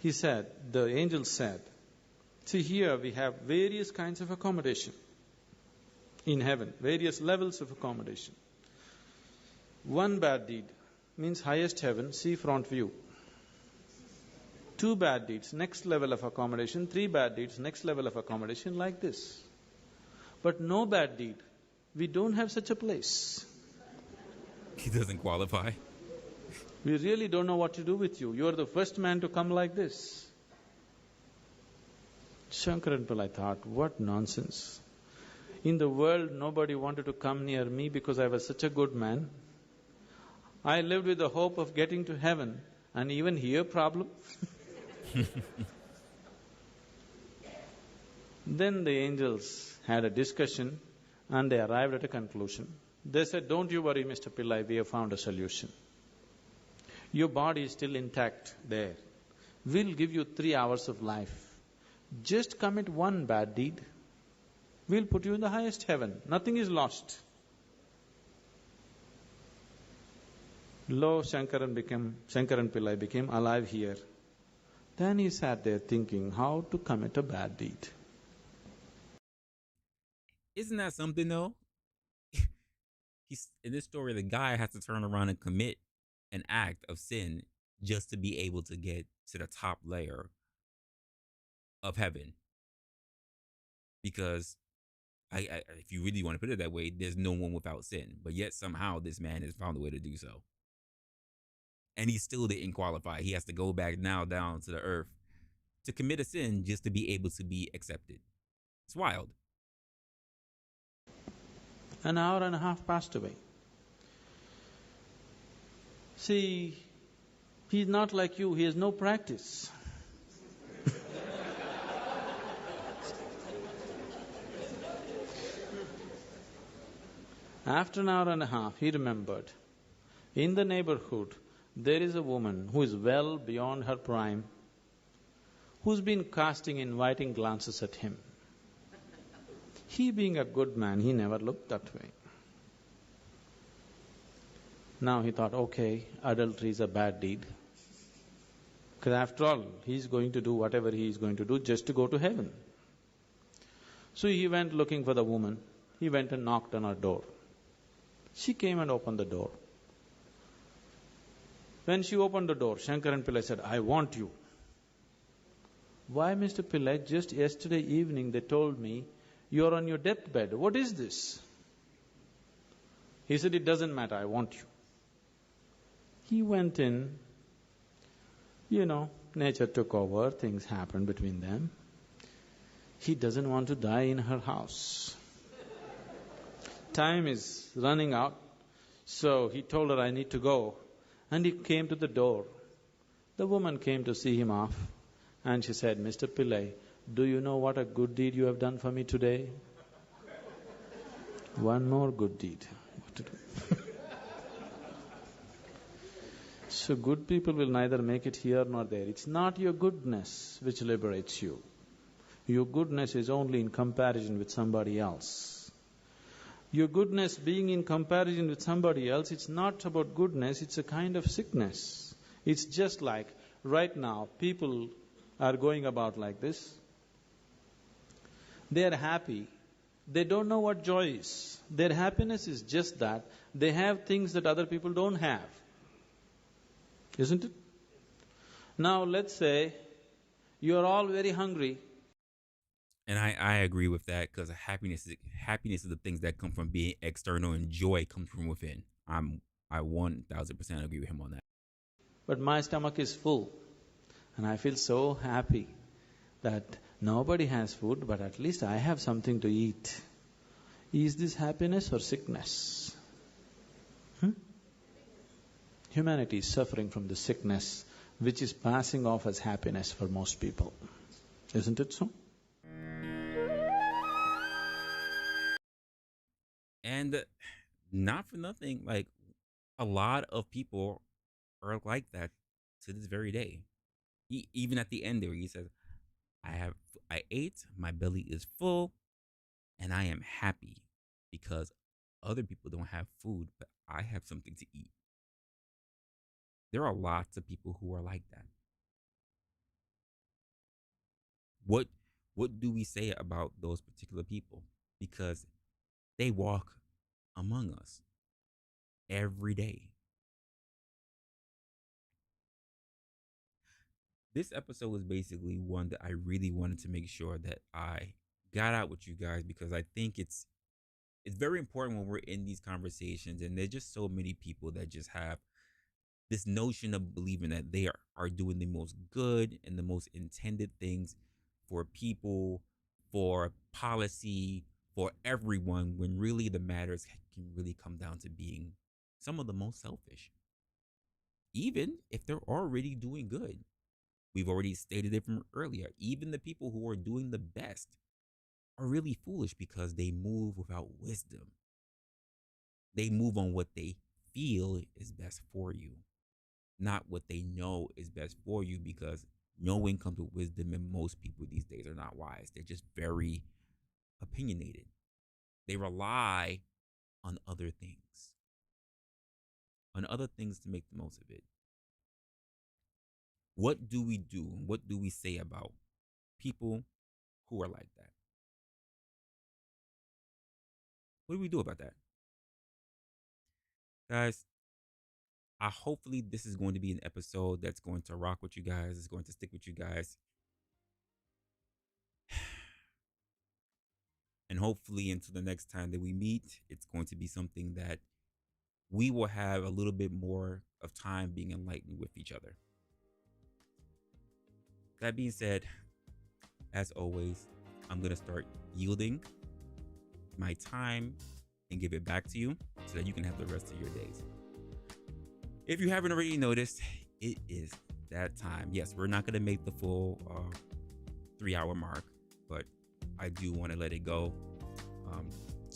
N: He said, the angel said, see, here we have various kinds of accommodation in heaven, various levels of accommodation. One bad deed means highest heaven, sea front view. 2 bad deeds, next level of accommodation. 3 bad deeds, next level of accommodation, like this. But no bad deed. We don't have such a place.
A: He doesn't qualify.
N: We really don't know what to do with you. You are the first man to come like this. Shankaran Pillai thought, what nonsense. In the world, nobody wanted to come near me because I was such a good man. I lived with the hope of getting to heaven, and even here problem. Then the angels had a discussion and they arrived at a conclusion. They said, don't you worry, Mr. Pillai, we have found a solution. Your body is still intact there. We'll give you 3 hours of life. Just commit 1 bad deed. We'll put you in the highest heaven. Nothing is lost. Lo, Shankaran Pillai became alive here. Then he sat there thinking how to commit a bad deed.
A: Isn't that something though? In this story, the guy has to turn around and commit an act of sin just to be able to get to the top layer of heaven. Because if you really want to put it that way, there's no one without sin. But yet somehow this man has found a way to do so. And he still didn't qualify. He has to go back now down to the earth to commit a sin just to be able to be accepted. It's wild.
N: An hour and a half passed away. See, he's not like you, he has no practice. After an hour and a half, he remembered, in the neighborhood, there is a woman who is well beyond her prime, who's been casting inviting glances at him. He being a good man, he never looked that way. Now he thought, okay, adultery is a bad deed. Because after all, he's going to do whatever he is going to do just to go to heaven. So he went looking for the woman. He went and knocked on her door. She came and opened the door. When she opened the door, Shankaran Pillai said, I want you. Why, Mr. Pillai, just yesterday evening they told me you're on your deathbed. What is this? He said, it doesn't matter, I want you. He went in, nature took over, things happened between them. He doesn't want to die in her house. Time is running out. So he told her, I need to go. And he came to the door. The woman came to see him off. And she said, Mr. Pillai, do you know what a good deed you have done for me today? One more good deed. What to do? So good people will neither make it here nor there. It's not your goodness which liberates you. Your goodness is only in comparison with somebody else. Your goodness being in comparison with somebody else, it's not about goodness, it's a kind of sickness. It's just like right now, people are going about like this. They are happy. They don't know what joy is. Their happiness is just that they have things that other people don't have. Isn't it? Now let's say you are all very hungry.
A: And I agree with that, because happiness is the things that come from being external, and joy comes from within. I 1000% agree with him on that.
N: But my stomach is full, and I feel so happy that nobody has food, but at least I have something to eat. Is this happiness or sickness? Humanity is suffering from the sickness which is passing off as happiness for most people. Isn't it so?
A: And not for nothing, like, a lot of people are like that to this very day. Even at the end there, he says, I ate, my belly is full, and I am happy because other people don't have food, but I have something to eat. There are lots of people who are like that. What do we say about those particular people? Because they walk among us every day. This episode was basically one that I really wanted to make sure that I got out with you guys, because I think it's very important when we're in these conversations, and there's just so many people that just have this notion of believing that they are doing the most good and the most intended things for people, for policy, for everyone, when really the matters can really come down to being some of the most selfish, even if they're already doing good. We've already stated it from earlier. Even the people who are doing the best are really foolish because they move without wisdom. They move on what they feel is best for you, not what they know is best for you, because knowing comes with wisdom, and most people these days are not wise. They're just very opinionated. They rely on other things, to make the most of it. What do we do? What do we say about people who are like that? What do we do about that? Guys, hopefully this is going to be an episode that's going to rock with you guys. It's going to stick with you guys. And hopefully until the next time that we meet, it's going to be something that we will have a little bit more of time being enlightened with each other. That being said, as always, I'm going to start yielding my time and give it back to you so that you can have the rest of your days. If you haven't already noticed, it is that time. Yes, we're not going to make the full 3-hour mark, but I do want to let it go.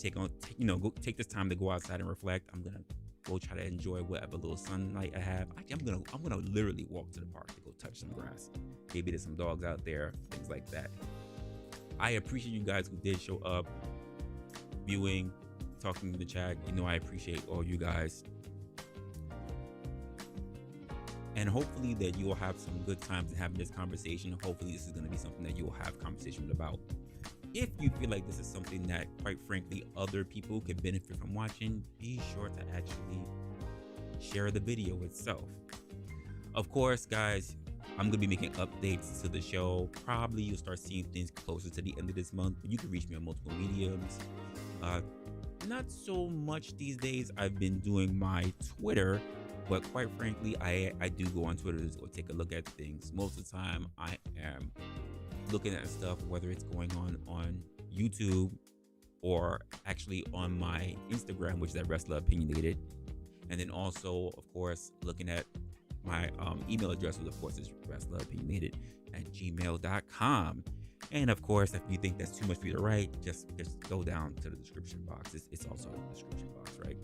A: Take this time to go outside and reflect. I'm going to go try to enjoy whatever little sunlight I have. I'm gonna literally walk to the park to go touch some grass. Maybe there's some dogs out there, things like that. I appreciate you guys who did show up, viewing, talking in the chat. I appreciate all you guys. And hopefully that you will have some good times in having this conversation. Hopefully this is going to be something that you will have conversation about. If you feel like this is something that, quite frankly, other people could benefit from watching, be sure to actually share the video itself. Of course, guys, I'm going to be making updates to the show. Probably you'll start seeing things closer to the end of this month, but you can reach me on multiple mediums. Not so much these days. I've been doing my Twitter, but quite frankly, I do go on Twitter to take a look at things. Most of the time, I am looking at stuff, whether it's going on YouTube or actually on my Instagram, which is at Resla Opinionated. And then also, of course, looking at my email address, which of course is resla@gmail.com. And of course, if you think that's too much for you to write, just go down to the description box. It's also in the description box, right?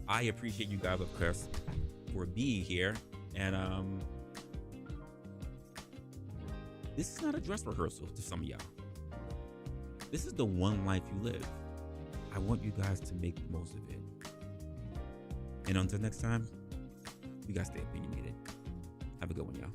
A: I appreciate you guys, of course, for being here. And this is not a dress rehearsal to some of y'all. This is the one life you live. I want you guys to make the most of it. And until next time, you guys stay opinionated. Have a good one, y'all.